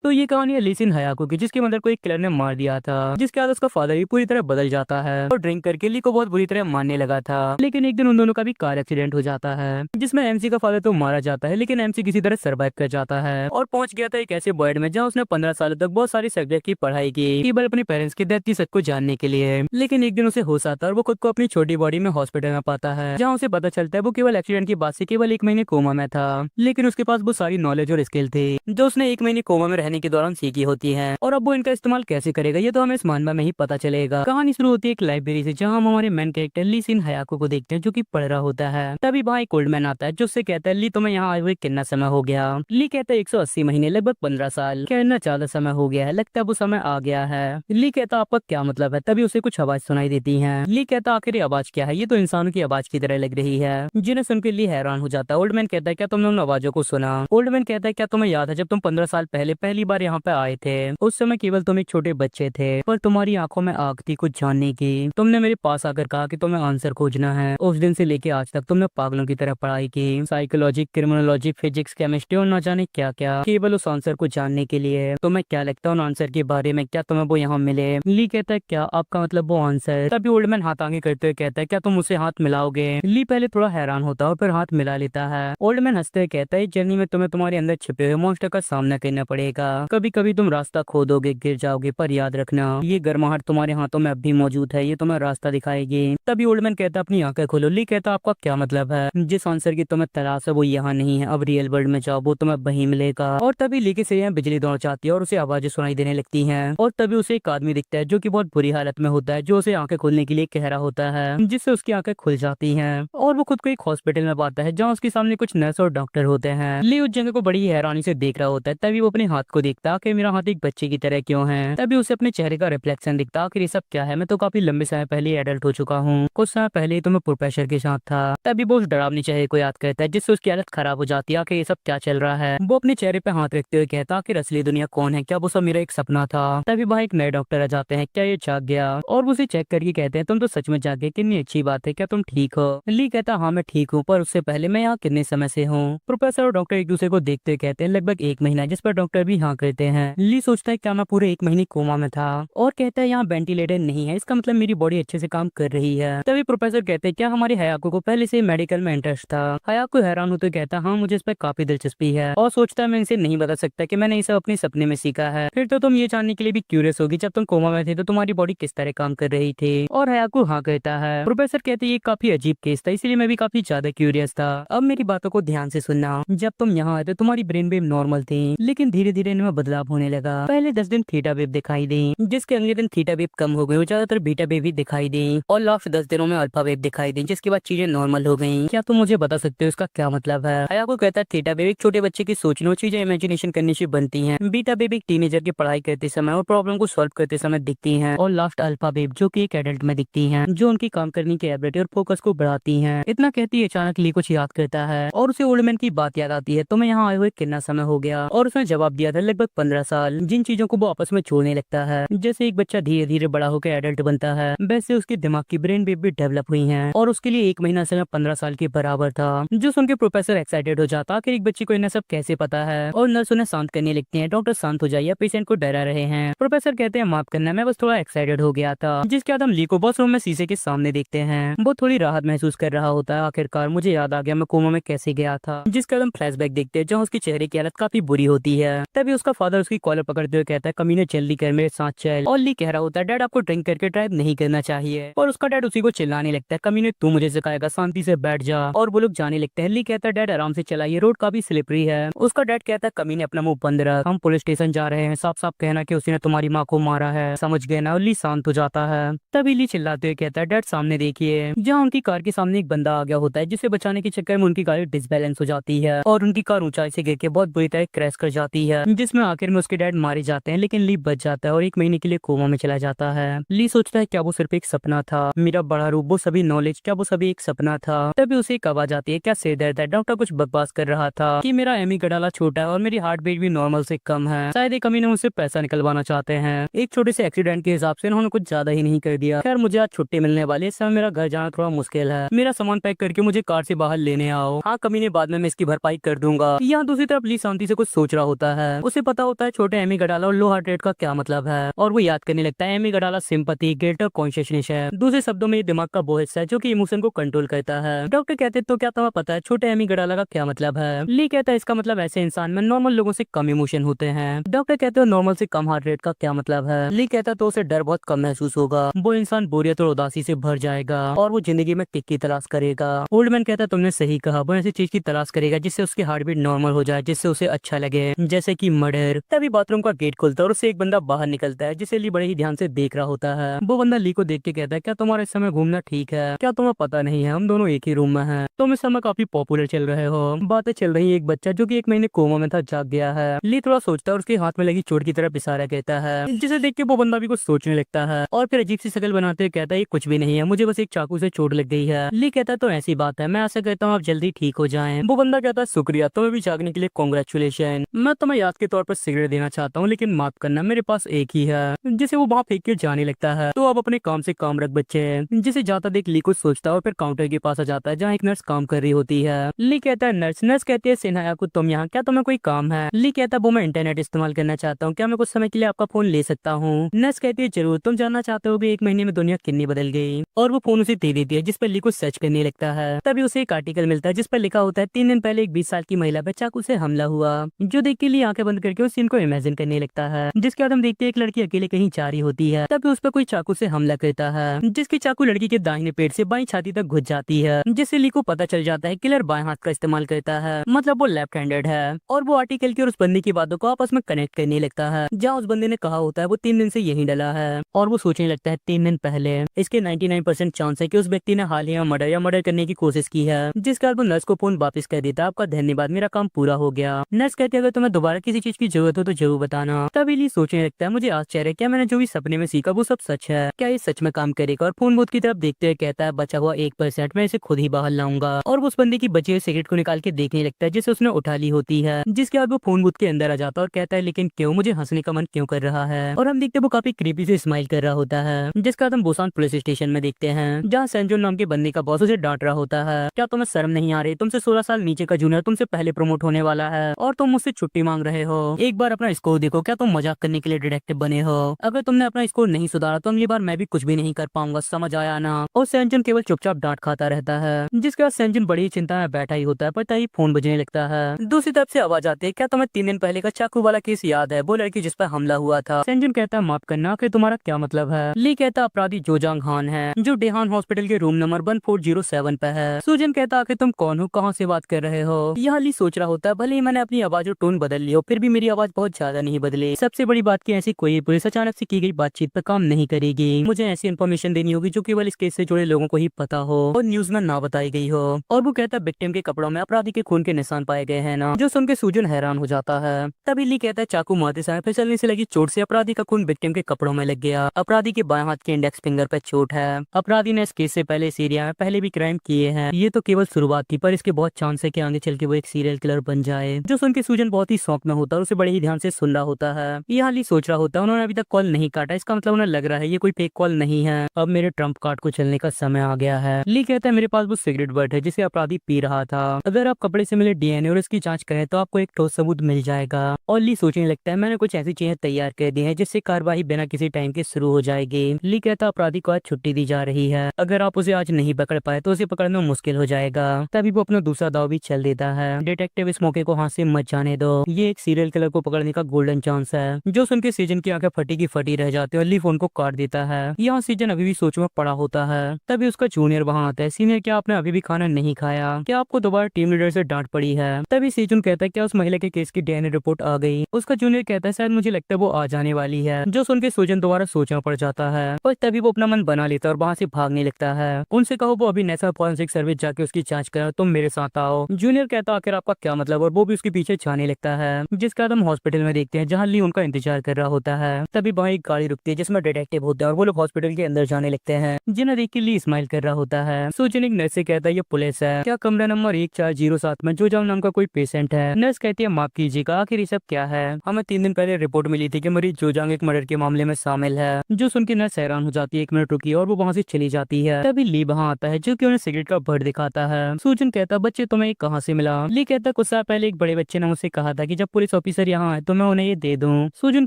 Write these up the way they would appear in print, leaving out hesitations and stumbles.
तो ये कहानी है ली सिन हयाको की, जिसकी मदर को एक किलर ने मार दिया था, जिसके बाद उसका फादर भी पूरी तरह बदल जाता है और ड्रिंक करके ली को बहुत बुरी तरह मारने लगा था। लेकिन एक दिन उन दोनों का भी कार एक्सीडेंट हो जाता है, जिसमें एमसी का फादर तो मारा जाता है, लेकिन एमसी किसी तरह सर्वाइव कर जाता है और पहुंच गया था एक ऐसे वर्ल्ड में जहाँ उसने 15 साल तक बहुत सारी सब्जेक्ट की पढ़ाई की केवल अपने पेरेंट्स की डेथ की सच को जानने के लिए। लेकिन एक दिन उसे होश आता है और वो खुद को अपनी छोटी बॉडी में हॉस्पिटल में पाता है, जहाँ उसे पता चलता है वो केवल एक्सीडेंट की बाद से केवल 1 महीने कोमा में था, लेकिन उसके पास वो सारी नॉलेज और स्किल थी जो उसने 1 महीने कोमा में रहने के दौरान सीखी होती है। और अब वो इनका इस्तेमाल कैसे करेगा ये तो हमें इस मानवा में ही पता चलेगा। कहानी शुरू होती है एक लाइब्रेरी से, जहाँ हम हमारे मेन कैरेक्टर ली सिन हयाको को देखते हैं जो कि पढ़ रहा होता है। तभी वहाँ एक ओल्ड मैन आता है जो उससे कहता है, ली तुम्हें यहाँ आए हुए कितना समय हो गया। ली कहता है 180 महीने, लगभग 15 साल। कहना ज्यादा समय हो गया है, लगता है वो समय आ गया है। ली कहता आपका क्या मतलब है। तभी उसे कुछ आवाज सुनाई देती है। ली कहता आखिर ये आवाज क्या है, ये तो इंसानों की आवाज की तरह लग रही है, जिन्हें सुनकर ली हैरान हो जाता है। ओल्ड मैन कहता है क्या तुमने उन आवाजों को सुना। ओल्ड मैन कहता है क्या तुम्हें याद है जब तुम 15 साल पहले पहली बार यहाँ पे आए थे, उस समय केवल तुम एक छोटे बच्चे थे पर तुम्हारी आंखों में आग थी कुछ जानने की। तुमने मेरे पास आकर कहा कि तुम्हें आंसर खोजना है। उस दिन से लेके आज तक तुमने पागलों की तरह पढ़ाई की, साइकोलॉजी, क्रिमिनोलॉजी, फिजिक्स, केमिस्ट्री और न जाने क्या क्या, केवल उस आंसर को जानने के लिए। तुम्हें क्या लगता है उन आंसर के बारे में, क्या तुम्हें वो यहाँ मिले। ली कहता है क्या आपका मतलब वो आंसर। तभी ओल्ड मैन हाथ आगे करते हुए कहता है क्या तुम उसे हाथ मिलाओगे। ली पहले थोड़ा हैरान होता है और फिर हाथ मिला लेता है। ओल्ड मैन हंसते हुए कहता है जर्नी में तुम्हें तुम्हारे अंदर छिपे हुए मॉन्स्टर का सामना करना पड़ेगा। कभी कभी तुम रास्ता खोदोगे, गिर जाओगे, पर याद रखना ये गर्माहट तुम्हारे हाथों में अब भी मौजूद है, ये तुम्हें रास्ता दिखाएगी। तभी ओल्ड मैन कहता अपनी आंखें खोलो। ली कहता आपका क्या मतलब है, जिस आंसर की तुम्हें तलाश है वो यहाँ नहीं है, अब रियल वर्ल्ड में जाओ वो तुम्हें वहीं मिलेगा। और तभी ली की सिर बिजली दौड़ जाती है और उसे आवाजें सुनाई देने लगती हैं। और तभी उसे एक आदमी दिखता है जो कि बहुत बुरी हालत में होता है, जो उसे आंखें खोलने के लिए कह रहा होता है, जिससे उसकी आंखें खुल जाती हैं और वो खुद को एक हॉस्पिटल में पाता है जहाँ उसके सामने कुछ नर्स और डॉक्टर होते हैं। ली उस जगह को बड़ी हैरानी से देख रहा होता है। तभी वो अपने हाथ को देखता कि मेरा हाथ एक बच्चे की तरह क्यों है। तभी उसे अपने चेहरे का रिफ्लेक्शन दिखता कि ये सब क्या है, मैं तो काफी लंबे समय पहले एडल्ट हो चुका हूँ, कुछ समय पहले ही तो मैं प्रोफेसर के साथ था। तभी वो उस डरावनी चेहरे को याद करता है जिससे उसकी हालत खराब हो जाती है कि ये सब क्या चल रहा है। वो अपने चेहरे पे हाथ रखते हुए कहता कि असली दुनिया कौन है, क्या वो सब मेरा एक सपना था। तभी वहाँ एक नए डॉक्टर आ जाते हैं, क्या ये जाग गया, और वो उसे चेक करके कहते हैं तुम तो सच में जाग गए, कितनी अच्छी बात है, क्या तुम ठीक हो। ली कहता हाँ मैं ठीक हूँ, पर उससे पहले मैं यहाँ कितने समय से हूँ। प्रोफेसर और डॉक्टर एक दूसरे को देखते हुए कहते हैं लगभग 1 महीना, जिस पर डॉक्टर भी हाँ कहते हैं। ली सोचता है क्या मैं पूरे 1 महीने कोमा में था, और कहता है यहाँ वेंटिलेटर नहीं है, इसका मतलब मेरी बॉडी अच्छे से काम कर रही है। तभी प्रोफेसर कहते हैं क्या हमारे हयाको को पहले से मेडिकल में इंटरेस्ट था। हयाको हैरान होते कहता हाँ मुझे इस पर काफी दिलचस्पी है, और सोचता है मैं इसे नहीं बता सकता कि मैंने इसे अपने सपने में सीखा है। फिर तो तुम ये जानने के लिए भी क्यूरियस होगी जब तुम कोमा में थे तो तुम्हारी बॉडी किस तरह काम कर रही थी। और हयाको हाँ कहता है। प्रोफेसर कहते ये काफी अजीब केस था, इसलिए मैं भी काफी ज्यादा क्यूरियस था। अब मेरी बातों को ध्यान से सुनना, जब तुम यहाँ आए तो तुम्हारी ब्रेन वेव नॉर्मल थी, लेकिन धीरे धीरे इनमें बदलाव होने लगा। पहले 10 दिन थीटा वेव दिखाई दी, जिसके अगले दिन थीटा वेव कम हो गई और ज्यादातर बीटा वेव भी दिखाई दी, और लास्ट 10 दिनों में अल्फा वेव दिखाई दी, जिसके बाद चीजें नॉर्मल हो गई। क्या तुम मुझे बता सकते हो इसका क्या मतलब है। हयाको कहता है थीटा वेव एक छोटे बच्चे की सोचने और चीजें इमेजिनेशन करने से बनती हैं। बीटा वेव एक टीनेजर की पढ़ाई करते समय और प्रॉब्लम को सॉल्व करते समय दिखती हैं, और लास्ट अल्फा वेव जो कि एक एडल्ट में दिखती हैं, जो उनकी काम करने की एबिलिटी और फोकस को बढ़ाती हैं। इतना कहती है अचानक ली कुछ याद करता है और उसे ओल्ड मैन की बात याद आती है, तुम्हें यहाँ आए हुए कितना समय हो गया। और उसने जवाब दिया था लगभग 15 साल। जिन चीजों को वो आपस में छोड़ने लगता है, जैसे एक बच्चा धीरे धीरे बड़ा होकर एडल्ट बनता है, वैसे उसके दिमाग की ब्रेन वेव भी डेवलप हुई है, और उसके लिए 1 महीना समय 15 साल के बराबर था। जो सुन के प्रोफेसर एक्साइटेड हो जाता कि एक बच्चे को इन्हें सब कैसे पता है, और नर्स उन्हें शांत करने लगती है, डॉक्टर शांत हो जाइए, पेशेंट को डरा रहे हैं। प्रोफेसर कहते हैं माफ करना, मैं बस थोड़ा एक्साइटेड हो गया था। जिसके बाद हम ली को वॉशरूम में शीशे के सामने देखते हैं। वो थोड़ी राहत महसूस कर रहा होता है, आखिरकार मुझे याद आ गया मैं कोमा में कैसे गया था। जिसके बाद हम फ्लैशबैक देखते हैं जहाँ उसके चेहरे की हालत काफी बुरी होती है। तभी उसका फादर उसकी कॉलर पकड़ते हुए कहता है कमीने जल्दी कर मेरे साथ चल। और ली कह रहा होता है डैड आपको ड्रिंक करके ड्राइव नहीं करना चाहिए, और उसका डैड उसी को चिल्लाने लगता है कमीने तू मुझे सिखाएगा, शांति से बैठ जा। और वो लोग जाने लगते हैं। ली कहता है डैड आराम से चलाइए, रोड काफी स्लिपरी है। उसका डैड कहता है कमीने अपना मुंह बंद रख, हम पुलिस स्टेशन जा रहे हैं, साफ साफ कहना कि उसने तुम्हारी माँ को मारा है, समझ गए ना। और ली शांत हो जाता है। तभी ली चिल्लाते हुए कहता है डैड सामने देखिए, जहाँ उनकी कार के सामने एक बंदा आ गया होता है, जिसे बचाने के चक्कर में उनकी कार डिसबैलेंस हो जाती है और उनकी कार ऊंचाई से गिर के बहुत बुरी तरह क्रैश कर जाती है, जिसमें आखिर में उसके डैड मारे जाते हैं। लेकिन ली बच जाता है और 1 महीने के लिए कोमा में चला जाता है। ली सोचता है क्या वो सिर्फ एक सपना था, मेरा बड़ा रूप, वो सभी नॉलेज, क्या वो सभी एक सपना था। तभी उसे एक आवाज आती है क्या सिर दर्द है। डॉक्टर कुछ बकवास कर रहा था कि मेरा एमी गडाला छोटा है और मेरी हार्ट बीट भी नॉर्मल से कम है, शायद एक कमीने मुझसे पैसा निकलवाना चाहते हैं। एक छोटे से एक्सीडेंट के हिसाब से उन्होंने कुछ ज्यादा ही नहीं कर दिया। खैर मुझे आज छुट्टी मिलने वाली है, इस समय मेरा घर जाना थोड़ा मुश्किल है, मेरा सामान पैक करके मुझे कार से बाहर लेने आओ। हाँ कमीने बाद में मैं इसकी भरपाई कर दूंगा। यहाँ दूसरी तरफ ली शांति से कुछ सोच रहा होता है। उसे पता होता है छोटे एमी गडाला और लो हार्ट रेट का क्या मतलब है, और वो याद करने लगता है एमी गडाला सिंपैथी, गिल्ट और कॉन्शियसनेस है। दूसरे शब्दों में ये दिमाग का वो हिस्सा है जो कि इमोशन को कंट्रोल करता है। डॉक्टर कहते तो क्या तुम्हें पता है छोटे एमी गडाला का क्या मतलब है? ली कहता है इसका मतलब ऐसे इंसान में नॉर्मल लोगों से कम इमोशन होते हैं। डॉक्टर कहते हो नॉर्मल से कम हार्ट रेट का क्या मतलब है? ली कहता तो उसे डर बहुत कम महसूस होगा, वो इंसान बोरियत और उदासी से भर जाएगा और वो जिंदगी में किक की तलाश करेगा। ओल्ड मैन कहता तुमने सही कहा, वो ऐसी चीज की तलाश करेगा जिससे उसकी हार्ट बीट नॉर्मल हो जाए, जिससे उसे अच्छा लगे, जैसे कि मर्डर। तभी बाथरूम का गेट खुलता है और उससे एक बंदा बाहर निकलता है जिसे ली बड़े ही ध्यान से देख रहा होता है। वो बंदा ली को देख के कहता है क्या तुम्हारा इस समय घूमना ठीक है? क्या तुम्हें पता नहीं है हम दोनों एक ही रूम में हैं, तुम इस समय काफी पॉपुलर चल रहे हो। बातें चल रही है एक बच्चा जो कि 1 महीने कोमा में था जाग गया है। ली थोड़ा सोचता है और उसके हाथ में लगी चोट की तरफ इशारा कहता है, जिसे देख के वो बंदा भी कुछ सोचने लगता है और फिर अजीब सी शक्ल बनाते हुए कहता है ये कुछ भी नहीं है, मुझे बस एक चाकू से चोट लग गई है। ली कहता है तो ऐसी बात है, मैं आशा करता हूँ आप जल्दी ठीक हो जाएं। वो बंदा कहता है शुक्रिया, तुम्हें भी जागने के लिए कांग्रेचुलेशन। मैं तुम्हें याद के तौर पर सिगरेट देना चाहता हूँ लेकिन माफ करना मेरे पास एक ही है, जिसे वो वहाँ फेंक के जाने लगता है। तो अब अपने काम से काम रख बच्चे। जिसे जाता देख ली कुछ सोचता है और फिर काउंटर के पास आ जाता है जहाँ एक नर्स काम कर रही होती है। ली कहता है नर्स। नर्स कहती है सिन्हाया को तुम यहाँ, क्या तुम्हें कोई काम है? ली कहता है वो मैं इंटरनेट इस्तेमाल करना चाहता हूँ, क्या मैं कुछ समय के लिए आपका फोन ले सकता हूँ? नर्स कहती है जरूर, तुम जानना चाहते हो भी 1 महीने में दुनिया कितनी बदल गई। और वो फोन उसे दे देती है जिस पर ली को सर्च करने लगता है। तभी उसे एक आर्टिकल मिलता है जिस पर लिखा होता है 3 दिन पहले एक 20 साल की महिला पर चाकू से हमला हुआ। जो देख के लिए आंखें बंद करके उस सीन को इमेजिन करने लगता है, जिसके बाद हम देखते हैं एक लड़की अकेले कहीं जा रही होती है। तभी उस पर कोई चाकू से हमला करता है जिसकी चाकू लड़की के दाहिने पेट से बाईं छाती तक घुस जाती है, जिससे ली को पता चल जाता है किलर बाएं हाथ का इस्तेमाल करता है, मतलब वो लेफ्ट हैंडेड है। और वो आर्टिकल की और उस बंदे की बातों को आपस में कनेक्ट करने लगता है। जहाँ उस बंदे ने कहा होता है वो 3 दिन से यहीं डला है और वो सोचने लगता है 3 दिन पहले इसके 99% चांस है कि उस व्यक्ति ने हाल ही में मर्डर करने की कोशिश की है। जिसके बाद वो नर्स को फोन वापस कर देता है, आपका धन्यवाद, मेरा काम पूरा हो गया। नर्स कहती है अगर तुम्हें दोबारा किसी चीज की जरूरत हो तो जरूर बताना। तभी ली सोचने लगता है मुझे आश्चर्य है, क्या मैंने जो भी सपने में सीखा वो सब सच है? क्या ये सच में काम करेगा? और फोन बूथ की तरफ देखते हुए कहता है बचा हुआ 1% मैं इसे खुद ही बाहर लाऊंगा। और वो उस बंदे की बची हुई सिगरेट को निकाल के देखने लगता है जिसे उसने उठा ली होती है। जिसके बाद वो फोन बूथ के अंदर आ जाता है और कहता है लेकिन क्यों, मुझे हंसने का मन क्यों कर रहा है? और हम देखते हैं वो काफी क्रीपी से स्माइल कर रहा होता है। जिसके बाद हम बुसान पुलिस स्टेशन में देखते हैं जहाँ सेंजोन नाम के बंदे का बॉस उसे डांट रहा होता है, क्या तुम्हें शर्म नहीं आ रही? तुमसे 16 साल नीचे का जूनियर तुमसे पहले प्रमोट होने वाला है और तुम मुझसे छुट्टी मांग रहे हो। एक बार अपना स्कोर देखो, क्या तुम मजाक करने के लिए डिटेक्टिव बने हो? अगर तुमने अपना स्कोर नहीं सुधारा तो ये बार मैं भी कुछ भी नहीं कर पाऊंगा, समझ आया ना? और सेंजन केवल चुपचाप डांट खाता रहता है। जिसके बाद सेंजन बड़ी चिंता में बैठा ही होता है, पर तभी फोन बजने लगता है। दूसरी तरफ से आवाज आती है, क्या तुम्हें 3 दिन पहले का चाकू वाला केस याद है, वो लड़की जिस पर हमला हुआ था? सेंजन कहता है माफ करना कि तुम्हारा क्या मतलब है? ली कहता अपराधी जोजांग हान है जो डेहान हॉस्पिटल के रूम नंबर 1407 पे है। सुजन कहता आखिर तुम कौन हो, कहाँ से बात कर रहे हो? यहाँ ली सोच रहा होता है भले ही मैंने अपनी आवाज और टोन बदल ली हो फिर भी मेरी आवाज बहुत ज्यादा नहीं बदली। सबसे बड़ी बात की ऐसी कोई पुलिस अचानक से की गई बातचीत पर काम नहीं करेगी। मुझे ऐसी इन्फॉर्मेशन देनी होगी जो केवल इस केस से जुड़े लोगों को ही पता हो और न्यूज में ना बताई गई हो। और वो कहता है विक्टिम के कपड़ों में अपराधी के खून के निशान पाए गए हैं ना, जो सुन के सुजन हैरान हो जाता है। तभी ली कहता है चाकू मारते समय फिसलने से लगी चोट से अपराधी का खून विक्टिम के कपड़ों में लग गया। अपराधी के बाएं हाथ के इंडेक्स फिंगर पर चोट है। अपराधी ने इस केस से पहले इस एरिया में पहले भी क्राइम किए हैं। ये तो केवल शुरुआत थी पर इसके बहुत चांस है कि आगे चल के वो एक सीरियल किलर बन जाए। जो सुन के सूजन बहुत ही शौक में होता है और उसे बड़े ही ध्यान से सुन रहा होता है। यहाँ ली सोच रहा होता है उन्होंने अभी तक कॉल नहीं काटा, इसका मतलब उन्हें लग रहा है ये कोई फेक कॉल नहीं है। अब मेरे ट्रम्प कार्ड को चलने का समय आ गया है। ली कहता है मेरे पास वो सिगरेट बट है जिसे अपराधी पी रहा था, अगर आप कपड़े से मिले डीएनए और इसकी जांच करें तो आपको एक ठोस सबूत मिल जाएगा। और ली सोचने लगता है मैंने कुछ ऐसी चीजें तैयार कर दी है जिससे कार्रवाई बिना किसी टाइम के शुरू हो जाएगी। ली कहता अपराधी को आज छुट्टी दी जा रही है, अगर आप उसे आज नहीं पकड़ पाए तो उसे पकड़ना मुश्किल हो जाएगा। तभी वो अपना दूसरा दाव भी चल देता है, डिटेक्टिव इस मौके को हाथ से मत जाने दो, ये एक सीरियल किलर को पकड़ने का गोल्डन चांस है। जो सुन के सीजन की आंखें फटी की फटी रह जाती है और ली फोन को काट देता है। यहाँ सीजन अभी भी सोच में पड़ा होता है। तभी उसका जूनियर वहाँ आता है, सीनियर क्या आपने अभी भी खाना नहीं खाया, क्या आपको दोबारा टीम लीडर से डांट पड़ी है? तभी सीजन कहता है क्या उस महिला के केस की डीएनए रिपोर्ट आ गई? उसका जूनियर कहता है शायद मुझे लगता है वो आ जाने वाली है। जो सुन के सूजन दोबारा सोचना पड़ जाता है और तभी वो अपना मन बना लेता है और वहाँ से भागने लगता है। उनसे कहो वो अभी नेशनल फॉरेंसिक सर्विस जाके उसकी जांच करो, तुम मेरे साथ आओ। जूनियर कहता आखिर आपका क्या मतलब, और वो भी उसके पीछे जाने लगता है। जिसका हम हॉस्पिटल में देखते हैं जहाँ ली उनका इंतजार कर रहा होता है। तभी वहाँ एक गाड़ी रुकती है जिसमें डिटेक्टिव होते हैं और वो लोग हॉस्पिटल के अंदर जाने लगते हैं, जिन्हें देख के ली स्माइल कर रहा होता है। सूजन एक नर्स से कहता है ये पुलिस है, क्या कमरा नंबर 1407 में जोजांग नाम का कोई पेशेंट है? नर्स कहती है माफ कीजिएगा आखिर ये सब क्या है? हमें 3 दिन पहले रिपोर्ट मिली थी कि मरीज जोजांग एक मर्डर के मामले में शामिल है। जो सुन के नर्स हैरान हो जाती है, 1 मिनट रुकी और वो वहाँ से चली जाती है। तभी ली वहाँ आता है जो कि उन्हें सिगरेट का भर दिखाता है। सूजन कहता बच्चे तुम्हें कहाँ से मिला? ली कहता कुछ साल पहले एक बड़े बच्चे ने मुझसे कहा था कि जब पुलिस ऑफिसर यहाँ है तो मैं उन्हें ये दे दूं। सुजन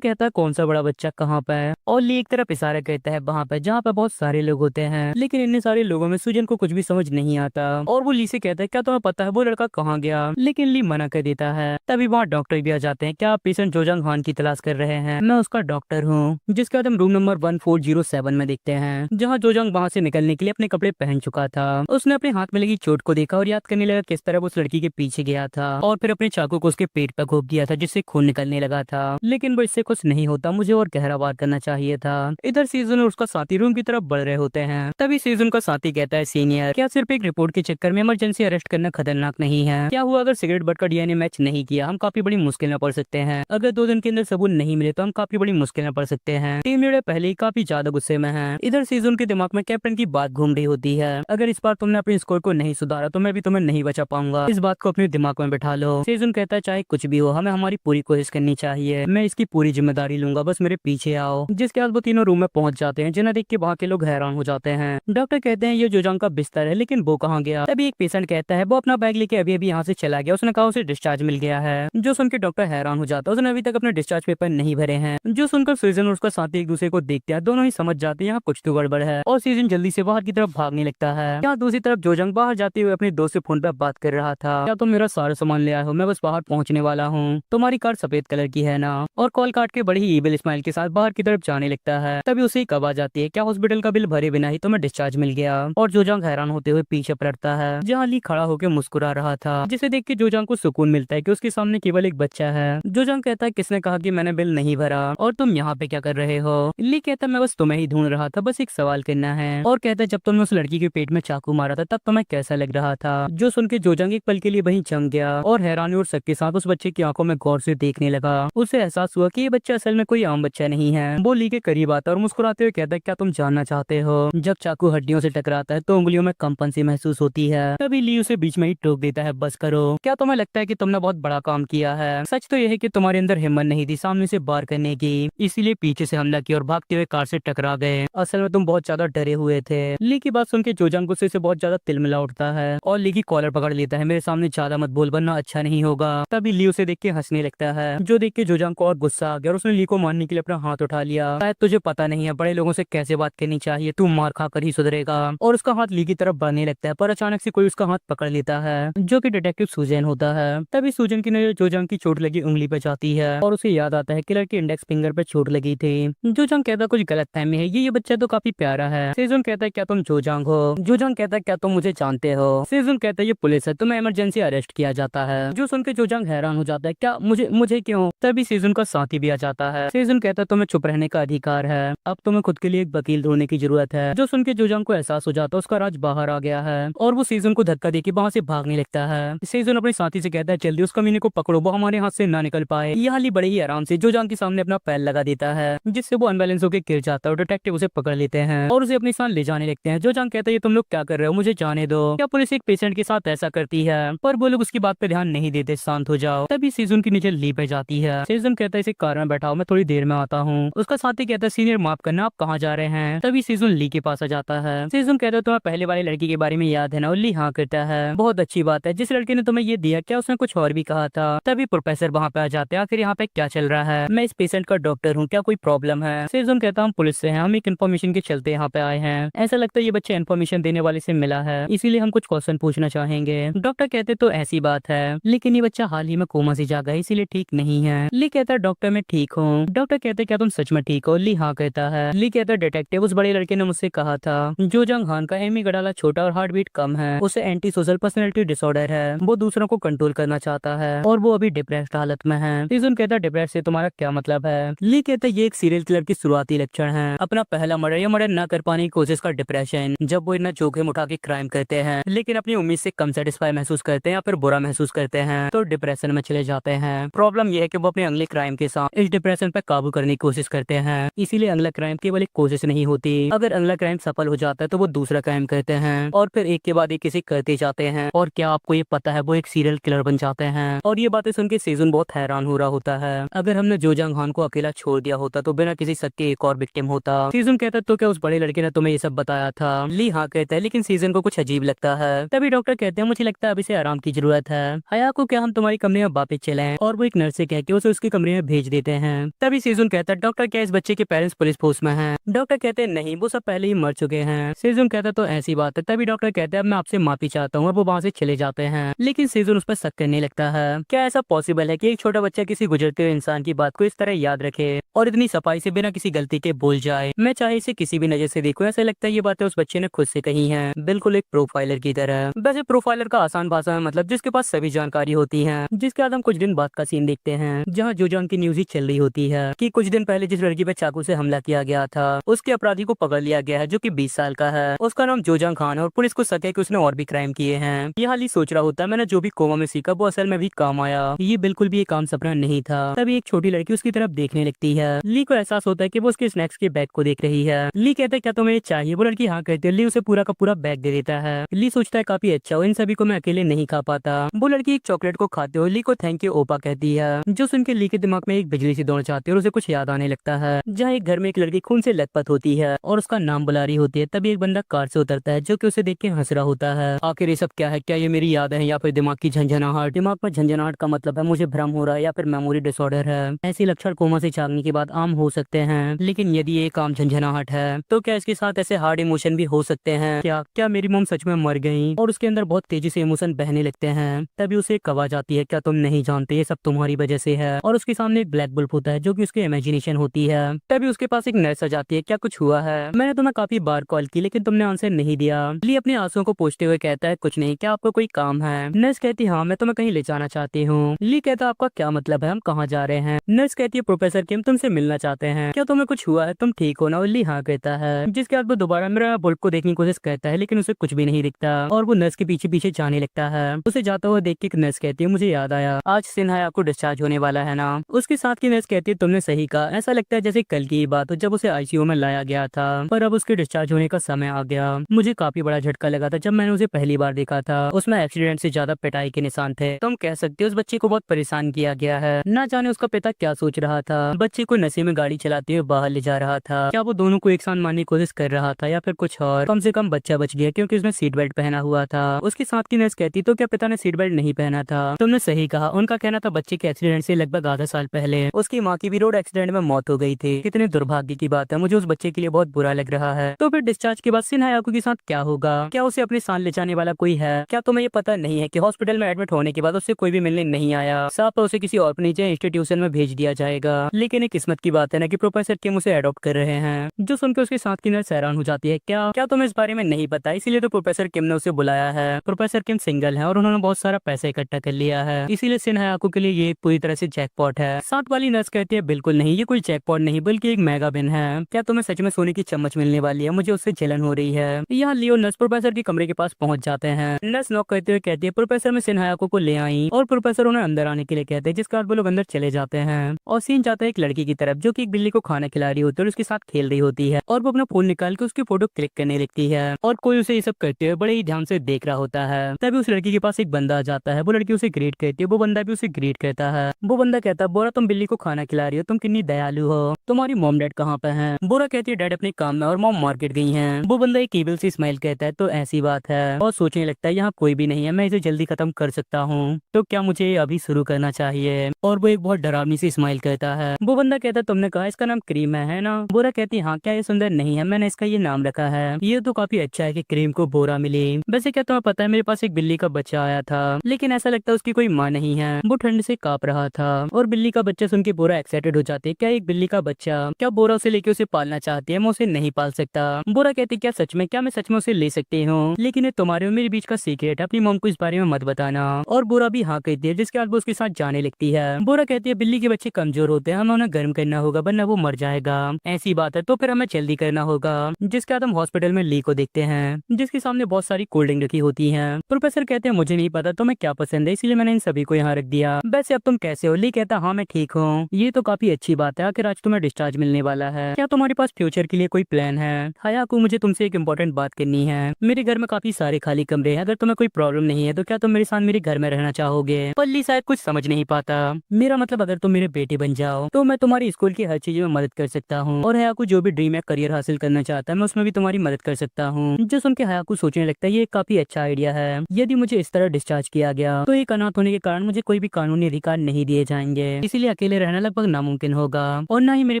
कहता है कौन सा बड़ा बच्चा कहाँ पे है, और ली एक तरफ इशारा कहता है वहाँ पे जहाँ पे बहुत सारे लोग होते हैं, लेकिन इतने सारे लोगों में सुजन को कुछ भी समझ नहीं आता और वो ली से कहता है क्या तुम्हें पता है वो लड़का कहाँ गया, लेकिन ली मना कर देता है। तभी वहाँ डॉक्टर भी आ जाते हैं। क्या आप पेशेंट जोजंग हान की तलाश कर रहे हैं? मैं उसका डॉक्टर हूँ। जिसके बाद हम रूम नंबर 1407 में देखते हैं जहाँ जोजंग वहाँ से निकलने के लिए अपने कपड़े पहन चुका था। उसने अपने हाथ में लगी चोट को देखा और याद करने लगा किस तरह वो उस लड़की के पीछे गया था और फिर अपने चाकू को उसके पेट पर घोंप दिया था जिससे खून निकलने लगा था, लेकिन वो इससे कुछ नहीं होता, मुझे और गहरा वार करना चाहिए था। इधर सीजन और उसका साथी रूम की तरफ बढ़ रहे होते हैं। तभी सीजन का साथी कहता है सीनियर क्या सिर्फ एक रिपोर्ट के चक्कर में इमरजेंसी अरेस्ट करना खतरनाक नहीं है? क्या हुआ अगर सिगरेट बट का डीएनए मैच नहीं किया? हम काफी बड़ी मुश्किल में पड़ सकते हैं। अगर 2 दिन के अंदर सबूत नहीं मिले तो हम काफी बड़ी मुश्किल में पड़ सकते हैं। टीम लीडर पहले ही काफी ज्यादा गुस्से में है। इधर सीजन के दिमाग में कैप्टन की बात घूम रही होती है, अगर इस बार तुमने अपने स्कोर को नहीं सुधारा तो मैं भी तुम्हें नहीं बचा पाऊंगा, इस बात को अपने दिमाग में बैठा लो। सीजन कहता है चाहे कुछ भी हो हमें हमारी पूरी कोशिश करनी चाहिए, मैं इसकी पूरी जिम्मेदारी लूंगा, बस मेरे पीछे आओ। जिसके बाद वो तीनों रूम में पहुंच जाते हैं जिन्हें देख के वहाँ के लोग हैरान हो जाते हैं। डॉक्टर कहते हैं ये जोजंग का बिस्तर है, लेकिन वो कहाँ गया? तभी एक पेशेंट कहता है वो अपना बैग लेके अभी अभी यहाँ से चला गया, उसने कहा उसे डिस्चार्ज मिल गया है। जो सुनकर डॉक्टर हैरान हो जाता है, उसने अभी तक अपने डिस्चार्ज पेपर नहीं भरे हैं। जो सुनकर सीजन और उसका साथी एक दूसरे को देखते हैं, दोनों ही समझ जाते हैं यहाँ कुछ तो गड़बड़ है और सीजन जल्दी से बाहर की तरफ भागने लगता है। यहाँ दूसरी तरफ जोजंग बाहर जाते हुए अपने दोस्त से फोन पर बात कर रहा था। क्या तुम मेरा सारा सामान ले आए हो? मैं बस बाहर पहुंचने वाला हूँ। तुम्हारी कार सफेद कलर की है ना? और कॉल काट के बड़ी ही ईविल स्माइल के साथ बाहर की तरफ जाने लगता है। तभी उसे कब आ जाती है क्या हॉस्पिटल का बिल भरे बिना ही तुम्हें डिस्चार्ज मिल गया? और जोजंग हैरान होते हुए पीछे पलटता है जहाँ ली खड़ा होकर मुस्कुरा रहा था, जिसे देख के जोजंग को सुकून मिलता है कि उसके सामने केवल एक बच्चा है। जोजंग कहता है किसने कहा कि मैंने बिल नहीं भरा और तुम यहाँ पे क्या कर रहे हो? ली कहता है मैं बस तुम्हें ही ढूंढ रहा था, बस एक सवाल करना है। और कहता है जब तुमने उस लड़की के पेट में चाकू मारा था तब तुम्हें कैसा लग रहा था? जो सुन के जोजंग एक पल के लिए वहीं जम गया और हैरानी और शक के साथ उस बच्चे की आंखों में गौर से देखने लगा। उसे एहसास हुआ कि ये बच्चा असल में कोई आम बच्चा नहीं है। वो ली के करीब आता है और मुस्कुराते हुए कहता है क्या तुम जानना चाहते हो जब चाकू हड्डियों से टकराता है तो उंगलियों में कंपन सी महसूस होती है? तभी ली उसे बीच में ही टोक देता है बस करो, क्या तुम्हें लगता है कि तुमने बहुत बड़ा काम किया है? सच तो यह है कि तुम्हारे अंदर हिम्मत नहीं थी सामने से वार करने की, इसीलिए पीछे से हमला किया और भागते हुए कार से टकरा गए। असल में तुम बहुत ज्यादा डरे हुए थे। ली की बात सुन के जोजंग गुस्से से बहुत ज्यादा तिलमिला उठता है और ली की कॉलर पकड़ लेता है, मेरे सामने ज्यादा मत बोल वरना अच्छा नहीं होगा। तभी ली उसे देख के हंसने लगता है, जो देख के जोजंग को और गुस्सा आ गया और उसने ली को मारने के लिए अपना हाथ उठा लिया। शायद तुझे पता नहीं है बड़े लोगों से कैसे बात करनी चाहिए, तू मार खा कर ही सुधरेगा। और उसका हाथ ली की तरफ बढ़ने लगता है पर अचानक से कोई उसका हाथ पकड़ लेता है जो कि डिटेक्टिव सुजैन होता है। तभी सुजैन की नजर जोजंग की चोट लगी उंगली पे जाती है और उसे याद आता है किलर के इंडेक्स फिंगर पे चोट लगी थी। जोजंग कहता कुछ गलत फहमी है, ये बच्चा तो काफी प्यारा है। सेजुन कहता है क्या तुम जोजंग हो? जोजंग कहता है क्या तुम मुझे जानते हो? सेजुन कहता है ये पुलिस है, तुम्हें इमरजेंसी अरेस्ट किया जाता है। जो सुन के जोजंग हैरान हो जाता है, क्या मुझे मुझे क्यों? तभी सेजुन का साथी भी आ जाता है। सेजुन कहता है तुम्हें चुप रहने का अधिकार है, अब तुम्हें खुद के लिए एक वकील ढूंढने की जरूरत है। जो सुन के जोजंग को एहसास हो जाता है उसका राज बाहर आ गया है और वो सेजुन को धक्का देके वहाँ से भागने लगता है। सेजुन अपने साथी से कहता है जल्दी उस कमीने को पकड़ो, वो हमारे हाथ से ना निकल पाए। यहाँ ली बड़े ही आराम से जोजंग के सामने अपना पैर लगा देता है जिससे वो अनबैलेंस होकर गिर जाता है और डिटेक्टिव उसे पकड़ लेते हैं और उसे अपने साथ ले जाने लगते हैं। जोजंग कहता है ये तुम लोग क्या कर रहे हो, मुझे जाने दो। क्या पुलिस एक पेशेंट के साथ ऐसा करती है? पर वो लोग उसकी बात पे ध्यान नहीं देते, शांत हो जाओ। तभी सेजुन की नीचे ली पे जाती है। सेजुन कहता है इसे कार में बैठाओ, मैं थोड़ी देर में आता हूँ। उसका साथी कहता है सीनियर माफ करना, आप कहाँ जा रहे हैं? तभी सेजुन ली के पास आ जाता है। सेजुन कहता है तुम्हें पहले वाली लड़की के बारे में याद है ना? ली हाँ करता है, बहुत अच्छी बात है। जिस लड़के ने तुम्हें ये दिया क्या उसने कुछ और भी कहा था? तभी प्रोफेसर वहाँ पे आ जाते हैं, आखिर यहाँ पे क्या चल रहा है? मैं इस पेशेंट का डॉक्टर हूँ, क्या कोई प्रॉब्लम है? सेजुन कहता हम पुलिस से हैं, हम एक इन्फॉर्मेशन के चलते यहाँ पे आए हैं। ऐसा लगता है ये बच्चा इन्फॉर्मेशन देने वाले से मिला है, इसीलिए हम कुछ क्वेश्चन पूछना चाहेंगे। डॉक्टर कहते तो ऐसी बात है, लेकिन ये बच्चा हाल ही में कोमा से जागा है इसीलिए ठीक नहीं है। ली कहता है डॉक्टर मैं ठीक हूँ। डॉक्टर कहते क्या तुम सच में ठीक हो? ली हाँ कहता है। ली कहता है डिटेक्टिव उस बड़े लड़के ने मुझसे कहा था जोजंग हान का एमी गडाला छोटा और हार्ट बीट कम है, उसे एंटी सोशल पर्सनैलिटी डिसऑर्डर है, वो दूसरों को कंट्रोल करना चाहता है और वो अभी डिप्रेस्ड हालत में है। सीजन कहता है डिप्रेस से तुम्हारा क्या मतलब है? ली कहता है ये एक सीरियल किलर की शुरुआती लक्षण है, अपना पहला मर्डर या मर्डर न कर पाने की कोशिश का डिप्रेशन, जब वो इतना जोखिम उठा के क्राइम करते हैं लेकिन अपनी उम्मीद से कम सेटिस्फाई महसूस करते हैं या फिर बुरा महसूस करते हैं तो डिप्रेशन में चले जाते हैं। प्रॉब्लम यह है कि वो अपने अगले क्राइम के साथ इस डिप्रेशन पर काबू करने की कोशिश करते हैं, इसीलिए अगला क्राइम केवल एक कोशिश नहीं होती, अगर अगला क्राइम सफल हो जाता है तो वो दूसरा क्राइम करते हैं और फिर एक के बाद एक किसी करते जाते हैं। और क्या आपको ये पता है वो एक सीरियल किलर बन जाते हैं। और ये बातें सुन के सेजुन बहुत हैरान हो रहा होता है, अगर हमने जोजंग हान को अकेला छोड़ दिया होता तो बिना किसी शक के एक और विक्टिम होता। सीजन कहता है तो क्या उस बड़े लड़के ने तुम्हें ये सब बताया था? ली हाँ कहता है, लेकिन सीजन को कुछ अजीब लगता है। तभी डॉक्टर कहते हैं मुझे लगता है अब इसे आराम की जरूरत है। हया को क्या हम तुम्हारी कमरे में वापस चलें? और वो एक नर्स से कह के उसे उसके कमरे में भेज देते हैं। तभी सेजुन कहता है डॉक्टर क्या इस बच्चे के पेरेंट्स पुलिस फोर्स में हैं? डॉक्टर कहते हैं नहीं, वो सब पहले ही मर चुके हैं। सेजुन कहता है तो ऐसी बात है। तभी डॉक्टर कहते हैं अब मैं आपसे माफी चाहता हूँ और वो वहाँ से चले जाते हैं। लेकिन सेजुन उस पर शक करने लगता है। क्या ऐसा पॉसिबल है कि एक छोटा बच्चा किसी गुजरते हुए इंसान की बात को इस तरह याद रखे और इतनी सफाई से बिना किसी गलती के बोल जाए? मैं चाहे इसे किसी भी नजर से देखूं, ऐसा लगता है ये बातें उस बच्चे ने खुद से कही हैं, बिल्कुल एक प्रोफाइलर की तरह। वैसे प्रोफाइलर का आसान भाषा में मतलब जिसके पास सभी जानकारी होती है। जिसके बाद हम कुछ दिन बाद का सीन देखते हैं जहाँ जोजांग की न्यूज ही चल रही होती है कि कुछ दिन पहले जिस लड़की पे चाकू से हमला किया गया था उसके अपराधी को पकड़ लिया गया है जो कि 20 साल का है। उसका नाम जोजांग खान है और पुलिस को शक है कि उसने और भी क्राइम किए हैं। ये हाल ही सोच रहा होता है मैंने जो भी कोमा में सीखा वो असल में भी काम आया, ये बिल्कुल भी एक आम सपना नहीं था। तभी एक छोटी लड़की उसकी तरफ देखने लगती है। ली को एहसास होता है कि वो उसके स्नैक्स के बैग को देख रही है। ली कहता है क्या तुम्हें चाहिए? वो लड़की हाँ कहती है। ली उसे पूरा का पूरा बैग दे देता है। ली सोचता है काफी अच्छा हो, इन सभी को मैं अकेले नहीं खा पाता। वो लड़की एक चॉकलेट को खाते हुए ली को थैंक यू ओपा कहती है, जो सुन के ली के दिमाग में एक बिजली सी दौड़ जाती है और उसे कुछ याद आने लगता है जहाँ एक घर में एक लड़की खून से लथपथ होती है और उसका नाम बुला रही होती है। तभी एक बंदा कार से उतरता है जो कि उसे देख के हंस रहा होता है। आखिर ये सब क्या है? क्या ये मेरी याद है या फिर दिमाग की झंझनाहट? दिमाग पर झंझनाहट का मतलब है मुझे भ्रम हो रहा है या फिर मेमोरी डिसऑर्डर है। ऐसे लक्षण कोमा से जागने के बाद आम हो सकते हैं, लेकिन यदि ये काम झंझनाहट है तो क्या इसके साथ ऐसे हार्ड इमोशन भी हो सकते हैं? क्या क्या मेरी मॉम सच में मर गई और उसके अंदर बहुत तेजी से इमोशन बहने लगते हैं? तभी उसे एक आवाज आती है क्या तुम नहीं जानते ये सब तुम्हारी वजह से है? और उसके सामने एक ब्लैक बल्ब होता है जो कि उसकी इमेजिनेशन होती है। तभी उसके पास एक नर्स आ जाती है। क्या कुछ हुआ है? मैंने तुम्हें काफी बार कॉल की लेकिन तुमने आंसर नहीं दिया। ली अपने आंसुओं को पोंछते हुए कहता है कुछ नहीं, क्या आपको कोई काम है? नर्स कहती हाँ मैं तुम्हें कहीं ले जाना चाहती हूँ। ली कहता आपका क्या मतलब है, हम कहाँ जा रहे हैं? नर्स कहती है प्रोफेसर किम तुमसे मिलना चाहते हैं, क्या तुम्हें कुछ हुआ है? तुम ठीक हो ना? और ली हाँ कहता है। जिसके बाद वो दोबारा मेरा बल्ब को देखने की कोशिश करता है लेकिन उसे कुछ भी नहीं दिखता और वो नर्स के पीछे पीछे जाने लगता है। उसे जाता हुआ देख के एक नर्स कहती है मुझे याद आया आज सिन्हा आपको डिस्चार्ज होने वाला है ना? उसके साथ की नर्स कहती है तुमने सही कहा, ऐसा लगता है जैसे कल की बात हो जब उसे आईसीयू में लाया गया था पर अब उसके डिस्चार्ज होने का समय आ गया। मुझे काफी बड़ा झटका लगा था जब मैंने उसे पहली बार देखा था, उसमें एक्सीडेंट से ज्यादा पिटाई के निशान थे। तुम कह सकते हो उस बच्चे को बहुत परेशान किया गया है। ना जाने उसका पिता क्या सोच रहा था, बच्चे को नशे में गाड़ी चलाते हुए बाहर ले जा रहा था। क्या वो दोनों को एक साथ मारने की कोशिश कर रहा था या फिर कुछ और? कम से कम बच्चा बच गया क्योंकि उसने सीट बेल्ट पहना हुआ था। उसके साथ की नर्स कहती तो क्या पिता ने सीट बेल्ट नहीं पहना था? तुमने सही कहा, उनका कहना था बच्चे के एक्सीडेंट से लगभग आधा साल पहले उसकी माँ की भी रोड एक्सीडेंट में मौत हो गई थी। कितने दुर्भाग्य की बात है, मुझे उस बच्चे के लिए बहुत बुरा लग रहा है। तो फिर डिस्चार्ज के बाद सिन्हा याकू के साथ क्या होगा? क्या उसे अपने साथ ले जाने वाला कोई है? क्या तुम्हें ये पता नहीं है कि हॉस्पिटल में एडमिट होने के बाद उससे कोई भी मिलने नहीं आया, साफ उसे किसी ऑर्फनेज या इंस्टीट्यूशन में भेज दिया जाएगा। लेकिन एक किस्मत की बात है ना कि प्रोफेसर किम उसे अडॉप्ट कर रहे हैं, जो सुनकर उसके साथ की नर्स हैरान हो जाती है। क्या क्या तुम्हें इस बारे में नहीं पता? इसीलिए तो प्रोफेसर किम ने उसे बुलाया है। प्रोफेसर किम सिंगल है और उन्होंने बहुत सारा पैसा इकट्ठा कर लिया है, इसीलिए सिन्हा याकू के लिए ये पूरी तरह से जैकपॉट है। साथ वाली नर्स कहती है बिल्कुल नहीं, ये कोई जैकपॉट नहीं बल्कि एक मेगा बिन है। क्या तुम्हें सच में सोने की चम्मच मिलने वाली है? मुझे उससे जलन हो रही है। यहाँ लियो नर्स प्रोफेसर के कमरे के पास पहुंच जाते हैं। नर्स नॉक करते हुए कहती है प्रोफेसर में सिन्हा याकू को ले आई और प्रोफेसर उन्हें अंदर आने के लिए कहते हैं, जिसके बाद वो लोग अंदर चले जाते हैं और सीन जाता है एक लड़की की तरफ जो कि एक बिल्ली को खाना खिला रही होती है और उसके साथ खेल रही होती है और वो अपना फोन निकाल के उसकी फोटो क्लिक करने लगती है और कोई उसे ये सब करते हुए बड़े ही ध्यान से देख रहा होता है। तभी उस लड़की के पास एक बंदा आ जाता है। वो लड़की उसे ग्रीट करती है, वो बंदा भी उसे ग्रीट करता है। वो बंदा कहता है बोरा तुम बिल्ली को खाना खिला रही हो, तुम कितनी दयालु हो। तुम्हारी मॉम डैड कहाँ पे हैं? बोरा कहती है डैड अपने काम में और मॉम मार्केट गई हैं। वो बंदा एक ईविल सी स्माइल कहता है तो ऐसी बात है और सोचने लगता है यहाँ कोई भी नहीं है, मैं इसे जल्दी खत्म कर सकता हूँ, तो क्या मुझे अभी शुरू करना चाहिए? और वो एक बहुत डरावनी सी स्माइल कहता है। वो बंदा कहता है तुमने कहा इसका नाम क्रीम है ना? बोरा कहती है हाँ, क्या ये सुंदर नहीं है? मैंने इसका ये नाम रखा है। ये तो काफी अच्छा है कि क्रीम को बोरा मिली। वैसे क्या तुम्हें पता है मेरे पास एक बिल्ली का बच्चा आया था, लेकिन ऐसा लगता है उसकी कोई माँ नहीं है। वो ठंड से कांप रहा था और बिल्ली का बच्चा सुन के बोरा एक्साइटेड हो जाते। क्या एक बिल्ली का बच्चा? क्या बोरा उसे लेके उसे पालना चाहती है? मैं उसे नहीं पाल सकता। बोरा कहती क्या सच में? क्या मैं सच में उसे ले सकती हूँ? लेकिन ये तुम्हारे और मेरे बीच का सीक्रेट है, अपनी मॉम को इस बारे में मत बताना। और बोरा भी हाँ कहती है, जिसके बाद वो उसके साथ जाने लगती है। बोरा कहती है बिल्ली के बच्चे कमजोर होते हैं, हमें उन्हें गर्म करना होगा वरना वो मर जाएगा। ऐसी बात है तो फिर हमें जल्दी करना होगा। जिसके बाद हम हॉस्पिटल में ली को देखते हैं, जिसके सामने बहुत सारी कोल्ड ड्रिंक रखी होती है। प्रोफेसर कहते हैं मुझे नहीं पता तुम्हें क्या पसंद है, इसलिए मैंने इन सभी को यहाँ रख दिया। वैसे अब तुम कैसे हो? ली कहता हाँ मैं ठीक हूँ। ये तो काफी अच्छी बात है, आखिर आज तुम्हें डिस्चार्ज मिलने वाला है। क्या तुम्हारे पास फ्यूचर के लिए कोई प्लान है? हायाकू मुझे तुमसे एक इम्पोर्टेंट बात करनी है। मेरे घर में काफी सारे खाली कमरे हैं, अगर तुम्हें कोई प्रॉब्लम नहीं है तो क्या तुम मेरे साथ मेरे घर में रहना चाहोगे? पर ली शायद कुछ समझ नहीं पाता। मेरा मतलब अगर तुम मेरे बेटे बन जाओ तो मैं तुम्हारी स्कूल की हर चीज में मदद कर सकता हूँ और हायाकू जो भी ड्रीम या करियर हासिल करना चाहता है मैं उसमें भी तुम्हारी मदद कर सकता हूँ। जो सुन के हायाकू सोचने लगता है ये काफी अच्छा आइडिया है। यदि मुझे इस तरह डिस्चार्ज किया गया तो एक अनाथ होने के कारण मुझे कोई भी कानून कानूनी अधिकार नहीं दिए जाएंगे, इसीलिए अकेले रहना लगभग नामुमकिन होगा और न ही मेरे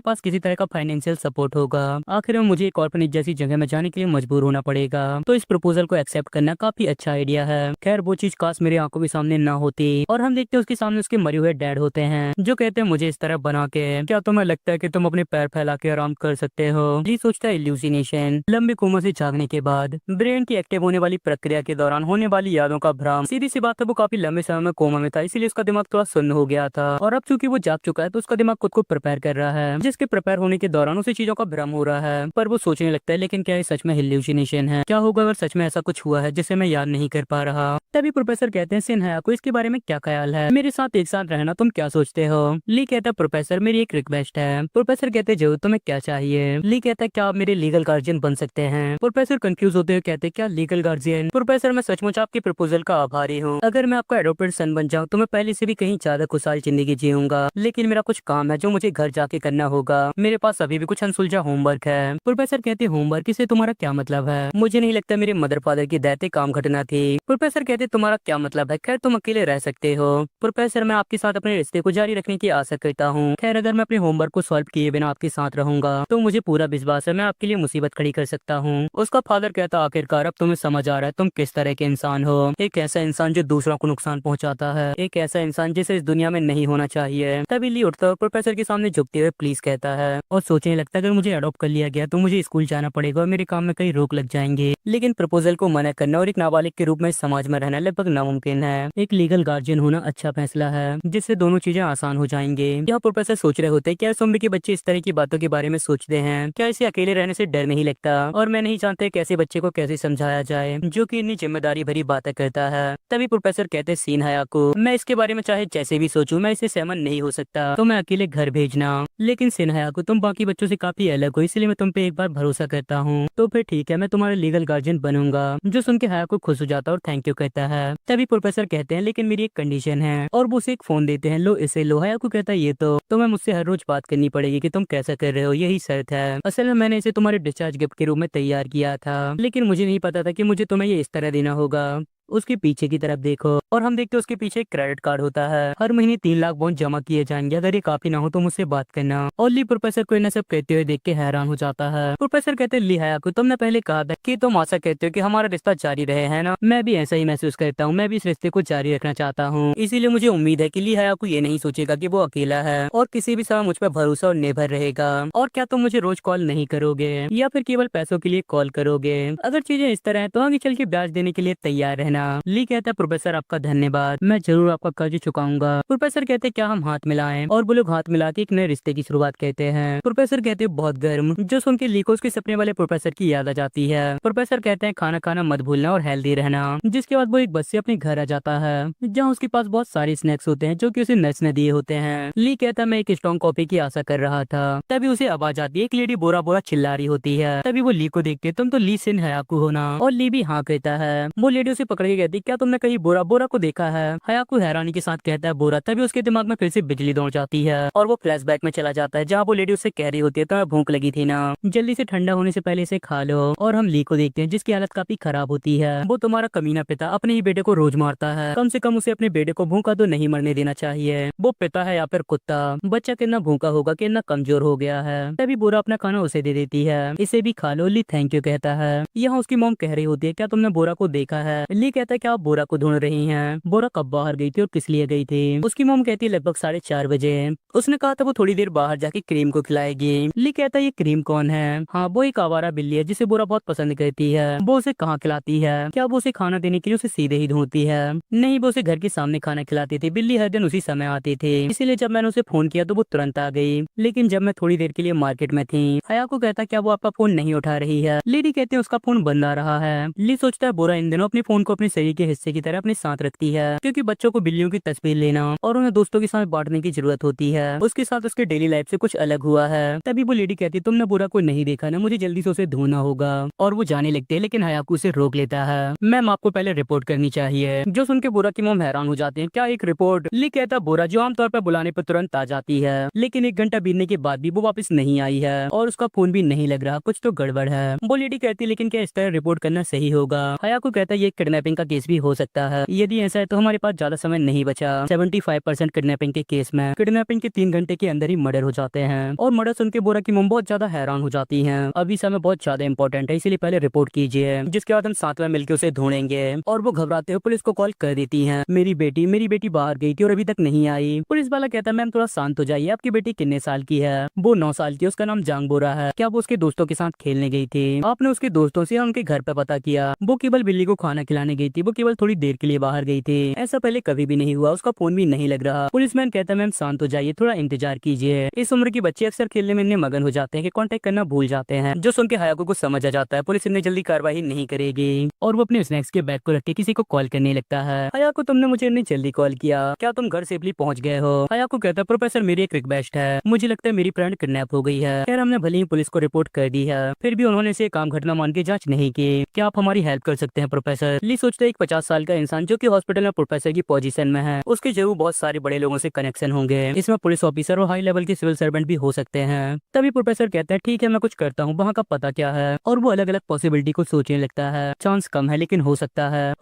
पास किसी तरह का फाइनेंशियल सपोर्ट होगा। आखिर में मुझे एक ऑर्फनेज जैसी जगह में जाने के लिए मजबूर होना पड़ेगा। तो इस प्रपोजल को एक्सेप्ट करना काफी अच्छा आइडिया है। खैर वो चीज काश मेरी आंखों के सामने ना होती। और हम देखते हैं उसके सामने उसके मरे हुए डैड होते हैं जो कहते हैं मुझे इस तरह बना के क्या तुम्हें लगता है कि तुम अपने पैर फैला के आराम कर सकते हो। ली सोचता है इल्यूसिनेशन। लंबे कोमा से जागने के बाद ब्रेन की एक्टिव होने वाली प्रक्रिया के दौरान होने वाली यादों का भ्रम। सीधी सी बात है वो काफी लंबे समय में कोमा में था, इसीलिए उसका दिमाग थोड़ा सुन्न हो गया था और अब चूंकि वो जाग चुका है तो उसका दिमाग खुद को प्रिपेयर कर रहा है, जिसके प्रिपेयर होने के दौरान उसे चीजों का भ्रम हो रहा है। पर वो सोचने लगता है लेकिन क्या ये सच में इल्यूसिनेशन है, क्या होगा अगर सच में ऐसा कुछ हुआ है जिसे मैं याद नहीं कर पा रहा। तभी प्रोफेसर कहते हैं सिन्हा को इसके बारे में क्या ख्याल है, मेरे साथ एक साथ रहना तुम क्या सोचते हो। ली कहता है प्रोफेसर मेरी एक रिक्वेस्ट है। प्रोफेसर कहते जो तुम्हें क्या चाहिए। ली कहता है क्या आप मेरे लीगल गार्जियन बन सकते हैं। प्रोफेसर कंफ्यूज होते हुए कहते क्या लीगल गार्जियन। प्रोफेसर मैं सचमुच आपके प्रपोजल का आभारी हूँ। अगर मैं आपका एडॉप्टेड सन बन जाऊँ तो मैं पहले से भी कहीं ज्यादा खुशहाल जिंदगी जीऊंगा, लेकिन मेरा कुछ काम है जो मुझे घर जाके करना होगा। मेरे पास अभी भी कुछ अनसुलझा होमवर्क है। प्रोफेसर कहते होमवर्क से तुम्हारा क्या मतलब है। मुझे नहीं लगता मेरे मदर फादर की दैते काम घटना थी। प्रोफेसर कहते तुम्हारा क्या मतलब है। खैर तुम अकेले रह सकते हो। प्रोफेसर मैं आपके साथ अपने रिश्ते को जारी रखने की आशा करता हूँ। खैर अगर मैं अपने होमवर्क को सॉल्व किए बिना आपके साथ रहूंगा तो मुझे पूरा विश्वास है मैं आपके लिए मुसीबत खड़ी कर सकता हूँ। उसका फादर कहता आखिरकार अब तुम्हें समझ आ रहा है तुम किस तरह के इंसान हो। एक ऐसा इंसान जो दूसरों को नुकसान पहुंचाता है, एक ऐसा इंसान जिसे इस दुनिया में नहीं होना चाहिए। तभी ली उठता है प्रोफेसर के सामने झुकते हुए प्लीज कहता है और सोचने लगता है अगर मुझे अडॉप्ट कर लिया गया तो मुझे स्कूल जाना पड़ेगा और मेरे काम में कई रोक लग जाएंगे। लेकिन प्रपोजल को मना करना और एक नाबालिग के रूप में समाज में रहना लगभग नामुमकिन है। एक लीगल गार्जियन होना अच्छा फैसला है जिससे दोनों चीजें आसान हो जाएंगे। यहाँ प्रोफेसर सोच रहे होते क्या इस उम्र के बच्चे इस तरह की बातों के बारे में सोचते हैं, क्या इसे अकेले रहने से डर नहीं लगता। और मैं नहीं जानते कैसे बच्चे को कैसे समझाया जाए जो कि इतनी जिम्मेदारी भरी बातें करता है। तभी प्रोफेसर कहते सिन्हा को मैं इसके बारे में चाहे जैसे भी सोचूं मैं इससे सहमत नहीं हो सकता, तो मैं अकेले घर भेजना। लेकिन सिन्हा को तुम बाकी बच्चों से काफी अलग हो इसलिए मैं तुम पे एक बार भरोसा करता हूँ। तो फिर ठीक है मैं तुम्हारा लीगल गार्जियन बनूंगा। जो सुन के हया को खुश हो जाता है और थैंक यू कहता है। तभी प्रोफेसर कहते हैं लेकिन मेरी एक कंडीशन है और वो उसे एक फोन देते हैं। लो इसे लो। हया को कहता है ये तो मैं मुझसे हर रोज बात करनी पड़ेगी कि तुम कैसा कर रहे हो, यही शर्त है। असल में मैंने इसे तुम्हारे डिस्चार्ज गिफ्ट के रूप में तैयार किया था, लेकिन मुझे नहीं पता था कि मुझे तुम्हें ये इस तरह देना होगा। उसके पीछे की तरफ देखो और हम देखते हैं उसके पीछे एक क्रेडिट कार्ड होता है। हर महीने 3 लाख बॉन्ड जमा किए जाएंगे, अगर ये काफी ना हो तो मुझसे बात करना। और ली प्रोफेसर को इन्हें सब कहते हुए देख के हैरान हो जाता है। प्रोफेसर कहते ली हया को तुमने पहले कहा था कि तुम आशा कहते हो कि हमारा रिश्ता जारी रहे, है ना। मैं भी ऐसा ही महसूस करता हूँ, मैं भी इस रिश्ते को जारी रखना चाहता हूँ। इसीलिए मुझे उम्मीद है कि ली हया को ये नहीं सोचेगा कि वो अकेला है और किसी भी समय मुझ पर भरोसा और निर्भर रहेगा। और क्या तुम मुझे रोज कॉल नहीं करोगे या फिर केवल पैसों के लिए कॉल करोगे। अगर चीजें इस तरह है तो आगे चल के ब्याज देने के लिए तैयार रहना। ली कहता है प्रोफेसर आपका धन्यवाद, मैं जरूर आपका कर्ज चुकाऊंगा। प्रोफेसर कहते क्या हम हाथ मिलाएं और वो लोग हाथ मिला के एक नए रिश्ते की शुरुआत कहते हैं। प्रोफेसर कहते बहुत गर्म, जो सुन के ली को उसके सपने वाले प्रोफेसर की याद आ जाती है। प्रोफेसर कहते हैं खाना खाना मत भूलना और हेल्दी रहना। जिसके बाद वो एक बस से अपने घर आ जाता है जहाँ उसके पास बहुत सारे स्नैक्स होते हैं जो कि उसे नर्स ने दिए होते हैं। ली कहता मैं एक स्ट्रॉन्ग कॉफी की आशा कर रहा था। तभी उसे आवाज आती है एक लेडी बोरा बोरा चिल्ला रही होती है। तभी वो ली को देखते तुम तो ली सिन्हा को हो ना। और ली भी हाँ कहता है। वो लेडी उसे पकड़ के कहती क्या तुमने कहीं बोरा बोरा को देखा है। हयाको हैरानी के साथ कहता है बोरा। तभी उसके दिमाग में फिर से बिजली दौड़ जाती है और वो फ्लैशबैक में चला जाता है जहाँ वो लेडी उससे कह रही होती है तुम्हें भूख लगी थी ना, जल्दी से ठंडा होने से पहले इसे खा लो। और हम ली को देखते हैं जिसकी हालत काफी खराब होती है। वो तुम्हारा कमीना पिता अपने ही बेटे को रोज मारता है, कम से कम उसे अपने बेटे को भूखा तो नहीं मरने देना चाहिए। वो पिता है या फिर कुत्ता, बच्चा कितना भूखा होगा, कितना कमजोर हो गया है। तभी बोरा अपना खाना उसे दे देती है, इसे भी खा लो। ली थैंक यू कहता है। यहाँ उसकी मॉम कह रही होती है क्या तुमने बोरा को देखा है। ली कहता है क्या आप बोरा को ढूंढ रही हैं। बोरा कब बाहर गई थी और किस लिए गई थी। उसकी मॉम कहती है लगभग 4:30 बजे। उसने कहा था वो थोड़ी देर बाहर जाके क्रीम को खिलाएगी। ली कहता है ये क्रीम कौन है। हाँ वो एक आवारा बिल्ली है जिसे बोरा बहुत पसंद करती है। वो उसे कहाँ खिलाती है। क्या वो उसे खाना देने के लिए उसे सीधे ही ढूंढती है। नहीं वो उसे घर के सामने खाना खिलाती थी। बिल्ली हर दिन उसी समय आती थी, इसीलिए जब मैंने उसे फोन किया तो वो तुरंत आ गई। लेकिन जब मैं थोड़ी देर के लिए मार्केट में थी। हया को कहता क्या वो आपका फोन नहीं उठा रही है। लेडी कहते हैं उसका फोन बंद आ रहा है। ली सोचता है बोरा इन दिनों अपने फोन को अपने शरीर के हिस्से की तरह अपने साथ रखती है, क्योंकि बच्चों को बिल्लियों की तस्वीर लेना और उन्हें दोस्तों के साथ बांटने की जरूरत होती है। उसके साथ उसके डेली लाइफ से कुछ अलग हुआ है। तभी वो लेडी कहती तुमने बोरा को नहीं देखा ना, मुझे जल्दी से उसे ढूंढना होगा। और वो जाने लगते हैं लेकिन हयाको उसे रोक लेता है। मैम आपको पहले रिपोर्ट करनी चाहिए। जो सुन के बोरा की मॉम हैरान हो जाते हैं क्या एक रिपोर्ट। ली कहता बोरा जो आमतौर पर बुलाने पर तुरंत आ जाती है, लेकिन 1 घंटा बीतने के बाद भी वो वापस नहीं आई है और उसका फोन भी नहीं लग रहा, कुछ तो गड़बड़ है। वो लेडी कहती लेकिन क्या इस तरह रिपोर्ट करना सही होगा। हयाको कहता है ये किडनैपिंग किडनैपिंग का केस भी हो सकता है। यदि ऐसा है तो हमारे पास ज्यादा समय नहीं बचा। 75% किडनैपिंग के केस में किडनैपिंग के 3 घंटे के अंदर ही मर्डर हो जाते हैं और मर्डर सुन के बोरा की मम बहुत ज्यादा हैरान हो जाती है। अभी समय बहुत ज्यादा इंपॉर्टेंट है, इसीलिए पहले रिपोर्ट कीजिए, जिसके बाद हम साथ में मिलकर उसे ढूंढेंगे। और वो घबराते हुए पुलिस को कॉल कर देती है। मेरी बेटी बाहर गई थी और अभी तक नहीं आई। पुलिस वाला कहता है मैम थोड़ा शांत हो जाइए, आपकी बेटी कितने साल की है? वो 9 साल की, उसका नाम जांग बोरा है। क्या वो उसके दोस्तों के साथ खेलने गई थी? आपने उसके दोस्तों से उनके घर पे पता किया? वो केवल बिल्ली को खाना खिलाने गई थी, वो केवल थोड़ी देर के लिए बाहर गई थी। ऐसा पहले कभी भी नहीं हुआ, उसका फोन भी नहीं लग रहा। पुलिसमैन कहता है मैम शांत हो जाइए, थोड़ा इंतजार कीजिए। इस उम्र के बच्चे अक्सर खेलने में इतने मगन हो जाते हैं कि कांटेक्ट करना भूल जाते हैं, जो सुन के हायाको को समझ आ जाता है पुलिस इतनी जल्दी कार्रवाई नहीं करेगी। और वो अपने स्नैक्स के बैग को रख के किसी को कॉल करने लगता है। हायाको तुमने मुझे इतनी जल्दी कॉल किया, क्या तुम घर सेफली पहुंच गए हो? हायाको कहता है प्रोफेसर मेरी एक रिक्वेस्ट है, मुझे लगता है मेरी फ्रेंड किडनैप हो गई है। खैर हमने भले ही पुलिस को रिपोर्ट कर दी है, फिर भी उन्होंने इसे काम घटना मान के जांच नहीं की। क्या आप हमारी हेल्प कर सकते हैं प्रोफेसर? ली सोचते एक 50 साल का इंसान जो कि हॉस्पिटल में प्रोफेसर की पोजीशन में है, उसके जरूर बहुत सारे बड़े लोगों से कनेक्शन होंगे। इसमें पुलिस ऑफिसर और हाई लेवल के सिविल सर्वेंट भी हो सकते हैं। तभी प्रोफेसर कहता है ठीक है मैं कुछ करता हूँ, वहाँ का पता क्या है? और वो अलग अलग पॉसिबिलिटी को सोचने लगता है। चांस कम है लेकिन हो सकता है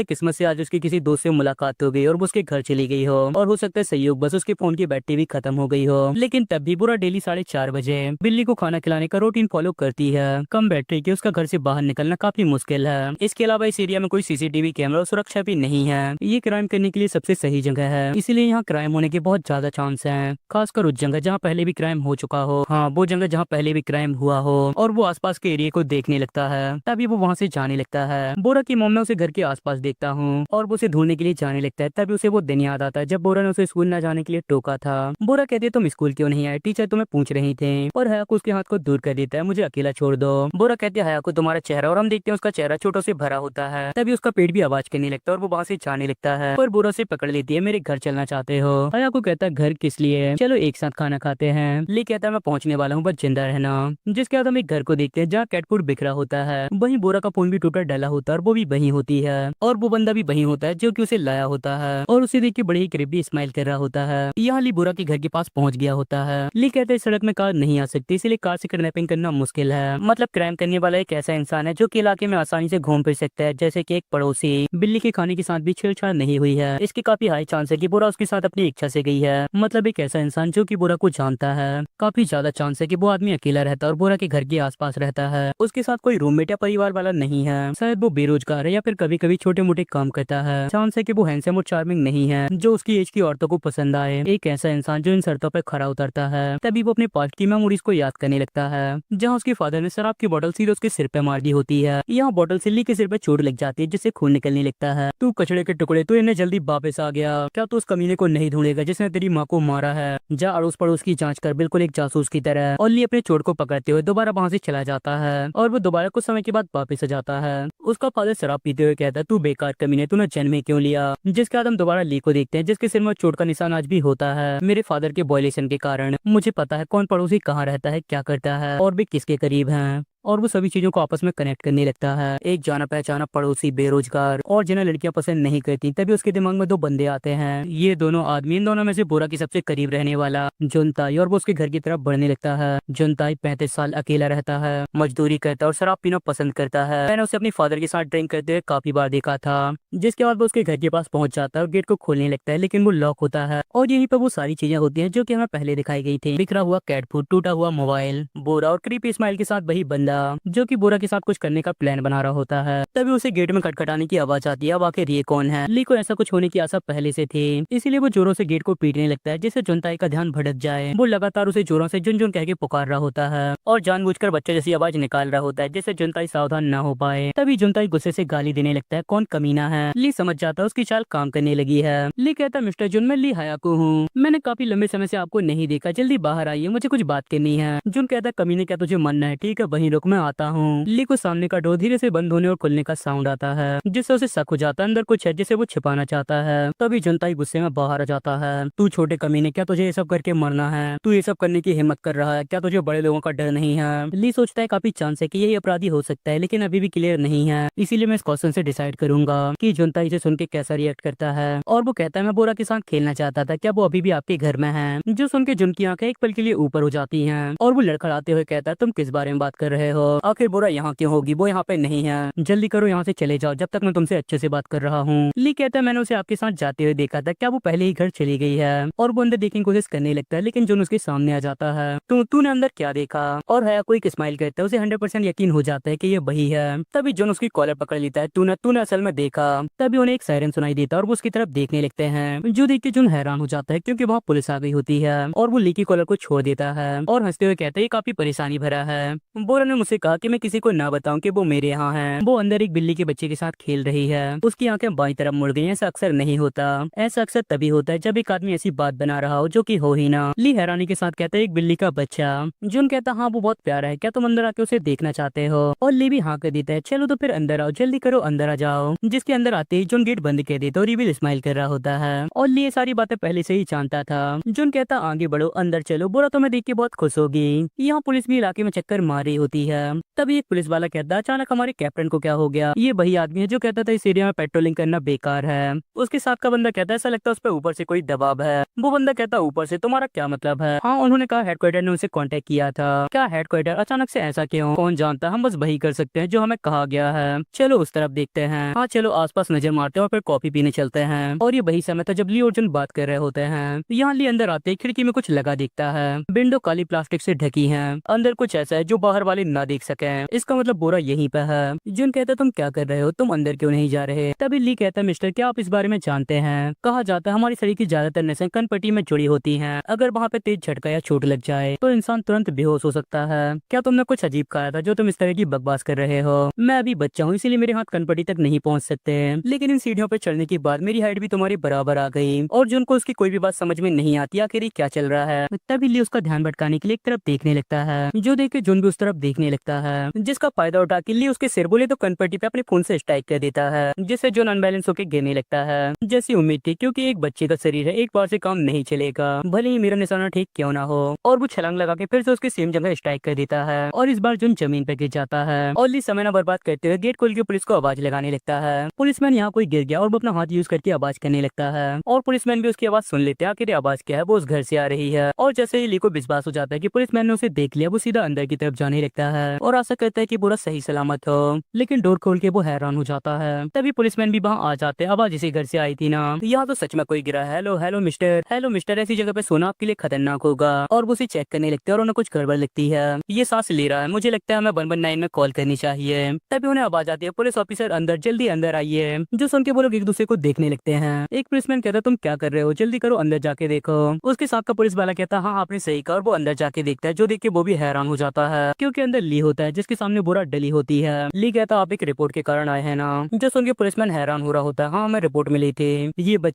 किस्मत से आज उसकी किसी दोस्त से मुलाकात हो गई और वो उसके घर चली गई हो, और हो सकता है संयोग बस उसके फोन की बैटरी भी खत्म हो गई हो। लेकिन तब भी बुरा डेली 4:30 बजे बिल्ली को खाना खिलाने का रूटीन फॉलो करती है। कम बैटरी के उसका घर से बाहर निकलना काफी मुश्किल है। इसके अलावा इस एरिया में कोई सीसीटीवी कैमरा और सुरक्षा भी नहीं है। ये क्राइम करने के लिए सबसे सही जगह है, इसीलिए यहाँ क्राइम होने के बहुत ज्यादा चांस है, खासकर उस जगह जहाँ पहले भी क्राइम हो चुका हो। हाँ, वो जगह जहाँ पहले भी क्राइम हुआ हो। और वो आसपास के एरिया को देखने लगता है, तभी वो वहाँ से जाने लगता है। बोरा की मॉम, मैं उसे घर के आसपास देखता हूँ और वो उसे ढूंढने के लिए जाने लगता है। तभी उसे वो दिन याद आता है जब बोरा ने उसे स्कूल न जाने के लिए टोका था। बोरा कहती है तुम स्कूल क्यों नहीं आए, टीचर तुम्हें पूछ रही थे। और हयाको उसके हाथ को दूर कर देता है, मुझे अकेला छोड़ दो। बोरा कहती है हयाको तुम्हारा चेहरा, और हम देखते हैं उसका चेहरा छोटों से भरा होता है। तभी उसका पेट भी आवाज करने लगता है और वो वहाँ से जाने लगता है, पर बोरा से पकड़ लेती है, मेरे घर चलना चाहते हो? हयाको कहता है घर किस लिए, चलो एक साथ खाना खाते हैं। ली कहता है मैं पहुंचने वाला हूँ, बस जिंदा रहना। जिसके बाद हम एक घर को देखते हैं जहाँ कैट फूड बिखरा होता है। वहीं बोरा का फोन भी टूटा डला होता है और वो भी वहीं होती है, और वो बंदा भी वहीं होता है जो कि उसे लाया होता है और उसे देख के बड़ी ही करीबी स्माइल कर रहा होता है। यहाँ ली बोरा के घर के पास पहुंच गया होता है। ली कहते हैं सड़क में कार नहीं आ सकती, इसलिए कार से किडनैपिंग करना मुश्किल है। मतलब क्राइम करने वाला एक ऐसा इंसान है जो कि इलाके में आसानी से घूम फिर सकता है, जैसे कि एक पड़ोसी। बिल्ली के खाने के साथ भी छेड़छाड़ नहीं हुई है, इसकी काफी हाई चांस है कि बोरा उसके साथ अपनी इच्छा से गई है। मतलब एक ऐसा इंसान जो कि बोरा को जानता है। काफी ज्यादा चांस है कि वो आदमी अकेला रहता है और बोरा के घर के आसपास रहता है, उसके साथ कोई रूममेट या परिवार वाला नहीं है। शायद वो बेरोजगार है या फिर कभी कभी छोटे मोटे काम करता है। चांस है कि वो हैंडसम और चार्मिंग नहीं है जो उसकी एज की औरतों को पसंद आए। एक ऐसा इंसान जो इन शर्तों पर खरा उतरता है। तभी वो अपने पास्ट की मेमोरीज को याद करने लगता है, जहाँ उसके फादर ने शराब की बोतल सीधे उसके सिर पे मार दी होती है। यहाँ बोतल से ली के सिर पे चोट लग जाती है जिससे खून निकलने लगता है। तू कचड़े के टुकड़े, तू इन्हें जल्दी वापस आ गया। क्या तू उस कमीने को नहीं ढूंढेगा जिसने तेरी माँ को मारा है? जा अड़ोस पड़ोस की जांच कर, बिल्कुल एक जासूस की तरह। और ली अपने चोट को पकड़ते हुए दोबारा वहाँ से चला जाता है और वो दोबारा कुछ समय के बाद वापस आ जाता है। उसका फादर शराब पीते हुए कहता है तू बेकार कमीने, तूने जन्म क्यों लिया? जिसके बाद हम दोबारा ली को देखते हैं जिसके सिर में चोट का निशान आज भी होता है, मेरे फादर के वॉयलेशन के कारण। मुझे पता है कौन पड़ोसी कहाँ रहता है, क्या करता है और भी किसके करीब है। और वो सभी चीजों को आपस में कनेक्ट करने लगता है। एक जाना पहचाना पड़ोसी, बेरोजगार और जिन्हें लड़कियां पसंद नहीं करती। तभी उसके दिमाग में दो बंदे आते हैं। ये दोनों आदमी, इन दोनों में से बोरा की सबसे करीब रहने वाला जुनताई, और वो उसके घर की तरफ बढ़ने लगता है। जुनताई 35 साल अकेला रहता है, मजदूरी करता है और शराब पीना पसंद करता है। मैंने उसे अपने फादर के साथ ड्रिंक करते हुए काफी बार देखा था। जिसके बाद वो उसके घर के पास पहुंच जाता है और गेट को खोलने लगता है, लेकिन वो लॉक होता है। और यहीं पर वो सारी चीजें होती हैं जो कि हमें पहले दिखाई गई थी। बिखरा हुआ कैट फूड, टूटा हुआ मोबाइल, बोरा और क्रीपी स्माइल के साथ वही बंदा जो कि बोरा के साथ कुछ करने का प्लान बना रहा होता है। तभी उसे गेट में खटखटाने की आवाज आती है। अब आखिर ये कौन है? ली को ऐसा कुछ होने की आशा पहले से थी, इसीलिए वो जोरों से गेट को पीटने लगता है जिससे जुनताई का ध्यान भटक जाए। वो लगातार उसे जोरों से जुन जुन कह के पुकार रहा होता है और जानबूझकर बच्चे जैसी आवाज निकाल रहा होता है जिससे जुनताई सावधान न हो पाए। तभी जुनताई गुस्से से गाली देने लगता है, कौन कमीना है? ली समझ जाता है उसकी चाल काम करने लगी है। ली कहता मिस्टर जुन, मैं ली हायाको हूँ, मैंने काफी लंबे समय से आपको नहीं देखा, जल्दी बाहर आइए, मुझे कुछ बात करनी है। जुन कहता कमीने क्या तुझे मन है? ठीक है वहीं रुक, मैं आता हूँ। ली को सामने का डोर धीरे से बंद होने और खुलने का साउंड आता है जिससे उसे शक हो जाता है अंदर कुछ है जिसे वो छिपाना चाहता है। तभी जुनताई गुस्से में बाहर आ जाता है, तू छोटे कमीने, क्या तुझे ये सब करके मरना है? तू ये सब करने की हिम्मत कर रहा है? क्या तुझे बड़े लोगों का डर नहीं है? ली सोचता है काफी चांस है कि यही अपराधी हो सकता है, लेकिन अभी भी क्लियर नहीं है, इसीलिए मैं इस क्वेश्चन से डिसाइड करूंगा कि जुनताई इसे सुन के कैसा रिएक्ट करता है। और वो कहता है मैं बोरा के साथ खेलना चाहता था, क्या वो अभी भी आपके घर में है? जो सुन के जुन की आंखें एक पल के लिए ऊपर हो जाती हैं और वो लड़खड़ाते हुए कहता है तुम किस बारे में बात कर रहे हो? आखिर बोरा यहाँ क्यों होगी? वो यहाँ पे नहीं है। जल्दी करो यहाँ से चले जाओ जब तक मैं तुमसे अच्छे से बात कर रहा हूँ। ली कहता है मैंने उसे आपके साथ जाते हुए देखा था, क्या वो पहले ही घर चली गई है? और वो अंदर देखने की कोशिश करने लगता है लेकिन जोन उसके सामने आ जाता है। तूने अंदर क्या देखा? और हया कोई स्माइल करता है, उसे 100% यकीन हो जाता है कि ये वही है। तभी जोन उसकी कॉलर पकड़ लेता है, तूने असल में देखा? तभी उन्हें एक सायरन सुनाई देता है और वो उसकी तरफ देखने लगते हैं। जो देख के जोन हैरान हो जाता है क्योंकि वहाँ पुलिस आ गई होती है और वो ली की कॉलर को छोड़ देता है और हंसते हुए कहता है ये काफी परेशानी भरा है। बोरा ने मुझसे कहा कि मैं किसी को ना बताऊं कि वो मेरे यहाँ है। वो अंदर एक बिल्ली के बच्चे के साथ खेल रही है। उसकी आंखें बाईं तरफ मुड़ गई। ऐसा अक्सर नहीं होता। ऐसा अक्सर तभी होता है जब एक आदमी ऐसी बात बना रहा हो जो कि हो ही ना। ली हैरानी के साथ कहता है एक बिल्ली का बच्चा। जोन कहता हाँ वो बहुत प्यारा है, क्या तुम अंदर आके उसे देखना चाहते हो? और ली भी हाँ कर देता है, चलो तो फिर अंदर आओ, जल्दी करो अंदर आ जाओ। जिसके अंदर आते ही जोन गेट बंद कर देता और रिविल स्माइल कर रहा होता है और ली ये सारी बातें पहले से ही जानता था। जोन कहता आगे बढ़ो, अंदर चलो, बोरा तुम्हें देख के बहुत खुश होगी। यहाँ पुलिस भी इलाके में चक्कर मार रही होती है। तभी एक पुलिस वाला कहता है अचानक हमारे कैप्टन को क्या हो गया? ये वही आदमी है जो कहता था इस एरिया में पेट्रोलिंग करना बेकार है। उसके साथ का बंदा कहता है ऐसा लगता है उस पर ऊपर से कोई दबाव है। वो बंदा कहता है ऊपर से तुम्हारा क्या मतलब है? हाँ उन्होंने कहा हेडक्वार्टर ने उसे कांटेक्ट किया था। क्या हेडक्वार्टर? अचानक से ऐसा क्यों? कौन जानता, हम बस वही कर सकते हैं जो हमें कहा गया है। चलो उस तरफ देखते हैं। हाँ चलो आसपास नजर मारते हैं और फिर कॉफी पीने चलते हैं। और ये वही समय था जब ली और जोन बात कर रहे होते हैं। यहाँ ली अंदर आते ही खिड़की में कुछ लगा दिखता है। विंडो काली प्लास्टिक से ढकी है। अंदर कुछ ऐसा है जो बाहर वाले ना देख सके। इसका मतलब बोरा यहीं पे है। जोन कहता तुम क्या कर रहे हो, तुम अंदर क्यों नहीं जा रहे? तभी ली कहता है मिस्टर क्या आप इस बारे में जानते हैं? कहा जाता है हमारी शरीर की ज्यादातर नसें कनपट्टी में जुड़ी होती हैं। अगर वहाँ पे तेज झटका या चोट लग जाए तो इंसान तुरंत बेहोश हो सकता है। क्या तुमने कुछ अजीब कहा था जो तुम इस तरह की बकवास कर रहे हो? मैं अभी बच्चा हूँ इसीलिए मेरे हाथ कनपट्टी तक नहीं पहुँच सकते, लेकिन इन सीढ़ियों पर चढ़ने के बाद मेरी हाइट भी तुम्हारी बराबर आ गई। और जोन को उसकी कोई भी बात समझ में नहीं आती आखिर क्या चल रहा है। तभी ली उसका ध्यान भटकाने के लिए एक तरफ देखने लगता है। जो देख के जोन भी उस तरफ देखने लगता है, जिसका फायदा उठा के ली उसके सिर बोले तो कनपट्टी पे अपने खून से स्ट्राइक कर देता है, जिससे जोन अनबैलेंस होकर गिरने लगता है। जैसी उम्मीद थी क्योंकि एक बच्चे का शरीर है, एक बार से काम नहीं चलेगा भले ही मेरा निशाना ठीक क्यों ना हो। और वो छलांग लगा के फिर से उसके सेम जगह स्ट्राइक कर देता है और इस बार जोन जमीन पे गिर जाता है। और ली समय न बर्बाद करते हुए गेट खोल के पुलिस को आवाज लगाने लगता है। पुलिसमैन यहाँ कोई गिर गया और वो अपना हाथ यूज करके आवाज करने लगता है और पुलिसमैन भी उसकी आवाज सुन लेते हैं। आखिर आवाज क्या है? वो उस घर से आ रही है। और जैसे ही ली को विश्वास हो जाता है कि पुलिसमैन ने उसे देख लिया, वो सीधा अंदर की तरफ जाने लगता है और आशा करता है कि पूरा सही सलामत हो। लेकिन डोर खोल के वो हैरान हो जाता है। तभी पुलिसमैन भी वहाँ आ जाते हैं। आवाज इसी घर से आई थी ना, यहाँ तो सच में कोई गिरा है। Hello hello mister, hello mister, ऐसी जगह पे सोना आपके लिए खतरनाक होगा। और वो उसे चेक करने लगते हैं और उन्हें कुछ गड़बड़ लगती है। ये सांस ले रहा है, मुझे लगता है हमें 119 में कॉल करनी चाहिए। तभी उन्हें आवाज आती है पुलिस ऑफिसर अंदर, जल्दी अंदर आइए। जो सुन के वो लोग एक दूसरे को देखने लगते हैं। एक पुलिसमैन कहता है तुम क्या कर रहे हो, जल्दी करो अंदर जाके देखो। उसके साथ का पुलिस वाला कहता है हाँ आपने सही कहा, और वो अंदर जाके देखता है। जो देख के वो भी हैरान हो जाता है क्योंकि अंदर ली होता है जिसके सामने बोरा डली होती है। ली कहता आप एक रिपोर्ट के कारण आए हैं ना? जो सुन के पुलिसमैन हैरान हो रहा होता है, हाँ हमें रिपोर्ट मिली थी,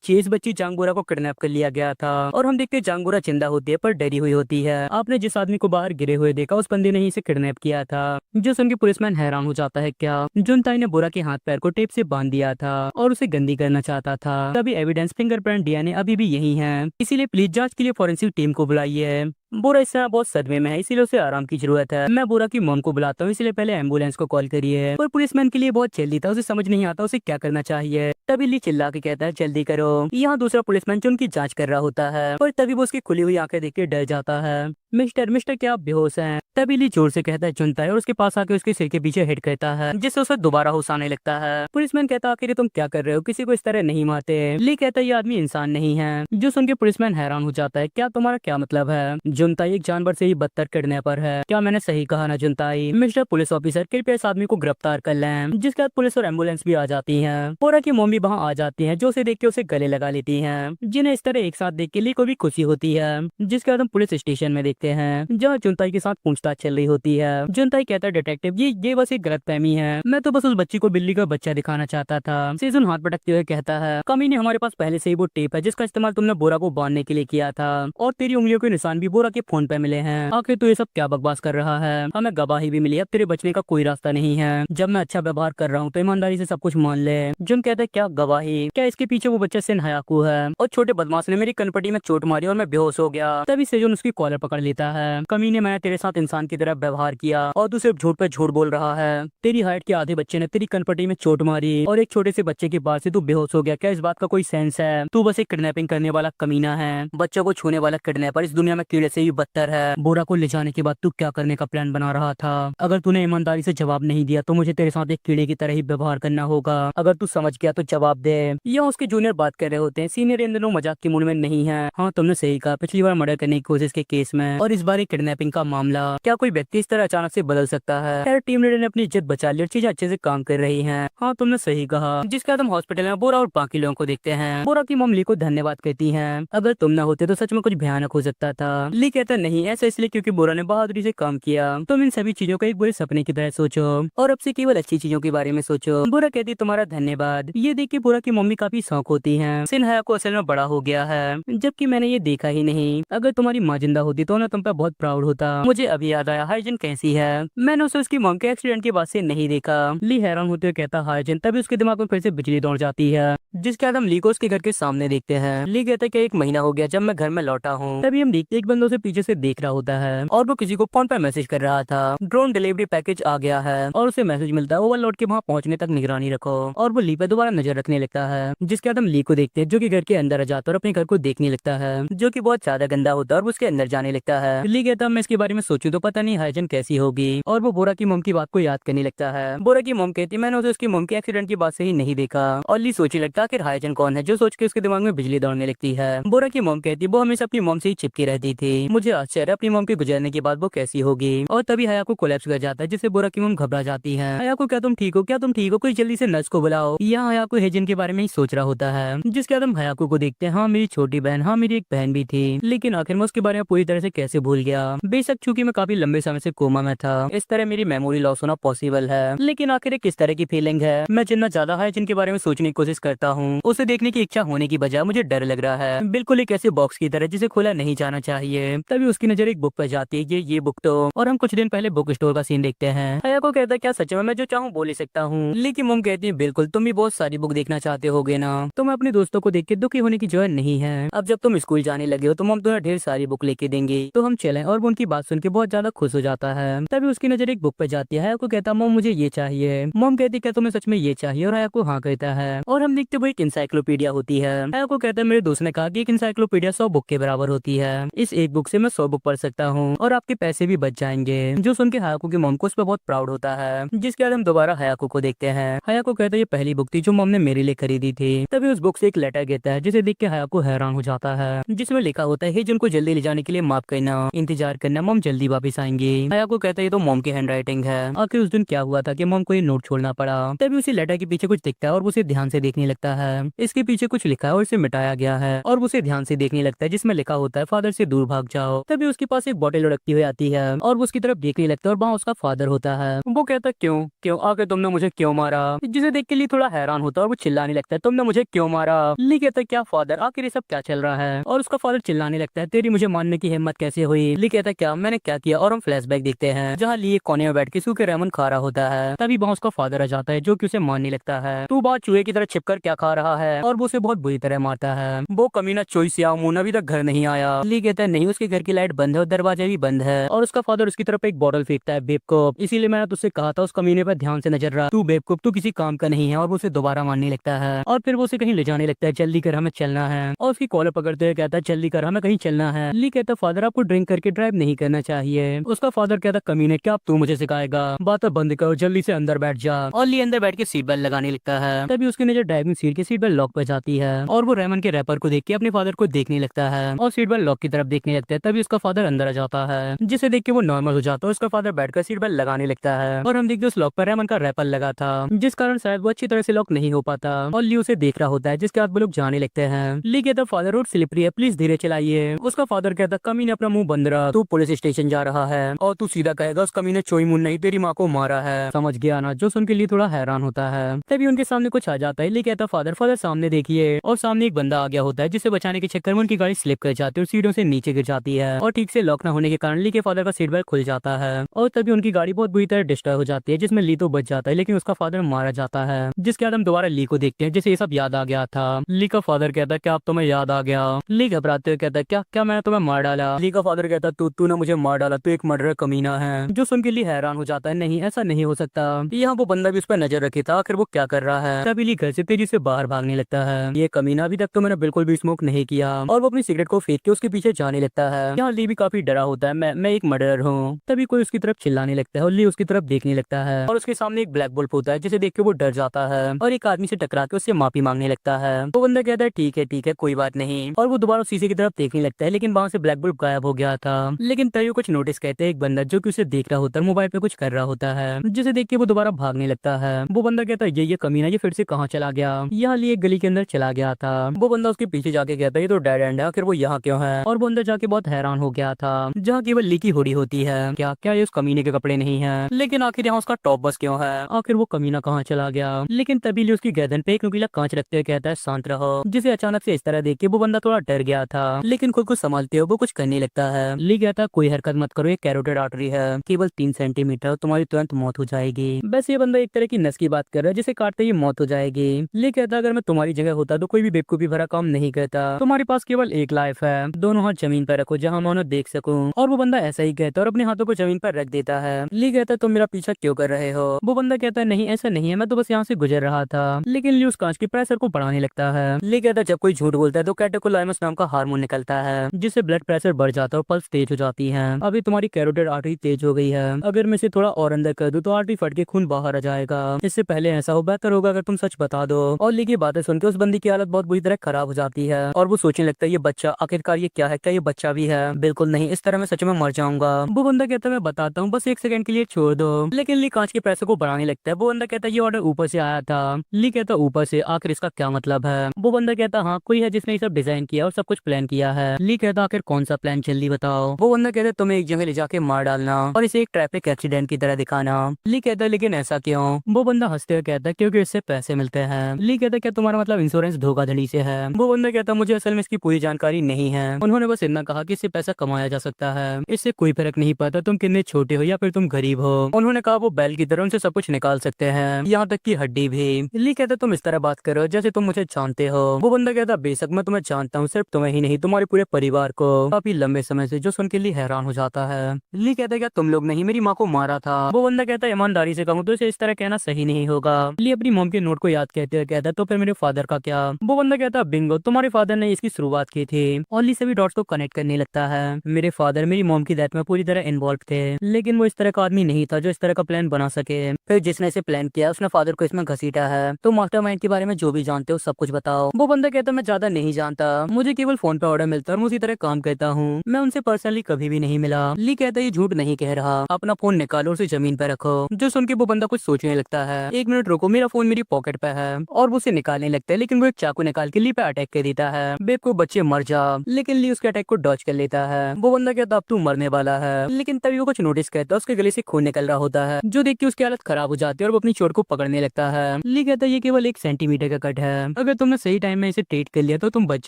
इस बच्ची जांग बोरा को किडनैप कर लिया गया था। और हम देखते जांग बोरा जिंदा होती है पर डरी हुई होती है। आपने जिस आदमी को बाहर गिरे हुए देखा उस बंदे ने ही इसे किडनैप किया था। जो सुन के पुलिसमैन हैरान हो जाता है, क्या? जुनताई ने बोरा के हाथ पैर को टेप से बांध दिया था और उसे गंदी करना चाहता था। तभी एविडेंस फिंगरप्रिंट डीएनए अभी भी यही है, इसीलिए प्लीज जांच के लिए फॉरेंसिक टीम को बुलाइए। बोरा इस समय बहुत सदमे में है इसीलिए उसे आराम की जरूरत है। मैं बोरा की मॉम को बुलाता हूँ, इसलिए पहले एम्बुलेंस को कॉल करिए। पर पुलिसमैन के लिए बहुत जल्दी था, उसे समझ नहीं आता उसे क्या करना चाहिए। तभी ली चिल्ला के कहता है जल्दी करो। यहाँ दूसरा पुलिसमैन जो उनकी जांच कर रहा होता है और तभी वो उसकी खुली हुई आंखें देख के डर जाता है। मिस्टर क्या आप बेहोश हैं? तभी ली जोर से कहता है चुनता है और उसके पास आके उसके सिर के पीछे हिट करता है, जिससे उसे दोबारा होश आने लगता है। पुलिसमैन कहता है आखिर तुम क्या कर रहे हो, किसी को इस तरह नहीं मारते। ली कहता है ये आदमी इंसान नहीं है। जो सुन के पुलिसमैन हैरान हो जाता है, क्या तुम्हारा क्या मतलब है? जुनताई एक जानवर से ही बदतर किडनैपर है, क्या मैंने सही कहा ना जुनताई? मिस्टर पुलिस ऑफिसर कृपया इस आदमी को गिरफ्तार कर लें। जिसके बाद पुलिस और एम्बुलेंस भी आ जाती है। बोरा की मम्मी वहाँ आ जाती है जो उसे देख के उसे गले लगा लेती है। जिन्हें इस तरह एक साथ देख के ली को भी खुशी होती है। जिसके बाद हम पुलिस स्टेशन में देखते हैं जहाँ जुनताई के साथ पूछताछ चल रही होती है। जुनताई कहता है डिटेक्टिव ये बस एक गलतफहमी है, मैं तो बस उस बच्ची को बिल्ली का बच्चा दिखाना चाहता था। सीजन हाथ पटकते हुए कहता है कमीने हमारे पास पहले से ही वो टेप है जिसका इस्तेमाल तुमने बोरा को बांधने के लिए किया था, और तेरी उंगलियों के निशान भी बोरा के फोन पे मिले हैं। आखिर तो ये सब क्या बकवास कर रहा है, हमें गवाही भी मिली, अब तेरे बचने का कोई रास्ता नहीं है। जब मैं अच्छा व्यवहार कर रहा हूँ तो ईमानदारी से सब कुछ मान ले। जुन कहता है क्या गवाही, क्या इसके पीछे वो बच्चा सिन हयाकू है? और छोटे बदमाश ने मेरी कनपटी में चोट मारी और मैं बेहोश हो गया। तभी सेजोन उसकी कॉलर पकड़ लेता है। कमीने, मैंने तेरे साथ इंसान की तरह व्यवहार किया और तू सिर्फ झूठ पे झूठ बोल रहा है। तेरी हाइट के आधे बच्चे ने तेरी कनपटी में चोट मारी और एक छोटे से बच्चे की बात से तू बेहोश हो गया। क्या इस बात का कोई सेंस है? तू बस एक किडनैपिंग करने वाला कमीना है, बच्चों को छूने वाला किडनैपर। इस दुनिया में कीड़े से भी बदतर है। बोरा को ले जाने के बाद तू क्या करने का प्लान बना रहा था? अगर तूने ईमानदारी से जवाब नहीं दिया तो मुझे तेरे साथ एक कीड़े की तरह ही व्यवहार करना होगा। अगर तू समझ गया तो जवाब दे। या उसके जूनियर बात कर रहे होते हैं। सीनियर इन दिनों मजाक के मूड में नहीं है। हाँ, तुमने सही कहा। पिछली बार मर्डर करने की कोशिश के केस में और इस बार एक किडनैपिंग का मामला। क्या कोई व्यक्ति इस तरह अचानक से बदल सकता है? खैर, टीम लीडर ने अपनी इज्जत बचा ली और चीजें अच्छे से काम कर रही हैं। हाँ, तुमने सही कहा। जिसके बाद हम हॉस्पिटल में बोरा और बाकी लोगों को देखते हैं। बोरा की मम्मी को धन्यवाद कहती है। अगर तुम ना होते तो सच में कुछ भयानक हो सकता था। ली कहता नहीं, ऐसा इसलिए क्योंकि बोरा ने बहादुरी से काम किया। तुम इन सभी चीजों को एक बुरे सपने की तरह सोचो और अब से केवल अच्छी चीजों के बारे में सोचो। बोरा कहती तुम्हारा धन्यवाद। ये देख के बोरा की मम्मी काफी शौक होती है। सिन्हा को असल में बड़ा हो गया है, जबकि मैंने ये देखा ही नहीं। अगर तुम्हारी माँ जिंदा होती तो ना तुम पर बहुत प्राउड होता। मुझे अभी याद आया, हाइजन कैसी है? मैंने उसे उसकी मॉम के एक्सीडेंट के बाद से नहीं देखा। ली हैरान होते हुए कहता हाइजन। तभी उसके दिमाग में फिर से बिजली दौड़ जाती है। जिसके बाद हम ली को उसके घर के सामने देखते हैं। ली कहता कि 1 महीना हो गया जब मैं घर में लौटा हूँ। तभी हम देखते एक बंदों से पीछे से देख रहा होता है और वो किसी को फोन पर मैसेज कर रहा था। ड्रोन डिलीवरी पैकेज आ गया है और उसे मैसेज मिलता है ओवरलोड के वहाँ पहुंचने तक निगरानी रखो। और वो ली पे दोबारा नजर रखने लगता है। जिसके बाद हम ली को देखते हैं जो कि घर के अंदर आ जाता है और अपने घर को देखने लगता है, जो कि बहुत ज्यादा गंदा होता है और उसके अंदर जाने लगता है। ली कहता मैं इसके बारे में सोचूं तो पता नहीं हाइजन कैसी होगी। और वो बोरा की मॉम की बात को याद करने लगता है। बोरा की मॉम कहती मैंने उसे उसकी मॉम के एक्सीडेंट की बात से ही नहीं देखा। और ली सोचने लगता आखिर हाइजन कौन है, जो सोच के उसके दिमाग में बिजली दौड़ने लगती है। बोरा की मॉम कहती वो हमेशा अपनी मॉम से ही चिपकी रहती थी। मुझे आश्चर्य अपनी मॉम के गुजरने के बाद वो कैसी होगी। और तभी हया को कोलैप्स कर जाता है, जिससे बोरा की मॉम घबरा जाती है। हया को क्या तुम ठीक हो? क्या तुम ठीक हो? कोई जल्दी से नर्स को बुलाओ। यहाँ हया को हेजन के बारे में ही सोच रहा होता है। जिसके बाद हम हयाको को देखते हैं। हाँ, मेरी छोटी बहन, हाँ मेरी एक बहन भी थी, लेकिन आखिर मैं उसके बारे में पूरी तरह से कैसे भूल गया। बेशक चूंकि मैं काफी लंबे समय से कोमा में था, इस तरह मेरी मेमोरी लॉस होना पॉसिबल है। लेकिन आखिर ये किस तरह की फीलिंग है? मैं जितना ज्यादा हाइजीन के बारे में सोचने की कोशिश करता हूँ, उसे देखने की इच्छा होने की बजाय मुझे डर लग रहा है, बिल्कुल एक ऐसे बॉक्स की तरह जिसे खोला नहीं जाना चाहिए। तभी उसकी नजर एक बुक पर जाती है। ये बुक तो। और हम कुछ दिन पहले बुक स्टोर का सीन देखते हैं। हया को कहता है क्या सच में मैं जो चाहूँ बोल ही सकता हूँ? लेकिन मम कहती है बिल्कुल, तुम भी बहुत सारी बुक देखना चाहते होगे ना। तुम्हें अपने दोस्तों को देख के दुखी होने की जरूरत नहीं है। अब जब तुम स्कूल जाने लगे हो तो मम तुम्हें ढेर सारी बुक लेके देंगे, तो हम चलें। और वो उनकी बात सुन के बहुत ज्यादा खुश हो जाता है। तभी उसकी नजर एक बुक पे जाती है। हया को कहता मम मुझे ये चाहिए। मम कहती क्या तुम्हें सच में ये चाहिए? और हया को हाँ कहता है। और हम देखते वो एक इंसाइक्लोपीडिया होती है। हया को कहता है मेरे दोस्त ने कहा कि एक इंसाइक्लोपीडिया 100 बुक के बराबर होती है। इस एक बुक से मैं 100 बुक पढ़ सकता हूँ और आपके पैसे भी बच जाएंगे। जो सुन के हयाको की मॉम को उस पर बहुत प्राउड होता है। जिसके बाद हम दोबारा हयाको को देखते हैं। हयाको कहता है ये पहली बुक थी जो मॉम ने मेरे लिए खरीदी थी। तभी उस बुक से एक लेटर गिरता है, जिसे देख के हयाको हैरान हो जाता है। जिसमें लिखा होता है जिनको जल्दी ले जाने के लिए माफ करना, इंतजार करना, मॉम जल्दी वापस आएंगी। हयाको कहता है ये तो मॉम की हैंड राइटिंग है। आखिर उस दिन क्या हुआ था कि मॉम को ये नोट छोड़ना पड़ा। तभी उसी लेटर के पीछे कुछ दिखता है और उसे ध्यान से देखने लगता है। इसके पीछे कुछ लिखा है और इसे मिटाया गया है। और उसे ध्यान से देखने लगता है, जिसमें लिखा होता है फादर से दूर भाग जाओ। तभी उसके पास एक बोतल लुढ़कती हुई आती है और वो उसकी तरफ देखने लगता है और वहाँ उसका फादर होता है। वो कहता है क्यों क्यों आके तुमने मुझे क्यों मारा? जिसे देख के लिए थोड़ा हैरान होता है और वो चिल्लाने लगता है तुमने मुझे क्यों मारा? ली कहता है क्या फादर, आखिर ये सब क्या चल रहा है? और उसका फादर चिल्लाने लगता है तेरी मुझे मारने की हिम्मत कैसे हुई? ली कहता है क्या मैंने क्या किया? और हम फ्लैशबैक देखते हैं जहाँ ली एक कोने में बैठ के सूखे रेमन खा रहा होता है। तभी वहाँ उसका फादर आ जाता है जो कि उसे मारने लगता है। तू बात चूहे की तरह छिपकर क्या खा रहा है? और वो उसे बहुत बुरी तरह मारता है। वो कमीना चोइसियामुन अभी तक घर नहीं आया। ली कहता है नहीं, उसके घर की लाइट बंद है और दरवाजा भी बंद है। और उसका फादर उसकी तरफ एक बॉटल फेंकता है बेवकूफ, इसीलिए मैंने तुझसे कहा था उस कमीने पर ध्यान से नजर रख, तू बेवकूफ, तू किसी काम का नहीं है। और वो उसे दोबारा मारने लगता है और फिर वो उसे कहीं ले जाने लगता है, जल्दी कर हमें चलना है। और उसकी कॉलर पकड़ते हुए कहता है जल्दी कर हमें कहीं चलना है। ली कहता फादर आपको ड्रिंक करके ड्राइव नहीं करना चाहिए। उसका फादर कहता कमीने क्या तू मुझे सिखाएगा? बात बंद करो, जल्दी से अंदर बैठ जा। और ली अंदर बैठ के सीट बेल्ट लगाने लगता है। तभी उसकी नजर ड्राइविंग सीट के सीट बेल्ट लॉक पर जाती है और वो रेमन के रैपर को देख के अपने फादर को देखने लगता है और सीट बेल्ट लॉक की तरफ देखने लगता है। तभी उसका फादर अंदर आ जाता है, जिसे देख के वो नॉर्मल हो जाता है। उसका फादर बैठकर सीट बेल्ट लगाने लगता है और हम देखते उस लॉक पर रेमन का रैपर लगा था, जिस कारण शायद वो अच्छी तरह से लॉक नहीं हो पाता। और ली उसे देख रहा होता है, जिसके बाद वो लोग जाने लगते हैं। ली कहता फादर रोड स्लिपरी है, प्लीज धीरे चलाइए। उसका फादर कहता कमी ने अपना मुंह बंद रहा, तू पुलिस स्टेशन जा रहा है और तू सीधा कहेगा उस कमी ने चोई मुन नहीं तेरी माँ को मारा है, समझ गया ना? जो सुन के लिए थोड़ा हैरान होता है। तभी उनके सामने कुछ आ जाता है। ली कहता फादर सामने देखिए। और सामने एक बंदा आ गया होता है, जिसे बचाने के चक्कर में उनकी गाड़ी स्लिप कर जाती है और सीढ़ियों से नीचे गिर जाती है और ठीक से लॉक न होने के कारण ली के फादर का सीट बेल्ट खुल जाता है और तभी उनकी गाड़ी बहुत बुरी तरह डिस्ट्रॉय हो जाती है, जिसमें ली तो बच जाता है लेकिन उसका फादर मारा जाता है। जिसके बाद हम दोबारा ली को देखते हैं, जिसे ये सब याद आ गया था। ली का फादर कहता है क्या अब तुम्हें याद आ गया? ली घबराते हुए कहता है क्या क्या मैंने तुम्हें मार डाला? ली का फादर कहता तू ना मुझे मार डाला, तू एक मर्डर कमीना है। जो सुन के ली हैरान हो जाता है, नहीं ऐसा नहीं हो सकता। यहाँ वो बंदा भी उस पर नजर रखे था, आखिर वो क्या कर रहा है। तभी ली घर से तेजी से बाहर भागने लगता है। ये कमीना अभी तक तो मैंने बिल्कुल भी स्मोक नहीं किया, और वो अपनी सिगरेट को फेंक के उसके पीछे जाने लगता है। यहाँ ली भी काफी डरा होता है, मैं एक मर्डरर हूँ। तभी कोई उसकी तरफ चिल्लाने लगता है और ली उसकी तरफ देखने लगता है, और उसके सामने एक ब्लैक बोल्ट होता है जिसे देख के वो डर जाता है और एक आदमी से टकरा के उससे माफी मांगने लगता है। वो बंदा कहता है ठीक है कोई बात नहीं, और वो दोबारा शीशे की तरफ देखने लगता है, लेकिन वहां से ब्लैक बोल्ट गायब हो गया था। लेकिन तभी वो कुछ नोटिस कहते हैं, एक बंदा जो कि उसे देख रहा होता है, मोबाइल पे कुछ कर रहा होता है, जिसे देख के वो दोबारा भागने लगता है। वो बंदा कहता है ये कमीना ये फिर से कहाँ चला गया। यहाँ लिए एक गली के अंदर चला गया था। वो बंदा उसके पीछे जाके कहता है ये तो डेड एंड है, आखिर वो यहाँ क्यों है। और वो अंदर जाके बहुत हैरान हो गया था, जहाँ केवल ली की हुडी होती है। क्या क्या ये उस कमीने के कपड़े नहीं है, लेकिन आखिर यहाँ उसका टॉप बस क्यों है, आखिर वो कमीना कहाँ चला गया। लेकिन तभी ली उसकी गर्दन पे एक नुकीला कांच रखते हुए कहता है शांत रहो, जिसे अचानक से इस तरह देख के वो बंदा थोड़ा डर गया था, लेकिन खुद को संभालते हुए वो कुछ करने लगता है। ली कहता है कोई हरकत मत करो, ये कैरोटिड आर्टरी है, केवल 3 सेंटीमीटर, तुम्हारी तुरंत मौत हो जाएगी। बस ये बंदा एक तरह की नस की बात कर रहा है जिसे काटते ही मौत हो जाएगी। ली कहता अगर मैं तुम्हारी जगह होता तो कोई भी बेवकूफी भरा काम नहीं करता, तुम्हारे पास केवल एक लाइफ है, दोनों हाथ जमीन पर रखो जहाँ मैं उन्हें देख सकूं। और वो बंदा ऐसा ही कहता है और अपने हाथों को जमीन पर रख देता है। ली कहता है तुम मेरा पीछा क्यों कर रहे हो। वो बंदा कहता है नहीं ऐसा नहीं है, मैं तो बस यहाँ से गुजर रहा था। लेकिन ली उस कांच के प्रेशर को बढ़ाने लगता है। ली कहता है जब कोई झूठ बोलता है तो कैटेकोलाइमस नाम का हार्मोन निकलता है, जिससे ब्लड प्रेशर बढ़ जाता है और पल्स तेज हो जाती है। अभी तुम्हारी कैरोटिड आर्टरी तेज हो गई है, अगर मैं इसे थोड़ा और अंदर कर दूं तो आर्टरी फट के खून बाहर आ जाएगा। इससे पहले ऐसा हो बेहतर होगा अगर तुम सच बता दो। और ली की बातें सुनकर उस बंदी की हालत बहुत बुरी तरह खराब हो जाती है, और वो सोचने लगता है ये बच्चा आखिरकार ये क्या है, क्या ये बच्चा भी है। बिल्कुल नहीं, इस तरह मैं सच में मर जाऊंगा। वो बंदा कहता है मैं बताता हूँ, बस 1 सेकंड के लिए छोड़ दो। लेकिन ली कांच के पैसे को बढ़ाने लगता है। वो बंदा कहता है ये ऑर्डर ऊपर से आया था। ली कहता है ऊपर से, आखिर इसका क्या मतलब है। वो बंदा कहता हाँ कोई है जिसने ये सब डिजाइन किया और सब कुछ प्लान किया है। ली कहता आखिर कौन सा प्लान, जल्दी बताओ। वो बंदा कहता है तुम्हें एक जगह ले जाके मार डालना और इसे एक ट्रैफिक एक्सीडेंट की तरह दिखाना। ली कहता है लेकिन ऐसा क्यों। वो बंदा हंसते हुए कहता है क्योंकि इससे पैसे मिलते हैं। ली कहता है क्या तुम्हारा मतलब इंश्योरेंस धोखाधड़ी से है। वो बंदा कहता है मुझे असल में इसकी पूरी जानकारी नहीं है, उन्होंने बस इतना कहा कि इससे पैसा कमाया जा सकता है, इससे कोई फर्क नहीं पड़ता तुम कितने छोटे हो या फिर तुम गरीब हो। उन्होंने कहा वो बैल की तरह उनसे सब कुछ निकाल सकते हैं, यहाँ तक की हड्डी भी। ली कहता तुम इस तरह बात करो जैसे तुम मुझे जानते हो। वो बंदा कहता बेशक मैं तुम्हें जानता हूँ, सिर्फ तुम्हें ही नहीं तुम्हारे पूरे परिवार को, काफी लंबे समय से। जो सुन के ली हैरान हो जाता है। ली कहता है क्या तुम लोग नहीं मेरी माँ को मारा था। वो बंदा कहता है ईमानदारी से कहूँ तो इसे इस तरह कहना सही नहीं होगा। ली अपनी मॉम के नोट को याद कहते हुए कहता है तो फिर मेरे फादर का क्या। वो बंदा कहता है बिंगो, तुम्हारे फादर ने इसकी शुरुआत की थी। और ली सभी डॉट्स को कनेक्ट करने लगता है। मेरे फादर मेरी मॉम की डेथ में पूरी तरह इन्वॉल्व थे, लेकिन वो इस तरह का आदमी नहीं था जो इस तरह का प्लान बना सके। फिर जिसने इसे प्लान किया उसने फादर को इसमें घसीटा है। तो मास्टरमाइंड के बारे में जो भी जानते हो सब कुछ बताओ। वो बंदा कहता मैं ज्यादा नहीं जानता, मुझे केवल फोन पे ऑर्डर मिलता है और मैं उसी तरह काम करता हूँ, मैं उनसे पर्सनली कभी भी नहीं मिला। ली कहता है ये झूठ नहीं कह रहा, अपना फोन निकालो और उसे जमीन पे रखो। जो सुन के वो बंदा कुछ सोचने लगता है। 1 मिनट रुको, मेरा फोन मेरी पॉकेट पे है। और वो उसे निकालने लगता है, लेकिन वो एक चाकू निकाल के ली पे अटैक कर देता है। बेब को बच्चे मर जा। लेकिन ली उसके अटैक को डॉज कर लेता है। वो बंदा कहता अब तू मरने वाला है। लेकिन तभी वो कुछ नोटिस करता है, उसके गले से खून निकल रहा होता है, जो देख के उसकी हालत खराब हो जाती है और वो अपनी चोट को पकड़ने लगता है। ली कहता है ये केवल 1 सेंटीमीटर का कट है, अगर तुमने सही टाइम में इसे ट्रीट कर लिया तो तुम बच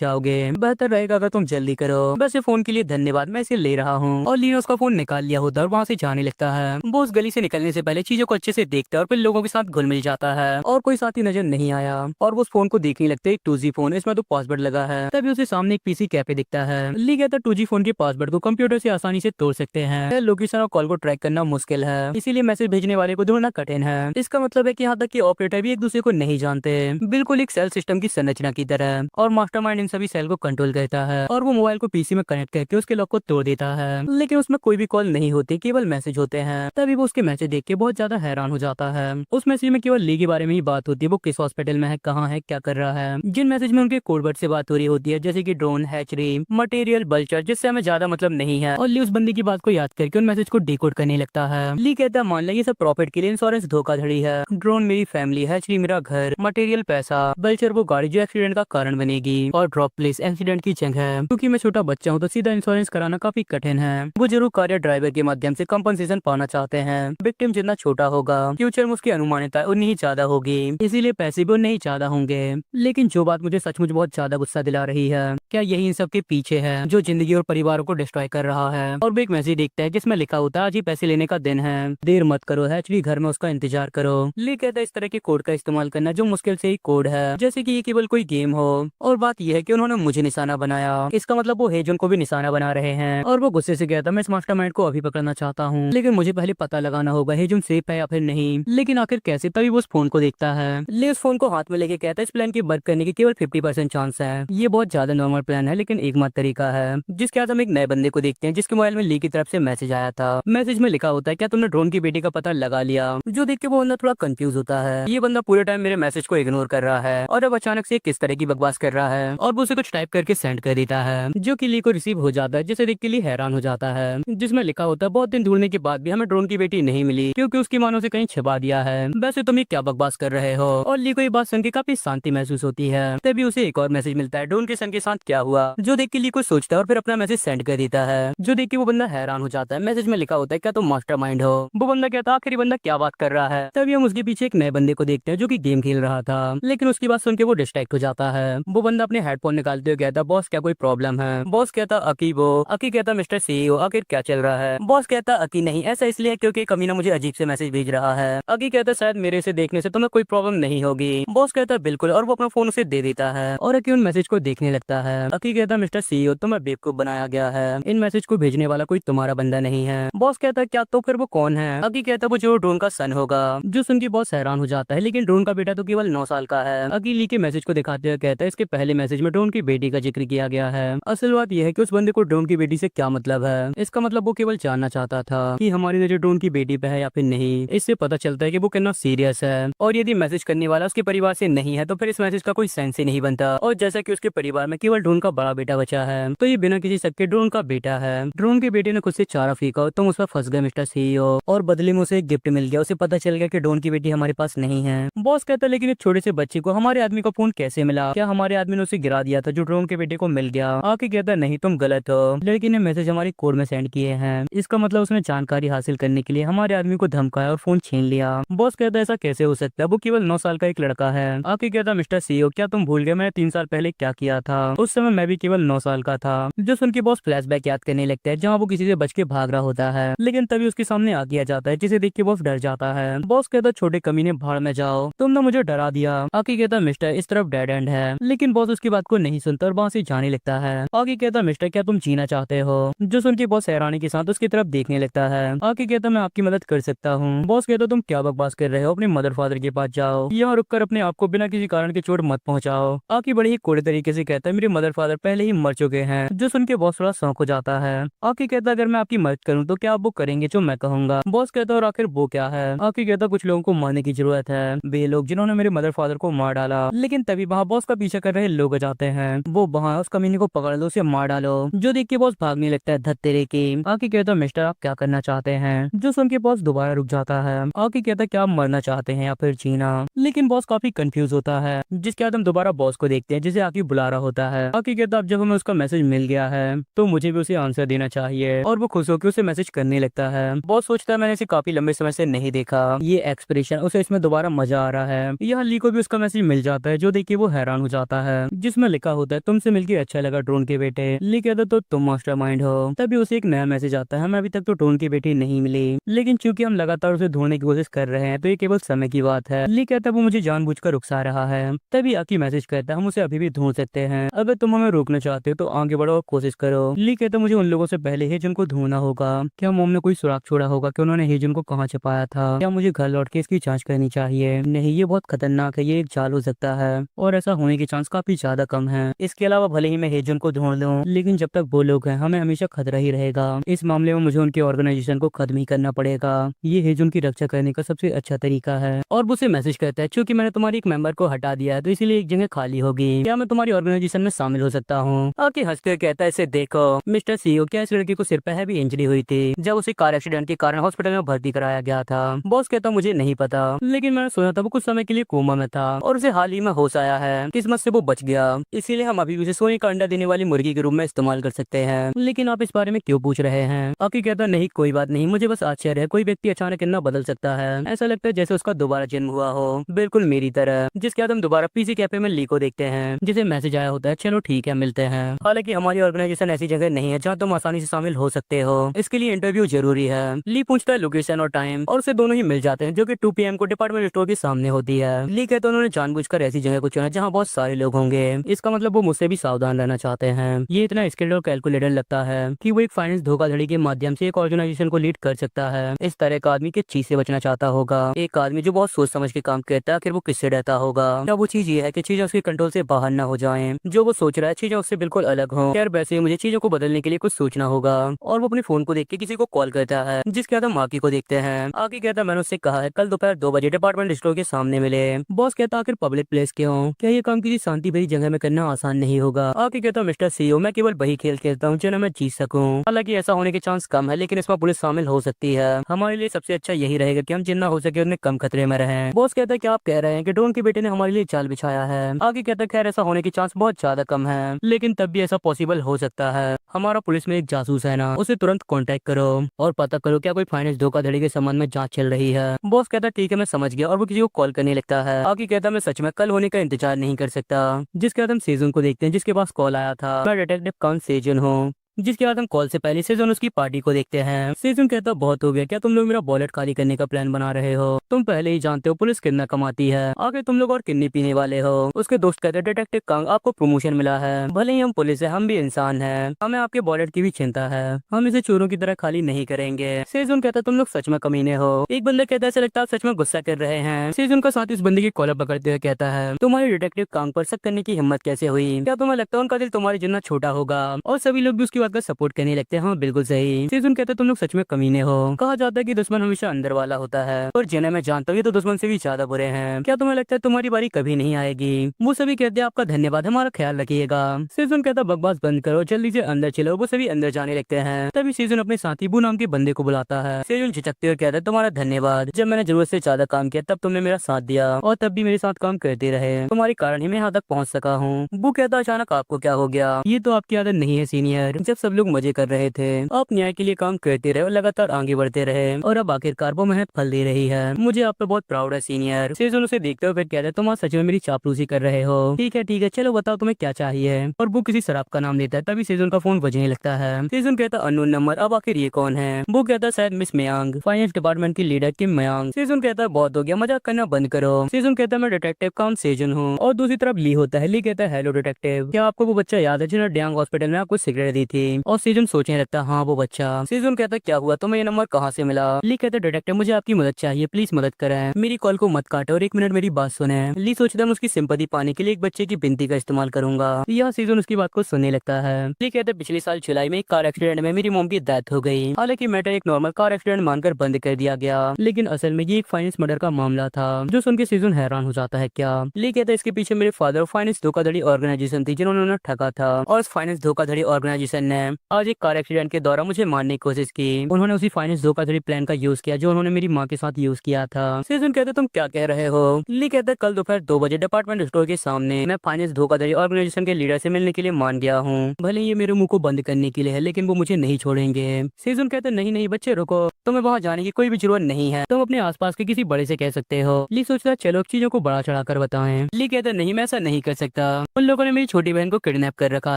जाओगे। बेहतर रहेगा अगर तुम जल्दी करो। बस ये फोन के लिए धन्यवाद, मैं इसे ले रहा हूँ। और ली ने उसका फोन निकाल लिया होता है और वहाँ से जाने लगता है। वो उस गली से निकलने से पहले चीजों को अच्छे से देखता है और फिर लोगों के साथ घुल मिल जाता है, और कोई साथी नजर नहीं आया। और वो उस फोन को देखने लगते, एक 2G फोन, इसमें तो पासवर्ड लगा है। तभी उसे सामने एक पीसी कैफे दिखता है। ली कहता 2G फोन के पासवर्ड को कंप्यूटर से आसानी से तोड़ सकते हैं, लोकेशन और कॉल को ट्रैक करना मुश्किल है, इसीलिए मैसेज भेजने वाले को ढूंढना कठिन है। इसका मतलब है कि यहाँ तक कि ऑपरेटर भी एक दूसरे को नहीं जानते, बिल्कुल एक सेल सिस्टम की संरचना की तरह। और मास्टरमाइंड इन सभी सेल को कंट्रोल करता है, और वो मोबाइल को पीसी में कनेक्ट करके उसके लॉक को तोड़ देता है। लेकिन उसमें कोई भी कॉल नहीं होती, केवल मैसेज होते हैं। तभी वो उसके मैसेज देख के बहुत ज्यादा हैरान हो जाता है। उस मैसेज में केवल ली के बारे में ही बात होती है, वो किस हॉस्पिटल में है, कहाँ है, क्या कर रहा है। जिन मैसेज में उनके कोडवर्ड से बात हो रही होती है, जैसे कि ड्रोन, हैचरी, मटेरियल, बल्चर, जिससे हमें ज्यादा मतलब नहीं है। और ली उस बंदी की बात को याद करके उन मैसेज को डिकोड करने लगता है। ली कहता है मान लिया ये सब प्रॉफिट के लिए इंश्योरेंस धोखाधड़ी है। ड्रोन मेरी फैमिली, हैचरी मेरा घर, मटेरियल पैसा, बल्चर वो गाड़ी जो एक्सीडेंट का कारण बनेगी, और ड्रॉप प्लेस एक्सीडेंट की जगह है। क्योंकि मैं छोटा बच्चा हूँ तो सीधा इंश्योरेंस कराना काफी कठिन है। वो जरूर कार या ड्राइवर के माध्यम से कंपनसेशन पाना चाहते हैं। विक्टिम जितना छोटा होगा फ्यूचर में उसकी अनुमानियता उतनी ही ज्यादा होगी, इसीलिए पैसे भी उतने ही ज्यादा होंगे। लेकिन जो बात मुझे सचमुच बहुत ज्यादा गुस्सा दिला रही है, क्या यही इन सब के पीछे है जो जिंदगी और परिवारों को डिस्ट्रॉय कर रहा है। और वो एक मैसेज देखता है जिसमें लिखा होता है आज ही पैसे लेने का दिन है, देर मत करो, हैचरी घर में उसका इंतजार करो। ली कहता है इस तरह के कोड का इस्तेमाल करना जो मुश्किल से ही कोड है, जैसे कि ये केवल कोई गेम हो। और बात यह है कि उन्होंने मुझे निशाना बनाया, इसका मतलब वो हेजन को भी निशाना बना रहे हैं। और वो गुस्से से कहता मैं इस मास्टरमाइंड को अभी पकड़ना चाहता हूँ, लेकिन मुझे पहले पता लगाना होगा हेजुन सेफ है या फिर नहीं। लेकिन आखिर कैसे? तभी वो उस फोन को देखता है, ले उस फोन को हाथ में लेके कहता है इस प्लान की वर्क करने की केवल 50% चांस है। ये बहुत ज्यादा नॉर्मल प्लान है, लेकिन एकमात्र तरीका है। जिसके बाद हम एक नए बंदे को देखते हैं जिसके मोबाइल में ली की तरफ से मैसेज आया था। मैसेज में लिखा होता है क्या तुमने ड्रोन की बेटी का पता लगा लिया? जो देख के वो बंदा थोड़ा कंफ्यूज होता है। ये बंदा पूरे टाइम मेरे मैसेज को इग्नोर कर रहा है और अब अचानक से किस तरह की बकवास कर रहा है और वो उसे कुछ टाइप करके सेंड कर देता है, जो कि ली को रिसीव हो जाता है, जिसे देख के ली हैरान हो जाता है। जिसमें लिखा होता है बहुत दिन ढूंढने के बाद भी हमें ड्रोन की बेटी नहीं मिली क्योंकि उसकी मानो से कहीं छिपा दिया है। वैसे तुम ये क्या बकवास कर रहे हो? और ली को ये बात सुन के काफी शांति महसूस होती है। तभी उसे एक और मैसेज मिलता है ड्रोन के सन के साथ क्या हुआ, जो देख के ली को सोचता है और फिर अपना मैसेज सेंड कर देता है, जो देख के वो बंदा हैरान हो जाता है। मैसेज में लिखा होता है क्या तुम मास्टरमाइंड हो? वो बंदा कहता है आखिर बंदा क्या बात कर रहा है। तभी हम उसके पीछे एक नए बंदे को देखते हैं जो कि गेम खेल रहा था, लेकिन उसकी बात सुन के वो डिस्ट्रैक्ट हो जाता है। वो बंदा अपने हेडफोन निकालते हुए कहता बॉस क्या कोई प्रॉब्लम है? बॉस कहता अकी वो। अकी कहता मिस्टर सीईओ आखिर क्या चल रहा है? बॉस कहता अकी नहीं, ऐसा इसलिए क्योंकि कमीना मुझे अजीब से मैसेज भेज रहा है। अकी कहता शायद मेरे से देखने से तुम्हें कोई प्रॉब्लम नहीं होगी। बॉस कहता बिल्कुल, और वो अपना फोन उसे दे देता है और अकी उन मैसेज को देखने लगता है। अकी कहता मिस्टर सीईओ तुम्हें बेवकूफ बनाया गया है, इन मैसेज को भेजने वाला कोई तुम्हारा बंदा नहीं है। बॉस कहता क्या? तो फिर वो कौन है? अकी कहता वो जो ड्रोन का सन होगा, जो सुन के बॉस हैरान हो जाता है, लेकिन ड्रोन का बेटा तो केवल 9 साल का है। अकी ली के मैसेज को दिखाते हुए कहता है इसके पहले मैसेज में ड्रोन की बेटी का जिक्र किया गया है। असल बात यह है कि उस बंदे को ड्रोन की बेटी से क्या मतलब है। इसका मतलब वो केवल जानना चाहता था कि हमारी नजर ड्रोन की बेटी पे है या फिर नहीं। इससे पता चलता है कि वो कितना सीरियस है, और यदि मैसेज करने वाला उसके परिवार से नहीं है तो फिर इस मैसेज का कोई सेंस ही नहीं बनता। और जैसा कि उसके परिवार में केवल ड्रोन का बड़ा बेटा बचा है, तो ये बिना किसी शक के ड्रोन का बेटा है। ड्रोन के बेटे ने खुद से चारा फेंका, तुम उस पर फंस गए मिस्टर सीईओ, और बदले में उसे एक गिफ्ट मिल गया। उसे पता चल गया कि ड्रोन की बेटी हमारे पास नहीं है। बॉस कहता लेकिन एक छोटे से बच्चे को हमारे आदमी का फोन कैसे मिला? क्या हमारे आदमी ने उसे गिरा दिया था जो ड्रोन के बेटे को मिल गया? आके कहता नहीं तुम गलत हो, लड़की ने मैसेज हमारी कोड में सेंड किए हैं। इसका मतलब उसने जानकारी हासिल करने के लिए हमारे आदमी को धमकाया और फोन छीन लिया। बॉस कहता ऐसा कैसे हो सकता है, वो केवल 9 साल का एक लड़का है। आके कहता मिस्टर सीईओ क्या तुम भूल गए मैंने 3 साल पहले क्या किया था? उस समय मैं भी केवल 9 साल का था। जो सुन के बॉस फ्लैशबैक याद करने लगता है जहाँ वो किसी से बच के भाग रहा होता है, लेकिन तभी उसके सामने आ गया जाता है जिसे देख के बॉस डर जाता है। बॉस कहता छोटे कमीने भाड़ में जाओ, तुमने मुझे डरा दिया। आके कहता मिस्टर इस तरफ डेड एंड है, लेकिन बॉस उसकी बात को नहीं सुनता और वहाँ से जाने लगता है। आके कहता मिस्टर क्या तुम जीना चाहते हो? जो सुन के बॉस हैरानी के साथ उसकी तरफ देखने लगता है। आके कहता मैं आपकी मदद कर सकता हूँ। बॉस कहता तुम क्या बकवास कर रहे हो, अपने मदर फादर के पास जाओ, यहाँ रुककर अपने आप को बिना किसी कारण के चोट मत पहुँचाओ। आके बड़े ही कोड़े तरीके से कहता है मेरे मदर फादर पहले ही मर चुके हैं। जो सुन के बॉस थोड़ा शौक हो जाता है। आके कहता अगर मैं आपकी मदद करूँ तो क्या आप वो करेंगे जो मैं कहूँगा? बॉस कहता और आखिर वो क्या है? आके कहता कुछ लोगों को मारने की जरूरत है, वे लोग जिन्होंने मेरे मदर फादर को मार डाला। लेकिन तभी वहाँ बॉस का पीछा कर रहे लोग आ जाते हैं। वो वहाँ उस कमीने को पकड़ लो, उसे मार डालो। जो देख के बॉस भागने लगता है धत्तेरे की। आके कहता मिस्टर आप क्या करना चाहते हैं? जो सुन के बॉस दोबारा रुक जाता है। आके कहता क्या आप मरना चाहते हैं या फिर जीना? लेकिन बॉस काफी कंफ्यूज होता है। जिसके बाद हम दोबारा बॉस को देखते हैं जिसे आके बुला रहा होता है। आके कहता अब जब हमें उसका मैसेज मिल गया है तो मुझे भी उसे आंसर देना चाहिए, और वो खुश होकर उसे मैसेज करने लगता है। बॉस सोचता है मैंने इसे काफी लंबे समय से नहीं देखा, ये एक्सप्रेशन उसे इसमें दोबारा मजा आ रहा है। यहाँ ली को भी उसका मैसेज मिल जाता है, जो देखिए वो हैरान हो जाता है, जिसमें लिखा होता है तुमसे मिलकर अच्छा लगा ड्रोन के बेटे। ली कहता तो तुम मास्टरमाइंड हो। तभी उसे एक नया मैसेज आता है हमें अभी तक तो ड्रोन की बेटी नहीं मिली, लेकिन चूंकि हम लगातार उसे ढूंढने की कोशिश कर रहे हैं तो ये केवल समय की बात है। ली कहता वो मुझे जानबूझकर उकसा रहा है। तभी आकी मैसेज करता है हम उसे अभी भी ढूंढ सकते हैं, अगर तुम हमें रोकना चाहते हो तो आगे बढ़ो और कोशिश करो। ली कहता मुझे उन लोगों से पहले हेजुन को ढूंढना होगा। क्या मोम ने कोई सुराग छोड़ा होगा कि उन्होंने हेजुन को कहाँ छिपाया था? क्या मुझे घर लौट के इसकी जांच करनी चाहिए? नहीं, ये बहुत खतरनाक है, ये एक जाल हो सकता है और ऐसा होने की चांस काफी ज्यादा कम है। इसके अलावा भले ही मैं हेजुन को ढूंढ लूं, लेकिन जब तक वो लोग हैं हमें हमेशा खतरा ही रहेगा। इस मामले में मुझे उनके ऑर्गेनाइजेशन को खत्म ही करना पड़ेगा। ये हेजुन की रक्षा करने का सबसे अच्छा तरीका है। और वो उसे मैसेज करता है चूंकि मैंने तुम्हारी एक मेंबर को हटा दिया है तो इसीलिए एक जगह खाली होगी, क्या मैं तुम्हारी ऑर्गेनाइजेशन में शामिल हो सकता हूँ? आके हंसते कहता है इसे देखो मिस्टर सीईओ क्या इस लड़की को सिर पे हैवी इंजरी हुई थी जब उसे कार एक्सीडेंट के कारण हॉस्पिटल में भर्ती कराया गया था? बॉस कहता मुझे नहीं पता, लेकिन मैंने सुना था वो कुछ समय के लिए कोमा में था और उसे हाल ही में होश आया है। किस्मत से वो बच गया, इसीलिए हम अभी उसे सोने का अंडा देने वाली मुर्गी के रूप में इस्तेमाल कर सकते हैं। लेकिन आप इस बारे में क्यों पूछ रहे हैं? आके कहता नहीं कोई बात नहीं, मुझे बस आश्चर्य है कोई व्यक्ति अचानक इतना बदल सकता है, ऐसा लगता है जैसे उसका दोबारा जन्म हुआ हो, बिल्कुल मेरी तरह। जिसके बाद हम दोबारा पीसी कैफे में ली को देखते हैं जिसे मैसेज आया होता है चलो ठीक है मिलते हैं। हालांकि हमारी ऑर्गेनाइजेशन ऐसी जगह नहीं है जहाँ तुम आसानी से शामिल हो सकते हो, इसके लिए इंटरव्यू जरूरी है। ली पूछता है लोकेशन और टाइम और उसे दोनों ही मिल जाते हैं जो कि 2 PM को डिपार्टमेंट स्टोर के सामने होती है। ली कहते हैं उन्होंने जानबूझकर ऐसी जगह को चुना जहाँ बहुत सारे लोग होंगे, इसका मतलब वो मुझसे भी सावधान रहना चाहते हैं। ये इतना स्किल्ड और कैलकुलेटर लगता है कि वो एक फाइनेंस धोखाधड़ी के माध्यम से एक ऑर्गेनाइजेशन को लीड कर सकता है। इस तरह का आदमी किस चीज से बचना चाहता होगा? एक आदमी जो बहुत सोच समझ के काम करता है, आखिर वो किससे डरता होगा? क्या वो चीज ये है कि चीजें उसके कंट्रोल से बाहर ना हो जाएं, जो वो सोच रहा है चीजें उससे बिल्कुल अलग हो? यार वैसे मुझे चीजों को बदलने के लिए कुछ सोचना होगा। और वो अपने फोन को देख के किसी को कॉल करता है, जिसके बाद हम आकी को देखते हैं। आकी कहता है मैंने उससे कहा है कल दोपहर 2 बजे डिपार्टमेंट स्टोर के सामने मिले। बॉस कहता आखिर पब्लिक प्लेस क्यों? क्या ये काम किसी शांति भरी जगह में करना आसान नहीं होगा? आकी कहता मिस्टर सीईओ मैं केवल वही खेल खेलता हूँ जिन्हें मैं जीत सकूं। हालांकि ऐसा होने के चांस कम है, लेकिन इसमें पुलिस शामिल हो सकती है। हमारे लिए सबसे अच्छा यही रहेगा कि हम जितना हो सके उतने कम खतरे में रहें। बॉस कहता है क्या आप कह रहे हैं कि ड्रोन के बेटे ने हमारे लिए चाल बिछाया है? आगे कहता है खैर ऐसा होने के चांस बहुत ज्यादा कम है, लेकिन तब भी ऐसा पॉसिबल हो सकता है। हमारा पुलिस में एक जासूस है ना, उसे तुरंत कांटेक्ट करो और पता करो क्या कोई फाइनेंस धोखाधड़ी के संबंध में जांच चल रही है। बॉस कहता है ठीक है मैं समझ गया, और वो किसी को कॉल करने लगता है। आगे कहता है मैं सच में कल होने का इंतजार नहीं कर सकता। जिसके बाद हम सेजन को देखते हैं, जिसके पास कॉल आया था। मैं डिटेक्टिव काउंट सेजन हूँ। जिसके बाद हम कॉल से पहले सेजन उसकी पार्टी को देखते हैं। सेजन कहता बहुत हो गया, क्या तुम लोग मेरा वॉलेट खाली करने का प्लान बना रहे हो? तुम पहले ही जानते हो पुलिस कितना कमाती है, आगे तुम लोग और कितनी पीने वाले हो? उसके दोस्त कहते डिटेक्टिव कांग आपको प्रमोशन मिला है, भले ही हम पुलिस है हम भी इंसान हैं, हमें आपके वॉलेट की भी चिंता है, हम इसे चोरों की तरह खाली नहीं करेंगे। सेजन कहता तुम लोग सच में कमीने हो। एक बंदा कहता है ऐसा लगता है आप सच में गुस्सा कर रहे हैं। सेजन का साथ इस बंदे की कॉलर पकड़ते हुए कहता है तुम्हारे डिटेक्टिव कांग पर शक करने की हिम्मत कैसे हुई? क्या तुम्हें लगता है उनका दिल तुम्हारे जितना छोटा होगा? और सभी लोग भी उसकी बात का सपोर्ट करने लगते हैं। हाँ बिल्कुल सही। सेजन कहता है तुम लोग सच में कमीने हो। कहा जाता है कि दुश्मन हमेशा अंदर वाला होता है, और जिन्हें मैं जानता हूँ ये तो दुश्मन से भी ज्यादा बुरे हैं। क्या तुम्हें लगता है तुम्हारी बारी कभी नहीं आएगी? वो सभी कहते हैं आपका धन्यवाद, हमारा ख्याल रखिएगा। सेजन कहता बकवास बंद करो, जल्दी से अंदर चलो। वो सभी अंदर जाने लगते हैं। तभी सेजन अपने साथी बू नाम के बंदे को बुलाता है। सेजन झिझकते हुए कहता है तुम्हारा धन्यवाद, जब मैंने जरूरत से ज्यादा काम किया तब तुमने मेरा साथ दिया, और तब भी मेरे साथ काम करते रहे, तुम्हारे कारण ही मैं यहाँ तक पहुँच सका हूँ। वो कहता अचानक आपको क्या हो गया? ये तो आपकी आदत नहीं है सीनियर। जब सब लोग मजे कर रहे थे आप न्याय के लिए काम करते रहे और लगातार आगे बढ़ते रहे, और अब आखिरकार वो मेहनत फल दे रही है। मुझे आप पे बहुत प्राउड है सीनियर। सेजन उसे देखते हुए फिर कहता है तुम आज सच में मेरी चापलूसी कर रहे हो। ठीक है चलो बताओ तुम्हें क्या चाहिए? और वो किसी शराब का नाम लेता है। तभी सेजन का फोन बजने लगता है। सेजन कहता अननोन नंबर, अब आखिर ये कौन है? वो कहता है शायद मिस मयांग, फाइनेंस डिपार्टमेंट की लीडर किम मयांग। सेजन कहता है बहुत हो गया, मजाक करना बंद करो। सेजन कहता है मैं डिटेक्टिव काम सेजन हूँ। और दूसरी तरफ ली होता है। ली कहता है हेलो डिटेक्टिव, क्या आपको वो बच्चा याद है जिन्होंने डियांग हॉस्पिटल में आपको सिगरेट दी थी? और सेजन सोचने लगता हाँ वो बच्चा। सेजन कहता क्या हुआ, तुम्हें ये नंबर कहाँ से मिला? ली कहता डिटेक्टिव मुझे आपकी मदद चाहिए, प्लीज मदद करें, मेरी कॉल को मत काटो और 1 मिनट मेरी बात सुने। ली सोचता मैं उसकी सिंपैथी पाने के लिए एक बच्चे की विनती का इस्तेमाल करूंगा। यह सेजन उसकी बात को सुनने लगता है। ली कहते पिछले साल जुलाई में एक कार एक्सीडेंट में मेरी मॉम की डेथ हो गई। हालांकि मैटर एक नॉर्मल कार एक्सीडेंट मानकर बंद कर दिया गया, लेकिन असल में ये एक फाइनेंस मर्डर का मामला था, जो सुन के सेजन हैरान हो जाता है। क्या? ली कहता है इसके पीछे मेरे फादर फाइनेंस धोखाधड़ी ऑर्गेनाइजेशन थी जिन्होंने उन्हें ठगा था, और इस फाइनेंस धोखाधड़ी ऑर्गेनाइजेशन ने आज एक कार एक्सीडेंट के दौरान मुझे मारने की कोशिश की। उन्होंने उसी फाइनेंस धोखाधड़ी प्लान का यूज किया जो उन्होंने मेरी माँ के साथ यूज किया था। सेजन कहते तुम क्या कह रहे हो? ली कहते कल दोपहर 2 बजे डिपार्टमेंट स्टोर के सामने मैं फाइनेंस धोखाधड़ी ऑर्गेनाइजेशन के लीडर से मिलने के लिए मान गया हूँ। भले ये मेरे मुंह को बंद करने के लिए है, लेकिन वो मुझे नहीं छोड़ेंगे। सेजन कहते नहीं नहीं बच्चे रुको, तुम्हें वहाँ जाने की कोई भी जरूरत नहीं है, तुम अपने आसपास के किसी बड़े से कह सकते हो। ली सोचता चलो चीजों को बड़ा चढ़ा कर बताएं। ली कहते नहीं मैं ऐसा नहीं कर सकता, उन लोगों ने मेरी छोटी बहन को किडनैप कर रखा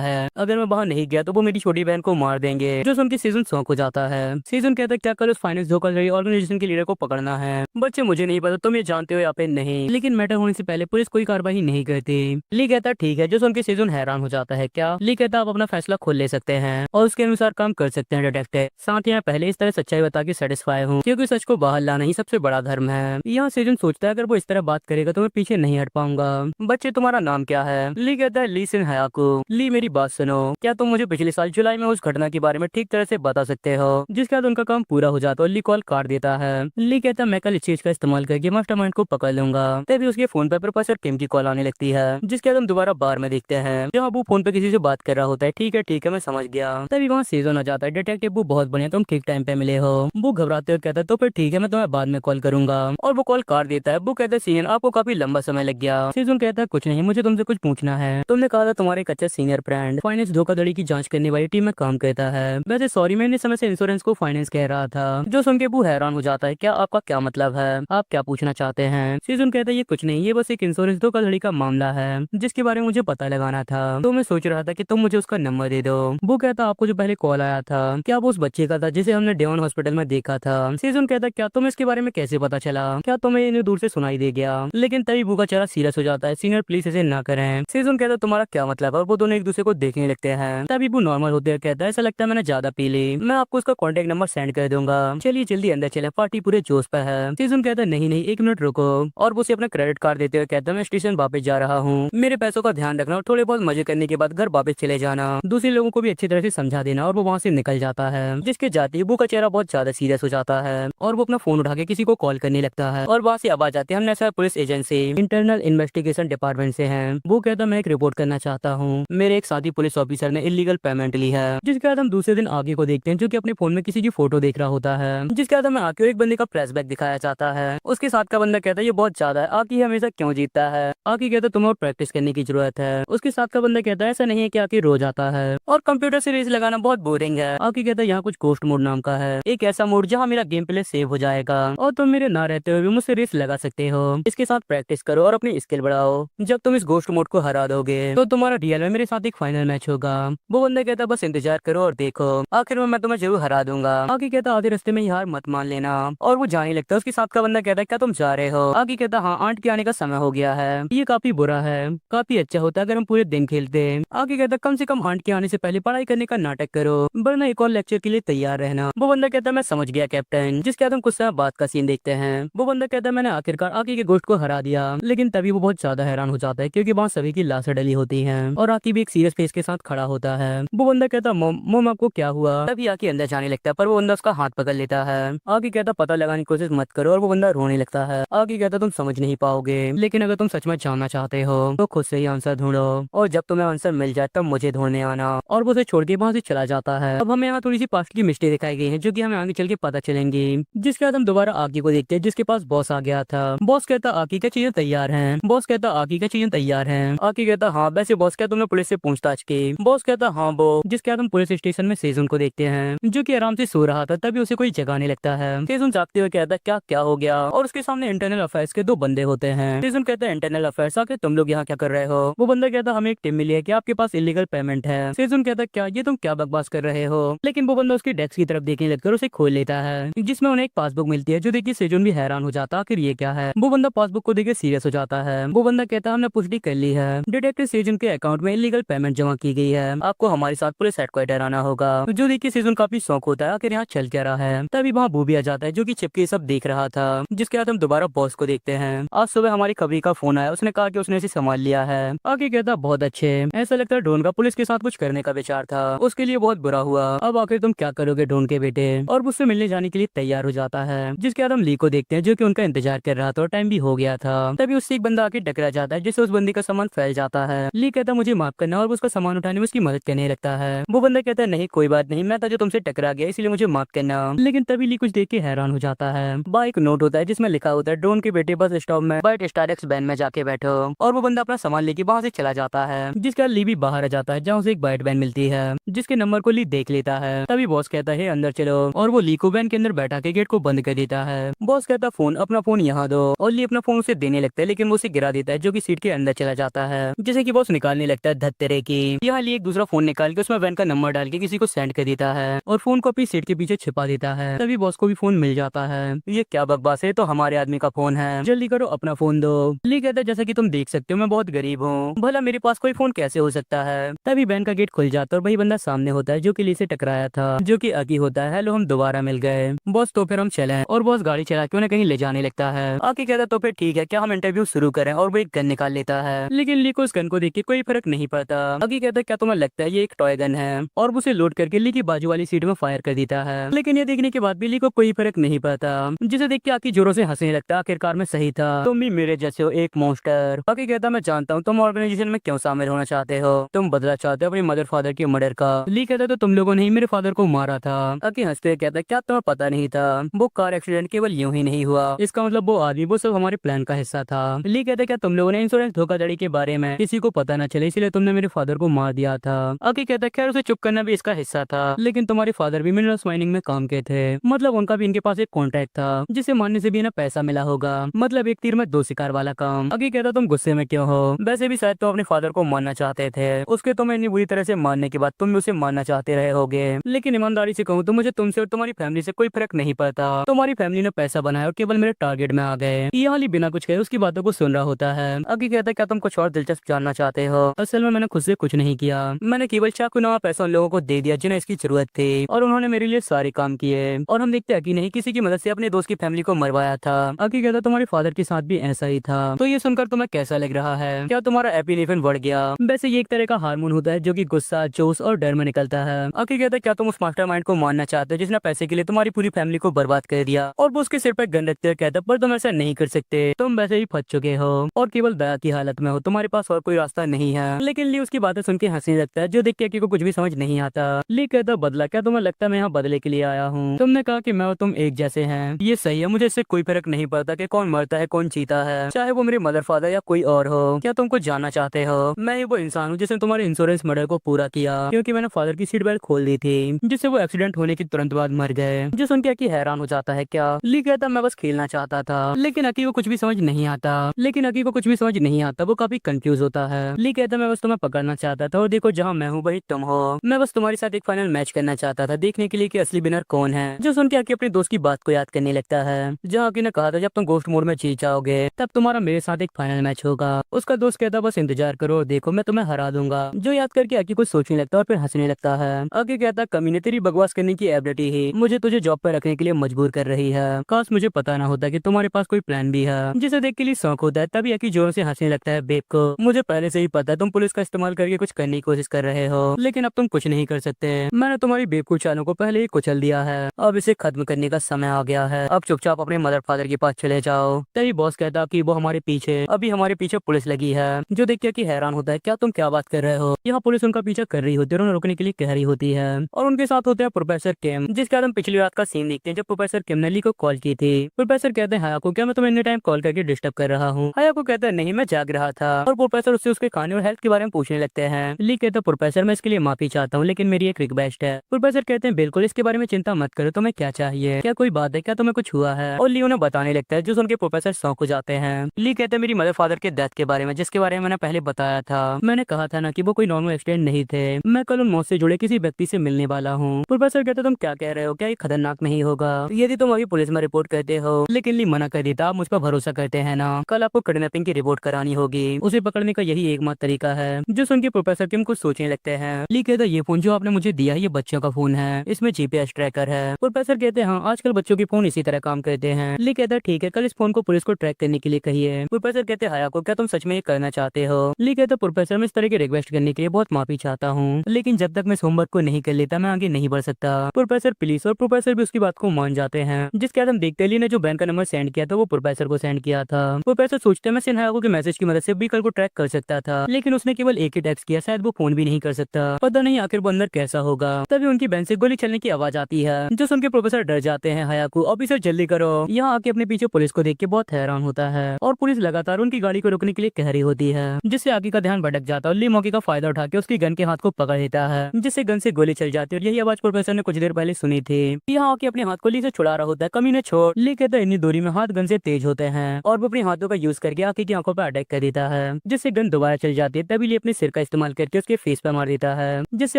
है, अगर मैं वहाँ नहीं गया तो वो मेरी छोटी बहन को मार देंगे। जो सुन के सीजन शौक हो जाता है। सीजन कहता है क्या कल उस फाइनेंस धोखाधड़ी ऑर्गेनाइजेशन के लीडर को पकड़ना है? बच्चे मुझे नहीं पता, तुम ये जानते हो या फिर नहीं, लेकिन मैटर होने से पहले पुलिस कोई कार्रवाई नहीं करती। ली कहता ठीक है। जो सुन के सीजन हैरान हो जाता है। क्या? ली कहता आप अपना फैसला खुद ले सकते हैं और उसके अनुसार काम कर सकते हैं डिटेक्टिव। साथ ही मैं पहले इस तरह सच्चाई बता के सेटिस्फाई हूँ, क्योंकि सच को बाहर लाना ही सबसे बड़ा धर्म है। यहाँ सीजन सोचता है अगर वो इस तरह बात करेगा तो मैं पीछे नहीं हट पाऊंगा। बच्चे तुम्हारा नाम क्या है? ली कहता है ली सिन हयाकू। ली मेरी बात सुनो, क्या तुम मुझे पिछले साल जुलाई में उस घटना के बारे में ठीक तरह से बता सकते हो? जिसके बाद उनका काम पूरा हो जाता है। ली कॉल काट देता है। ली कहता मैं कल इस चीज का इस्तेमाल करके मास्टरमाइंड को पकड़ लूंगा। तभी उसके फोन पर प्रोफेसर किम की कॉल आने लगती है, जिसके बाद हम दोबारा बार में देखते हैं जहाँ वो फोन पे किसी से बात कर रहा होता है। ठीक है मैं समझ गया। तभी वहाँ सीजन आ जाता है। डिटेक्टिव वो बहुत बढ़िया, तुम ठीक टाइम पे मिले हो। वो घबराते हुए कहता है तो फिर ठीक है मैं तुम्हें बाद में कॉल करूंगा, और वो कॉल काट देता है। वो कहता है सीनियर आपको काफी लंबा समय लग गया। सीजन कहता है कुछ नहीं, मुझे तुमसे कुछ पूछना है। तुमने कहा था तुम्हारे एक अच्छा सीनियर फ्रेंड फाइनेंस धोखाधड़ी की जांच करने वाली टीम में काम करता है। वैसे सॉरी मैं इतने समय से इंश्योरेंस को फाइनेंस कह रहा था। जो सुन के वो हैरान हो जाता है। क्या आपका क्या मतलब है? आप क्या पूछना चाहते हैं? सीजन कहता है ये कुछ नहीं, ये बस एक इंश्योरेंस धोखाधड़ी का मामला है जिसके बारे में मुझे पता लगाना था, तो मैं सोच रहा था कि तुम मुझे उसका नंबर दे दो। वो कहता आपको जो पहले कॉल आया था क्या वो उस बच्चे का था जिसे हमने डेवन हॉस्पिटल में देखा था? सीजन कहता क्या तुम्हें इसके बारे में कैसे पता चला? क्या तुम्हें इन्हें दूर से सुनाई दे गया? लेकिन तभी वो का चेहरा सीरियस हो जाता है। सीनियर प्लीज ऐसे ना करें। सीजन कहता तुम्हारा क्या मतलब है? और वो दोनों एक दूसरे को देखने लगते हैं। तभी वो नॉर्मल इमोशनल होते हुए कहता है ऐसा लगता है मैंने ज्यादा पी ली, मैं आपको उसका कॉन्टेक्ट नंबर सेंड कर दूंगा, चलिए जल्दी अंदर चले, पार्टी पूरे जोश पे है। सेजुन कहता है नहीं नहीं 1 मिनट रुको, और वो उसे अपना क्रेडिट कार्ड देते हुए कहता है मैं स्टेशन वापस जा रहा हूँ, मेरे पैसों का ध्यान रखना और थोड़े बहुत मजे करने के बाद घर वापस चले जाना, दूसरे लोगों को भी अच्छी तरह से समझा देना। और वो वहाँ से निकल जाता है। जिसके जाते ही वो का चेहरा बहुत ज्यादा सीरियस हो जाता है और वो अपना फोन उठा के किसी को कॉल करने लगता है। और वहाँ से आवाज आती है हम national police agency internal investigation department से हैं। वो कहता मैं एक रिपोर्ट करना चाहता हूँ, मेरे एक साथी पुलिस ऑफिसर ने इलीगल पेमेंट ली है। जिसके बाद हम दूसरे दिन आगे को देखते हैं जो कि अपने फोन में किसी की फोटो देख रहा होता है। जिसके बाद हमें आगे एक बंदे का फ्लैशबैक दिखाया जाता है। उसके साथ का बंदा कहता है ये बहुत ज्यादा है, आकी हमेशा क्यों जीतता है। आकी कहता है तुम्हें और प्रैक्टिस करने की जरूरत है। उसके साथ का बंदा कहता है ऐसा नहीं है कि आकी रोज आता है और कंप्यूटर से रेस लगाना बहुत बोरिंग है। आकी कहता है यहाँ कुछ गोस्ट मोड नाम का है, एक ऐसा मोड जहाँ मेरा गेम प्ले सेव हो जाएगा और तुम मेरे ना रहते हुए भी मुझसे रेस लगा सकते हो। इसके साथ प्रैक्टिस करो और अपनी स्किल बढ़ाओ, जब तुम इस गोस्ट मोड को हरा दोगे तो तुम्हारा रियल में मेरे साथ एक फाइनल मैच होगा। वो बंदा कहता है बस इंतजार करो और देखो, आखिर में मैं तुम्हें जरूर हरा दूंगा। आकी कहता आधे रास्ते में हार मत मान लेना और वो जाने लगता है। उसके साथ का बंदा कहता है क्या तुम जा रहे हो। आकी कहता हाँ आंट के आने का समय हो गया है, ये काफी बुरा है, काफी अच्छा होता अगर हम पूरे दिन खेलते। आकी कहता कम से कम आंट के आने से पहले पढ़ाई करने का नाटक करो वरना एक और लेक्चर के लिए तैयार रहना। वो बंदा कहता है मैं समझ गया कैप्टन। जिसके बाद हम कुछ समय बाद का सीन देखते हैं। वो बंदा कहता है मैंने आखिरकार आकी के गोश्त को हरा दिया, लेकिन तभी वो बहुत ज्यादा हैरान हो जाता है क्योंकि वहाँ सभी की लाशें डली होती हैं और आकी भी एक सीरियस फेस के साथ खड़ा होता है। वो बंदा कहता है मोम आपको क्या हुआ। तभी आकी अंदर जाने लगता है पर वो बंदा उसका हाथ पकड़ लेता है। आकी कहता पता लगाने की कोशिश मत करो और वो बंदा रोने लगता है। आकी कहता तुम समझ नहीं पाओगे, लेकिन अगर तुम सच में जानना चाहते हो तो खुद से ही आंसर ढूंढो और जब तुम्हें आंसर मिल जाए तब मुझे ढूंढने आना। और वो उसे छोड़ के वहाँ से चला जाता है। अब हमें यहाँ थोड़ी सी पास्ट की मिस्टेक दिखाई गई है जो कि हमें आगे चल के पता चलेंगी। जिसके बाद हम दोबारा आकी को देखते हैं जिसके पास बॉस आ गया था। बॉस कहता आकी क्या चीजें तैयार हैं। बॉस कहता आकी क्या चीजें तैयार हैं। आकी कहता हाँ वैसे बॉस क्या तुमने पुलिस से पूछताछ की। बॉस कहता हाँ वो। जिसके बाद हम पुलिस स्टेशन में सेजुन को देखते हैं जो कि आराम से सो रहा था, तभी उसे कोई जगाने लगता है। सेजुन जागते हुए कहता क्या क्या हो गया और उसके सामने इंटरनल अफेयर्स के 2 बंदे होते हैं। सेजुन कहता है इंटरनल अफेयर्स आके तुम लोग यहाँ क्या कर रहे हो। वो बंदा कहता हमें एक टिप मिली है कि आपके पास इलीगल पेमेंट है। सेजुन कहता क्या ये तुम क्या बकवास कर रहे हो, लेकिन वो बंदा उसकी डेस्क की तरफ देखने लगकर उसे खोल लेता है जिसमें उन्हें एक पासबुक मिलती है जो देखिए सेजुन भी हैरान हो जाता आखिर ये क्या है। वो बंदा पासबुक को देखे सीरियस हो जाता है। वो बंदा कहता हमने पुष्टि कर ली है, डिटेक्टिव सेजुन के अकाउंट में इलीगल पेमेंट जमा की गई है, आपको हमारे साथ पुलिस हेडक्वार्टर आना होगा। जो देखिए सेजुन काफी शौक होता है आखिर यहाँ चल क्या रहा है। तभी वहाँ बूबी आ जाता है जो कि छिपके सब देख रहा था। जिसके बाद हम दोबारा बॉस को देखते हैं। आज सुबह हमारी खबरी का फोन आया, उसने कहा कि उसने इसे संभाल लिया है। आगे कहता बहुत अच्छे, ऐसा लगता है डोन का पुलिस के साथ कुछ करने का विचार था, उसके लिए बहुत बुरा हुआ। अब आखिर तुम क्या करोगे डोन के बेटे। और उससे मिलने जाने के लिए तैयार हो जाता है। जिसके बाद हम ली को देखते हैं जो कि उनका इंतजार कर रहा था और टाइम भी हो गया था। तभी उससे एक बंदा आके टकरा जाता है जिससे उस बंदी का सामान फैल जाता है। ली कहता मुझे माफ करना और उसका सामान उठाने में उसकी मदद करने लगता है। वो बंदा कहता है नहीं कोई बात नहीं, मैं था जो तुमसे टकरा गया इसलिए मुझे माफ करना। लेकिन तभी ली कुछ देख के हैरान हो जाता है। वहाँ एक नोट होता है जिसमें लिखा होता है डोन के बेटे बस स्टॉप में वाइट स्टारक्स वैन में जाके बैठो। और वो बंदा अपना सामान लेके वहाँ से चला जाता है। जिसके बाद ली भी बाहर आ जाता है जहाँ उसे एक वाइट वैन मिलती है जिसके नंबर को ली देख लेता है। तभी बॉस कहता है अंदर चलो और वो ली को वैन के अंदर बैठा के गेट को बंद कर देता है। बॉस कहता फोन अपना फोन यहाँ दो और ली अपना फोन उसे देने लगता है लेकिन वो उसे गिरा देता है जो कि सीट के अंदर चला जाता है। जिसे कि बॉस निकालने लगता है धत्तेरे की। यहाँ ली एक दूसरा फोन निकाल के उसमें वैन का नंबर डाल के किसी को सेंड कर देता है और फोन को अपनी सीट के पीछे छिपा देता है। तभी बॉस को भी फोन मिल जाता है। ये क्या बकवास है, तो हमारे आदमी का फोन है, जल्दी करो अपना फोन दो। ली कहता है जैसा कि तुम देख सकते हो मैं बहुत गरीब हूँ, भला मेरे पास कोई फोन कैसे हो सकता है। तभी वैन का गेट खुल जाता है और वही बंदा सामने होता है जो कि ली से टकराया था जो कि आकी होता है। हेलो हम दोबारा मिल गए बॉस, तो फिर हम चले। और बॉस गाड़ी चला के उन्हें कहीं ले जाने लगता है। आकी कहता तो फिर ठीक है क्या हम इंटरव्यू शुरू करें, और वो एक गन निकाल लेता है। लेकिन ली को उस गन को देख के कोई फर्क नहीं पड़ता। आकी कहता है क्या तुम्हें लगता है ये एक टॉय गन है, और वो उसे लोड करके ली की बाजू वाली सीट में फायर कर देता है। लेकिन ये देखने के बाद भी ली को कोई फर्क नहीं पड़ता, जिसे देख के आकी जोरों से हंसने लगता है। आखिरकार में सही था, तुम भी मेरे जैसे हो एक मॉन्स्टर। आकी कहता मैं जानता हूँ तुम ऑर्गेनाइजेशन में क्यों शामिल होना चाहते हो, तुम बदला चाहते हो अपने मदर फादर के मर्डर का। ली कहता तो तुम लोगों ने ही मेरे फादर को मारा था। आकी हंसते हुए कहता क्या तुम्हें पता नहीं था, वो कार एक्सीडेंट केवल यूं ही नहीं हुआ, इसका मतलब वो आदमी वो सब हमारे प्लान का हिस्सा था। ली कहता क्या तुम लोगों ने इंश्योरेंस धोखाधड़ी के बारे में किसी को पता न चले इसलिए तुमने मेरे फादर को मार दिया था। आकी कहता खैर उसे चुप करना भी इसका हिस्सा था, लेकिन तुम्हारे फादर भी मिनरल्स माइनिंग में काम के थे, मतलब उनका भी इनके पास एक कॉन्ट्रैक्ट था जिसे मानने से भी इन्हें पैसा मिला होगा, मतलब एक तीर में 2 शिकार वाला काम। आकी कहता तुम गुस्से में क्यों हो, वैसे भी शायद तुम अपने फादर को मारना चाहते थे, उसके तुम्हें इतनी बुरी तरह से मारने के बाद तुम भी उसे मारना चाहते रहे होगे। लेकिन ईमानदारी से कहूँ तो मुझे तुमसे और तुम्हारी फैमिली से कोई फर्क नहीं पड़ता, तुम्हारी फैमिली ने पैसा बनाया और केवल मेरे टारगेट में आ गए। यहाँ ली बिना कुछ कहे उसकी बातों को सुन रहा होता है। आकी कहता क्या तुम कुछ और दिलचस्प जानना चाहते हो, असल में मैंने खुद से कुछ नहीं किया, मैंने केवल चाकू गुनगुना पैसा उन लोगों को दे दिया जिन्हें इसकी जरूरत थी और उन्होंने मेरे लिए सारे काम किए। और हम देखते हैं कि नहीं किसी की मदद से अपने दोस्त की फैमिली को मरवाया था। आगे कहता तुम्हारे फादर के साथ भी ऐसा ही था। तो ये सुनकर तुम्हें कैसा लग रहा है? क्या तुम्हारा एपिनेफ्रिन बढ़ गया? वैसे ये एक तरह का हार्मोन होता है जो कि गुस्सा, जोश और डर में निकलता है। आगे कहता क्या तुम उस मास्टरमाइंड को मानना चाहते हो जिसने पैसे के लिए तुम्हारी पूरी फैमिली को बर्बाद कर दिया? और वो उसके सिर पर गन रखते हुए कहता पर तुम ऐसा नहीं कर सकते, तुम वैसे ही फंस चुके हो और केवल दया की हालत में हो, तुम्हारे पास और कोई रास्ता नहीं है। लेकिन ली उसकी बातें सुन के हंसने लगता है जो देख के को कुछ भी समझ नहीं आता। ली कहता बदला? क्या तुम्हें लगता है मैं यहाँ बदले के लिए आया हूँ? तुमने कहा कि मैं और तुम एक जैसे हैं, ये सही है, मुझे इससे कोई फर्क नहीं पड़ता कि कौन मरता है कौन जीता है, चाहे वो मेरे मदर फादर या कोई और हो। क्या तुम कुछ जानना चाहते हो? मैं ही वो इंसान हूँ जिसने तुम्हारे इंश्योरेंस मर्डर को पूरा किया क्योंकि मैंने फादर की सीट बेल्ट खोल दी थी जिससे वो एक्सीडेंट होने के तुरंत बाद मर गए। जो सुन के अकी हैरान हो जाता है। क्या? ली कहता मैं बस खेलना चाहता था। लेकिन अकी को कुछ भी समझ नहीं आता। वो काफी कंफ्यूज होता है। ली कहता मैं बस तुम्हें पकड़ना चाहता था और देखो जहाँ मैं हूँ वही तुम हो। मैं बस तुम्हारे साथ एक फाइनल मैच करना चाहता था देखने के लिए कि असली विनर कौन है। जो सुन के अकी अपने दोस्त की बात को याद करने लगता है जहाँ अकी ने कहा था जब तुम गोस्ट मोड में जीत जाओगे तब तुम्हारा मेरे साथ एक फाइनल मैच होगा। उसका दोस्त कहता बस इंतजार करो और देखो मैं तुम्हें हरा दूंगा। जो याद करके अकी कुछ सोचने लगता है और फिर हंसने लगता है। अकी कहता कमीने तेरी बकवास करने की एबिलिटी ही मुझे तुझे जॉब पर रखने के लिए मजबूर कर रही है। काश मुझे पता ना होता कि तुम्हारे पास कोई प्लान भी है। जिसे देख के लिए शौक होता है। तभी अकी जोर से हंसने लगता है बेब को मुझे पहले से ही पता है तुम पुलिस का इस्तेमाल करके कुछ करने की कोशिश कर रहे हो लेकिन अब तुम कुछ नहीं कर सकते। मैंने तुम्हारी बेवकूफ चालों को पहले ही कुचल दिया है, अब इसे खत्म करने का समय आ गया है। अब चुपचाप अपने मदर फादर के पास चले जाओ। तभी बॉस कहता कि वो अभी हमारे पीछे पुलिस लगी है। जो देख के हैरान होता है क्या तुम क्या बात कर रहे हो? यहाँ पुलिस उनका पीछा कर रही होती है और उन्हें रोकने के लिए कह रही होती है। और उनके साथ होते हैं प्रोफेसर किम जिसके बाद हम पिछली रात का सीन देखते हैं जब प्रोफेसर किम ने ली को कॉल की थी। प्रोफेसर कहते हैं हायाको क्या मैं तुम्हें इतने टाइम कॉल करके डिस्टर्ब कर रहा हूँ? हायाको कहता है नहीं मैं जाग रहा था। और प्रोफेसर उससे उसके खाने और हेल्थ के बारे में पूछने लगते हैं। ली कहता है प्रोफेसर मैं इसके लिए माफी चाहता हूँ लेकिन मेरी एक रिक्वेस्ट है। प्रोफेसर कहते हैं बिल्कुल इसके बारे में चिंता मत करो, तुम्हें क्या चाहिए? क्या कोई बात है? क्या तुम्हें कुछ हुआ है? और ली उन्हें बताने लगता है जो सुन के प्रोफेसर शौक हो जाते हैं। ली कहते हैं मेरी मदर फादर के डेथ के बारे में जिसके बारे में मैंने पहले बताया था। मैंने कहा था ना कि वो कोई नॉर्मल एक्सीडेंट नहीं थे, मैं कल उन मौत से जुड़े किसी व्यक्ति से मिलने वाला हूँ। प्रोफेसर कहते तुम क्या कह रहे हो? क्या ये खतरनाक नहीं होगा यदि तुम अभी पुलिस में रिपोर्ट करते हो? लेकिन ली मना कर देता आप मुझ पर भरोसा करते हैं ना, कल आपको किडनैपिंग की रिपोर्ट करानी होगी, उसे पकड़ने का यही एकमात्र तरीका है। जो सुन के प्रोफेसर किम कुछ सोचने लगते हैं। ली कहता ये फोन जो आपने मुझे दिया है ये बच्चों का फोन है, इसमें जीपीएस ट्रैकर है। प्रोफेसर कहते हैं हाँ आजकल बच्चों के फोन इसी तरह काम करते हैं। ली कहता ठीक है कल इस फोन को पुलिस को ट्रैक करने के लिए कहिए। प्रोफेसर कहते हैं हायाको क्या तुम सच में ये करना चाहते हो? ली कहता प्रोफेसर मैं इस तरह की रिक्वेस्ट करने के लिए बहुत माफी चाहता हूँ लेकिन जब तक मैं इस होमवर्क को नहीं कर लेता मैं आगे नहीं बढ़ सकता। Professor please. और प्रोफेसर भी उसकी बात को मान जाते हैं जिसके बाद हम देखते ली ने जो बैंक का नंबर सेंड किया था वो प्रोफेसर को सेंड किया था। प्रोफेसर सोचते हैं मैं सिन्हा के मैसेज की मदद से व्हीकल को ट्रैक कर सकता था लेकिन उसने केवल एक ही टेक्स्ट किया, शायद वो फोन भी नहीं कर सकता। पता नहीं आखिर वो अंदर कैसा होगा। तभी उनकी बैंक से गोली चलने की आवाज आती है जो सुन के प्रोफेसर डर जाते हैं। हायाको ऑफिसर जल्दी करो। यहाँ आके अपने पीछे पुलिस को देख के बहुत हैरान होता है और पुलिस लगातार उनकी गाड़ी को रोकने के लिए कह रही होती है जिससे आगे का ध्यान भटक जाता है। ली मौके का फायदा उठा के उसकी गन के हाथ को पकड़ लेता है जिससे गन से गोली चल जाती है। और यही आवाज प्रोफेसर ने कुछ देर पहले सुनी थी। यहाँ आके अपने हाथ को ली से छुड़ा रहा होता है। कमीने छोड़। ली कहता है इतनी दूरी में हाथ गन से तेज होते हैं और वो अपने हाथों का यूज करके आके की आंखों पर अटैक कर देता है जिससे गन दोबारा चल जाती है। तभी ली अपने सिर का इस्तेमाल करके उसके फेस पर मार देता है जिससे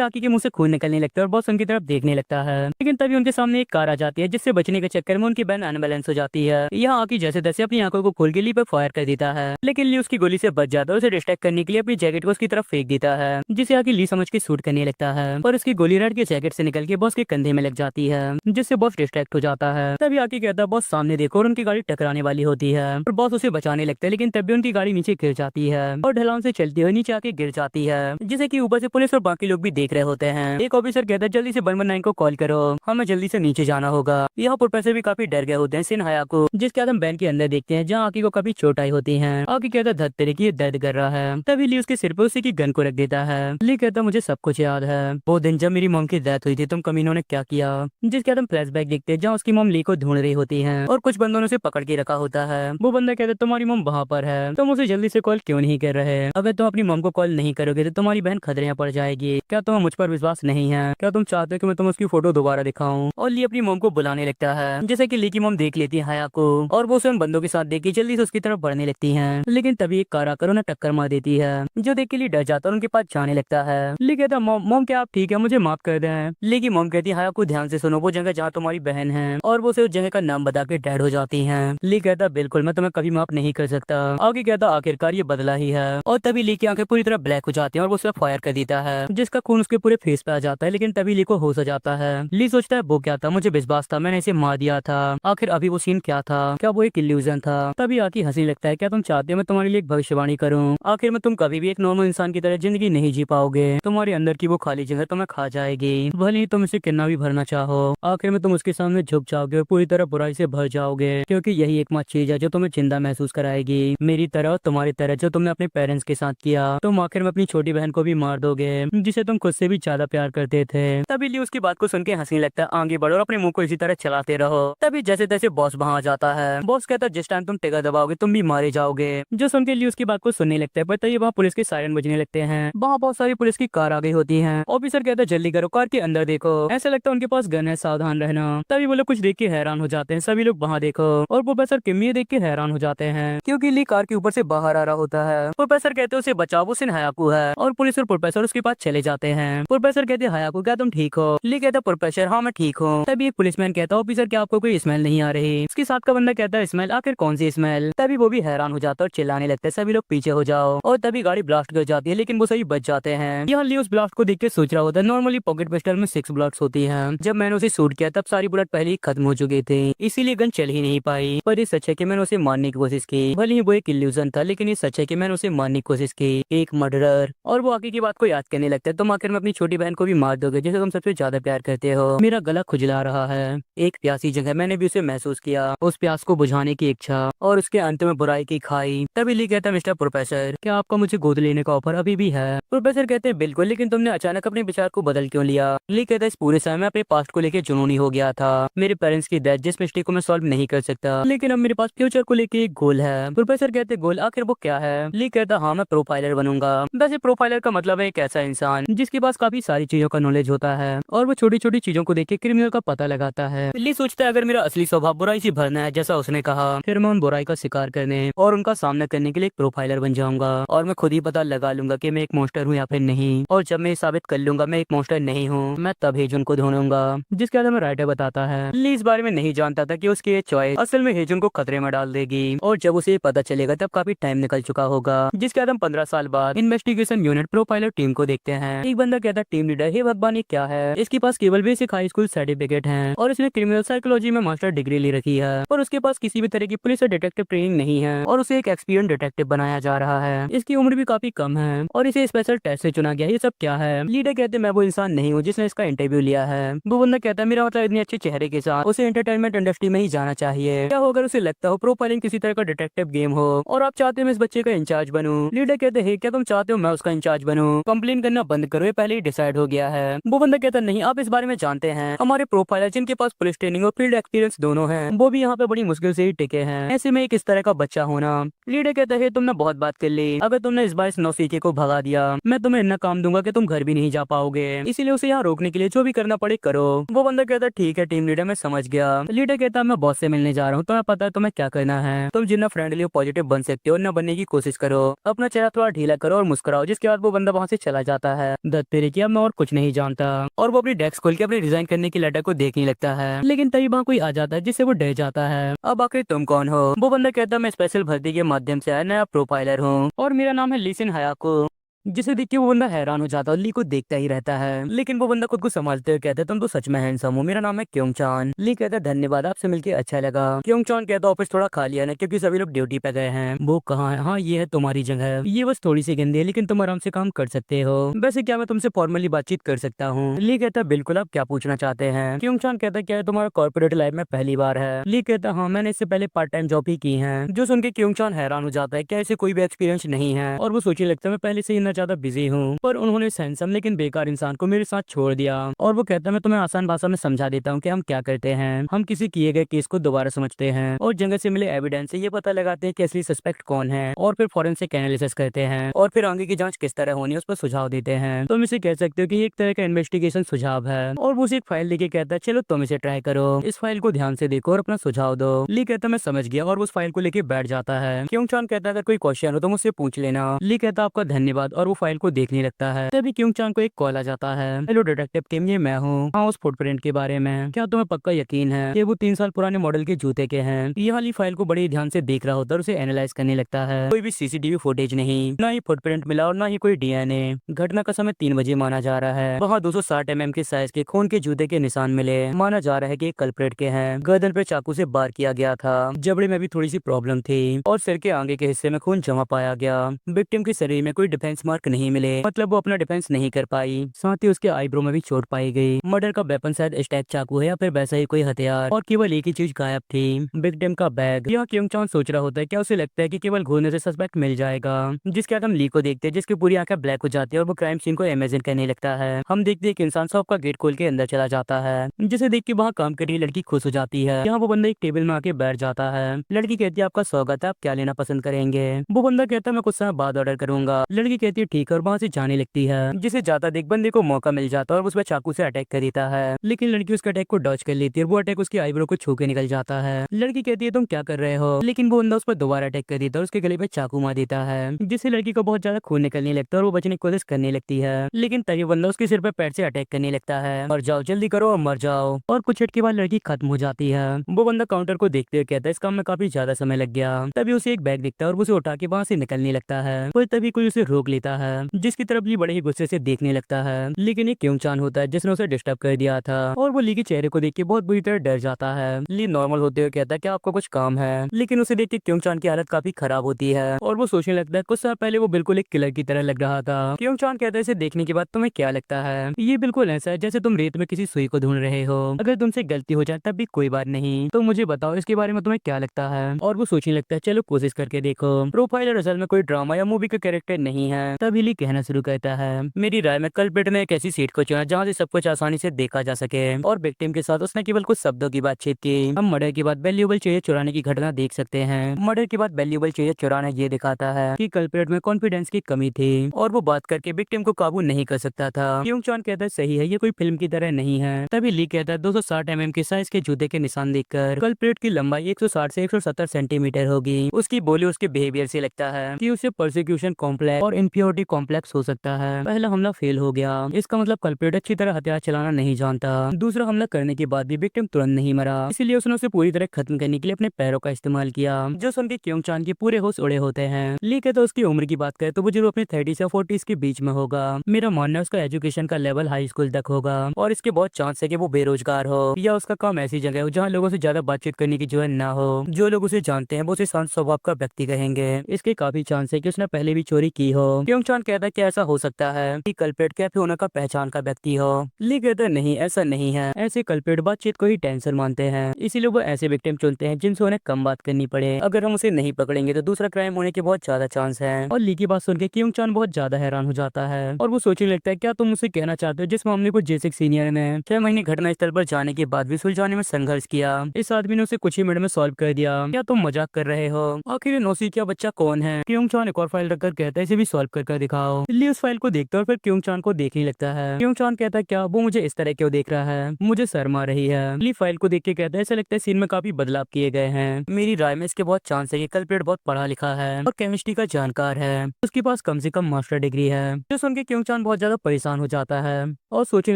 आकी के मुंह से खून निकलने लगता है और बॉस उनकी तरफ देखने लगता है। लेकिन तभी उनके सामने एक कार आ जाती है जिससे बचने के चक्कर में उनकी बहन अनबैलेंस हो जाती है। यहाँ आकी जैसे तैसे अपनी आंखों को खोल के ली पर फायर कर देता है लेकिन ली उसकी गोली से बच जाता है। उसे डिस्ट्रैक्ट करने के लिए अपनी जैकेट को उसकी तरफ फेंक देता है जिसे आकी ली समझ के शूट करने लगता है और उसकी गोली रेड के जैकेट से निकल के बॉस के कंधे में लग जाती है जिससे बॉस डिस्ट्रैक्ट हो जाता है। तभी आकी कहता है बॉस सामने देखो और उनकी गाड़ी टकराने वाली होती है और बॉस उसे बचाने लगता है लेकिन तब भी उनकी गाड़ी नीचे गिर जाती है और ढलान से चलती हुई नीचे आके गिर जाती है जिसे कि ऊपर से पुलिस और बाकी लोग भी देख रहे होते हैं। एक ऑफिसर कहता है जल्दी से 119 को कॉल करो, हमें जल्दी से नीचे जाना होगा। यहाँ प्रोफेसर भी काफी डर गए होते हैं सिन्हा को जिसके बाद हम बैंक के अंदर देखते हैं जहाँ आकी को काफी चोट आई होती है। आकी कहता है धत्तेरे की दर्द कर रहा है। तभी ली उसके सिर पर उसी की गन को रख देता है। ली कहता मुझे सब कुछ याद है, वो दिन जब मेरी मॉम की डेथ हुई थी तुम कमीनों ने क्या किया। जिसके बाद हम फ्लैशबैक देखते हैं जहाँ उसकी मॉम ली को ढूंढ रही होती है और कुछ बंदों ने उसे पकड़ के रखा होता है। वो बंदा कहता है तुम्हारी मॉम वहाँ पर है, तुम उसे जल्दी से कॉल क्यों नहीं कर रहे? अगर तुम अपनी मॉम को कॉल नहीं करोगे तो तुम्हारी बहन खतरे में पड़ जाएगी। क्या तुम्हें मुझ पर विश्वास नहीं है? क्या तुम चाहते हो कि मैं तुम्हें उसकी फोटो दोबारा दिखाऊं? और ली अपनी मॉम को बुलाने लगता है जैसे कि ली की मॉम देख लेती है हाया को और वो उसे उन बंदों के साथ देख के जल्दी से उसकी तरफ बढ़ने लगती है लेकिन तभी एक कार आकर उन्हें टक्कर मार देती है जो देख के ली डर जाता है और उनके पास जाने लगता है। ली कहता मॉम क्या आप ठीक है, मुझे माफ कर दें। ली की मॉम कहती है हाया को ध्यान से सुनो, वो जगह जहाँ तुम्हारी बहन है और वो उसे उस जगह का नाम बता के डेड हो जाती है। ली कहता बिल्कुल मैं तुम्हें कभी माफ नहीं कर सकता। आगे कहता आखिरकार ये बदला ही है और तभी ली की आंखें पूरी तरह ब्लैक हो जाती है और वो उसे फायर कर देता है जिसका खून उसके पूरे फेस पे आ जाता है। लेकिन तभी ली को होश आ जाता है। ली सोचता है वो क्या था, मुझे विश्वास था, मैंने इसे मार दिया था। आखिर अभी वो सीन क्या था, क्या वो एक इल्यूजन था। तभी आकी हंसी लगता है, क्या तुम चाहते हो मैं तुम्हारे लिए एक भविष्यवाणी करूं? आखिर में तुम कभी भी एक नॉर्मल इंसान की तरह जिंदगी नहीं जी पाओगे। तुम्हारे अंदर की वो खाली जगह तुम्हें खा जाएगी, भले ही तुम इसे कितना भी भरना चाहो। आखिर में तुम उसके सामने झुक जाओगे और पूरी तरह बुराई से भर जाओगे, क्योंकि यही एकमात्र चीज है जो तुम्हें जिंदा महसूस कराएगी। मेरी तरह और तुम्हारी तरह जो तुमने अपने पेरेंट्स के साथ किया, तुम आखिर में अपनी छोटी बहन को भी मार दोगे जिसे तुम खुद से भी ज्यादा प्यार करते थे। तभी ली उसकी बात को सुन के हंसने लगता है। आगे बढ़ो और अपने मुंह को इसी तरह चलाते रहो। तभी जैसे तैसे बॉस वहां आ जाता है। बॉस कहता है जिस टाइम तुम टिका दबाओगे तुम भी मारे जाओगे। जो सुन के ली उसकी बात को सुनने लगता है, पर तभी वहाँ पुलिस के सायरन बजने लगते हैं। वहाँ बहुत सारी पुलिस की कार आ गई होती है। ऑफिसर कहता है जल्दी करो, कार के अंदर देखो। ऐसा लगता है उनके पास गन है, सावधान रहना। तभी वो लोग कुछ देख के हैरान हो जाते हैं। सभी लोग वहाँ देखो और प्रोफेसर किमी देख के हैरान हो जाते हैं, क्योंकि ली कार के ऊपर से बाहर आ रहा होता है। प्रोफेसर कहते हैं उसे बचाओ, वो सिन हयाकू है। और पुलिस और प्रोफेसर उसके पास चले जाते हैं। प्रोफेसर कहते हैं हयाकू क्या तुम ठीक हो? ली कहता है प्रोफेसर हाँ मैं ठीक हूँ। तभी एक पुलिसमैन कहता है ऑफिसर क्या आपको कोई स्मेल नहीं आ रही? उसके साथ का बंदा कहता है स्मेल? आखिर कौन सी स्मेल? तभी वो भी हैरान हो जाता है और चिल्लाने लगता है सभी लोग पीछे हो जाओ। और तभी गाड़ी ब्लास्ट कर जाती है, लेकिन वो सही बच जाते हैं। यहाँ ली उस ब्लास्ट को देख के सोच रहा होता है नॉर्मली पॉकेट पिस्टल में 6 बुलेट्स होती है। जब मैंने उसे शूट किया तब सारी बुलेट पहले ही खत्म हो चुकी थी, इसीलिए गन चल ही नहीं पाई। पर ये सच है कि मैंने उसे मारने की कोशिश की। भले ही वो एक इल्यूजन था, लेकिन ये सच है कि मैंने उसे मारने की कोशिश की। एक मर्डरर। और वो आगे की बात को याद करने लगता है। तुम आखिर में अपनी छोटी बहन को भी मार दोगे जिसे तुम सबसे ज्यादा प्यार करते हो। मेरा गला खुजला रहा है। एक प्यासी जगह मैंने भी उसे महसूस किया, उस प्यास को बुझाने की इच्छा और उसके अंत में बुराई की खाई। तभी ली कहता है मिस्टर प्रोफेसर क्या आपका मुझे गोद लेने का ऑफर अभी भी है? प्रोफेसर कहते हैं बिल्कुल, लेकिन तुमने अचानक अपने विचार को बदल क्यों लिया? ली कहता है इस पूरे समय में अपने पास्ट को लेकर जुनूनी हो गया था। मेरे पेरेंट्स की डेथ जिस मिस्टेक को मैं सॉल्व नहीं कर सकता, लेकिन अब मेरे पास फ्यूचर को लेकर एक गोल है। प्रोफेसर कहते गोल? आखिर वो क्या है? ली कहता हाँ मैं प्रोफाइलर बनूंगा। वैसे प्रोफाइलर का मतलब है एक ऐसा इंसान जिसके पास काफी सारी चीजों का नॉलेज होता है और वो छोटी छोटी चीजों को देख के क्रिमिनल का पता लगाता है। ली सोचता है अगर मेरा असली स्वभाव बुराई से भरना है जैसा उसने कहा, फिर मैं उन बुराई का शिकार करने और उनका सामना करने के लिए एक प्रोफाइलर बन जाऊंगा और मैं खुद ही पता लगा लूंगा कि मैं एक मॉन्स्टर हूँ या फिर नहीं। और जब मैं ये साबित कर लूंगा मैं एक मॉन्स्टर नहीं हूँ, मैं तब हेजुन को ढूंढूंगा। जिसके बाद हमें राइटर बताता है ली इस बारे में नहीं जानता था कि उसकी ये चॉइस असल में हेजुन को खतरे में डाल देगी। और जब उसे पता चलेगा तब काफी टाइम निकल चुका होगा। जिसके बाद हम 15 साल बाद इन्वेस्टिगेशन यूनिट प्रोफाइलर टीम को देखते हैं। एक बंदा कहता है टीम लीडर हे भगवान ये क्या है? इसके पास केवल बेसिक हाई स्कूल सर्टिफिकेट है और इसने क्रिमिनल साइकोलॉजी में मास्टर डिग्री ले रखी है, और उसके पास किसी भी तरह की पुलिस और डिटेक्टिव ट्रेनिंग नहीं है और उसे एक एक्सपीरियंस डिटेक्टिव बनाया जा रहा है। इसकी उम्र भी काफी कम है और इसे स्पेशल टेस्ट से चुना गया। ये सब क्या है? लीडर कहते मैं वो इंसान नहीं हूँ जिसने इसका इंटरव्यू लिया है। वो बंदा कहता है मेरा मतलब इतने अच्छे चेहरे के साथ उसे एंटरटेनमेंट इंडस्ट्री में ही जाना चाहिए। क्या हो अगर उसे लगता हो प्रोफाइलिंग किसी तरह का डिटेक्टिव गेम हो और आप चाहते हो मैं इस बच्चे का इंचार्ज बनूं? लीडर कहते हैं क्या तुम चाहते हो मैं उसका इंचार्ज बनूं? कंप्लेन करना बंद करो, ये पहले ही डिसाइड हो गया है। वो बंदा कहता नहीं आप इस बारे में जानते हैं, हमारे प्रोफाइलर जिनके पास पुलिस ट्रेनिंग और फील्ड एक्सपीरियंस दोनों है वो भी यहाँ पे बड़ी मुश्किल से ही टिके हैं। ऐसे में एक इस तरह का बच्चा होना। लीडर कहता है तुमने बहुत बात कर ली, अगर तुमने इस बार इस नौसिखे को भगा दिया मैं तुम्हें इतना काम दूंगा कि तुम घर भी नहीं जा पाओगे, इसीलिए उसे यहाँ रोकने के लिए जो भी करना पड़े करो। वो बंदा कहता ठीक है टीम लीडर मैं समझ गया। लीडर कहता मैं बॉस से मिलने जा रहा हूँ, तुम्हें पता है तुम्हें क्या करना है, तुम जितना फ्रेंडली और पॉजिटिव बन सकते हो न बनने की कोशिश करो, अपना चेहरा थोड़ा ढीला करो और मुस्कुराओ। जिसके बाद वो बंदा वहाँ से चला जाता है। दत्त तेरे की अब मैं और कुछ नहीं जानता। और वो अपनी डेस्क खोल के अपने रिजाइन करने की लेटर को देखने लगता है, लेकिन तभी वहाँ कोई आ जाता है जिससे वो डर जाता है। अब आखिर तुम कौन हो? वो बंदा कहता मैं स्पेशल भर्ती के माध्यम से आया नया प्रोफाइलर हूँ और मेरा नाम है लीसिन हयाको। जिसे देख के वो बंदा हैरान हो जाता है, ली को देखता ही रहता है। लेकिन वो बंदा खुद को संभालते हुए कहता है तुम तो सच में हैंडसम हो, मेरा नाम है क्योंग चान। ली कहता है धन्यवाद आपसे मिलके अच्छा लगा। क्योंग चान कहता ऑफिस थोड़ा खाली है ना क्योंकि सभी लोग ड्यूटी पे गए हैं। वो कहाँ है? हाँ ये है तुम्हारी जगह, ये बस थोड़ी सी गंदी है लेकिन तुम आराम से काम कर सकते हो। वैसे क्या मैं तुमसे फॉर्मली बातचीत कर सकता हूँ? ली कहता है बिल्कुल, आप क्या पूछना चाहते हैं? क्योंग चान कहता है क्या तुम्हारा कॉर्पोरेट लाइफ में पहली बार है? ली कहता हाँ मैंने इससे पहले पार्ट टाइम जॉब ही की है। जो सुन के क्योंग चान हैरान हो जाता है, क्या इसे कोई भी एक्सपीरियंस नहीं है? और वो सोचने लगता है मैं पहले से इतना ज्यादा बिजी हूँ, पर उन्होंने सैमसम लेकिन बेकार इंसान को मेरे साथ छोड़ दिया। और वो कहता है मैं तुम्हें आसान भाषा में समझा देता हूँ कि हम क्या करते हैं। हम किसी किए गए केस को दोबारा समझते हैं और जगह से मिले एविडेंस से ये पता लगाते हैं कि असली सस्पेक्ट कौन है, और फिर फॉरेंसिक एनालिसिस करते हैं और फिर आगे की जांच किस तरह होनी है उस पर सुझाव देते हैं। तुम इसे कह सकते हो कि एक तरह का इन्वेस्टिगेशन सुझाव है। और वो उसे एक फाइल लेके कहता है चलो तुम इसे ट्राई करो, इस फाइल को ध्यान से देखो और अपना सुझाव दो। ली कहता मैं समझ गया और उस फाइल को लेके बैठ जाता है। क्योंग चान कहता है अगर कोई क्वेश्चन हो तो मुझसे पूछ लेना। ली कहता आपका धन्यवाद और वो फाइल को देखने लगता है। तभी क्योंग चान को एक कॉल आ जाता है। हेलो डिटेक्टिव टीम, ये मैं हूँ। हाँ, उस फुटप्रिंट के बारे में क्या तुम्हें पक्का यकीन है कि वो 3 साल पुराने मॉडल के जूते के हैं? ये वाली फाइल को बड़ी ध्यान से देख रहा होता है और उसे एनालाइज करने लगता है। कोई भी सीसीटीवी फुटेज नहीं, ना ही फुटप्रिंट मिला और ना ही कोई डीएनए। घटना का समय 3 बजे माना जा रहा है। वहाँ 260 mm के साइज के खून के जूते के निशान मिले। माना जा रहा है कि कल्प्रेट के हैं। गर्दन पे चाकू से वार किया गया था। जबड़े में भी थोड़ी सी प्रॉब्लम थी और सिर के आगे के हिस्से में खून जमा पाया गया। विक्टिम के शरीर में कोई डिफेंस मार्क नहीं मिले, मतलब वो अपना डिफेंस नहीं कर पाई। साथ ही उसके आईब्रो में भी चोट पाई गई। मर्डर का वेपन शायद स्टैक चाकू है या फिर वैसा ही कोई हथियार, और केवल एक ही चीज गायब थी, विक्टिम का बैग। यह क्योंग चान सोच रहा होता है, क्या उसे लगता है कि केवल घूरने से सस्पेक्ट मिल जाएगा? जिसके बाद हम ली को देखते हैं, जिसकी पूरी आंखें ब्लैक हो जाती है और वो क्राइम सीन को इमेजिन करने लगता है। हम देखते हैं एक इंसान शॉप का गेट खोल के अंदर चला जाता है, जिसे देख के वहाँ काम कर रही लड़की खुश हो जाती है। यहाँ वो बंदा एक टेबल में आके बैठ जाता है। लड़की कहती है आपका स्वागत है, आप क्या लेना पसंद करेंगे? वो बंदा कहता है मैं कुछ समय बाद ऑर्डर करूंगा। लड़की कहती है ठीक है, और वहाँ से जाने लगती है। जिसे जाता देख बंदे को मौका मिल जाता है और उस पर चाकू से अटैक कर देता है, लेकिन लड़की उसके अटैक को डॉज कर लेती है। वो अटैक उसकी आईब्रो को छू के निकल जाता है। लड़की कहती है तुम क्या कर रहे हो, लेकिन वो बंदा उस पर दोबारा अटैक कर देता है और उसके गले पे चाकू मार देता है, जिससे लड़की को बहुत ज्यादा खून निकलने लगता है और वो बचने की कोशिश करने लगती है। लेकिन तभी बंदा उसके सिर पे पैर से अटैक करने लगता है। मर जाओ, जल्दी करो और मर जाओ। और कुछ हिट के बाद लड़की खत्म हो जाती है। वो बंदा काउंटर को देखते हुए कहता है इस काम में काफी ज्यादा समय लग गया। तभी उसे एक बैग दिखता है और वो उसे उठा के वहाँ से निकलने लगता है, पर तभी कोई उसे रोक लेता है, जिसकी तरफ ली बड़े ही गुस्से से देखने लगता है। लेकिन एक क्योंग चान होता है जिसने उसे डिस्टर्ब कर दिया था, और वो ली के चेहरे को देख के बहुत बुरी तरह डर जाता है। ली नॉर्मल होते हुए कहता है क्या आपको कुछ काम है, लेकिन उसे देख के क्योंग चान की हालत काफी खराब होती है और वो सोचने लगता है कुछ साल पहले वो बिल्कुल एक किलर की तरह लग रहा था। क्योंग चान कहता है इसे देखने के बाद तुम्हें क्या लगता है? ये बिल्कुल ऐसा है जैसे तुम रेत में किसी सुई को ढूंढ रहे हो। अगर तुमसे गलती हो जाए तब भी कोई बात नहीं, तो मुझे बताओ इसके बारे में तुम्हें क्या लगता है? और वो सोचने लगता है चलो कोशिश करके देखो। प्रोफाइलर असल में कोई ड्रामा या मूवी का कैरेक्टर नहीं है। तब हिली कहना शुरू करता है मेरी राय में कल्प्रिट ने एक ऐसी सीट को चुना जहाँ से सब कुछ आसानी से देखा जा सके, और विक्टिम के साथ उसने केवल कुछ शब्दों की बातचीत की। हम मर्डर के बाद वैल्यूएबल चीजें चुराने की घटना देख सकते हैं। मर्डर के बाद वैल्यूएबल चीजें चुराना ये दिखाता है कि कल्प्रिट में कॉन्फिडेंस की कमी थी और वो बात करके विक्टिम को काबू नहीं कर सकता था। क्योंग चान कहता है सही है, ये कोई फिल्म की तरह नहीं है। तभी ली कहता है 260 mm के साइज के जूते के निशान देखकर कल्प्रिट की लंबाई 160 से 170 सेंटीमीटर होगी। उसकी बोली उसके बिहेवियर से लगता है कि उसे परसिक्यूशन कॉम्प्लेक्स और इन्फ्योरिटी कॉम्प्लेक्स हो सकता है। पहला हमला फेल हो गया, इसका मतलब कल्प्रिट अच्छी तरह हथियार चलाना नहीं जानता। दूसरा हमला करने के बाद भी विक्टिम तुरंत नहीं मरा, इसीलिए उसने उसे पूरी तरह खत्म करने के लिए अपने पैरों का इस्तेमाल किया, जो सुन के क्योंग चान के पूरे होश उड़े होते हैं। ली कहता है उसकी उम्र की बात करें तो वो जरूर अपने 30 से 40 के बीच में होगा। मेरा मानना है उसका एजुकेशन का लेवल हाई स्कूल तक होगा और इसके बहुत चांस है कि वो बेरोजगार हो या उसका काम ऐसी जगह हो जहाँ लोगों से ज्यादा बातचीत करने की जरूरत ना हो। जो लोग उसे जानते हैं वो उसे शांत स्वभाव का व्यक्ति कहेंगे। इसके काफी चांस है कि उसने पहले भी चोरी की हो। क्योंग चान कहता है कि ऐसा हो सकता है कि कल्प्रिट कैफे ओनर का पहचान का व्यक्ति हो। ली कहता है नहीं, ऐसा नहीं है। ऐसे कल्प्रिट बातचीत को ही टेंशन मानते हैं, इसीलिए वो ऐसे विक्टिम चुनते हैं जिनसे उन्हें कम बात करनी पड़े। अगर हम उसे नहीं पकड़ेंगे तो दूसरा क्राइम होने के बहुत ज्यादा चांस है। और ली की बात सुनकर क्योंग चान बहुत ज्यादा हैरान हो जाता है और वो सोचने लगता है क्या तुम मुझसे कहना चाहते हो जिस मामले को जेसिक सीनियर ने 6 महीने घटनास्थल पर जाने के बाद भी सुलझाने में संघर्ष किया, इस आदमी ने उसे कुछ ही मिनट में सॉल्व कर दिया? क्या तुम मजाक कर रहे हो? आखिर नौसिखिया बच्चा कौन है? क्योंग चान एक और फाइल रखकर कहता है इसे भी सॉल्व कर दिखाओ। ली उस फाइल को देखता है और फिर क्योंग चान को देखने लगता है। क्योंग चान कहता है क्या वो मुझे इस तरह क्यों देख रहा है, मुझे शर्म आ रही है। ली फाइल को देख के कहता है ऐसा लगता है सीन में काफी बदलाव किए गए हैं। मेरी राय में इसके बहुत चांस है कि कल्प्रिट बहुत पढ़ा लिखा है और केमिस्ट्री का जानकार है, उसके पास कम से कम मास्टर डिग्री है। जो सुन के क्योंग चान बहुत ज्यादा परेशान हो जाता है और सोचने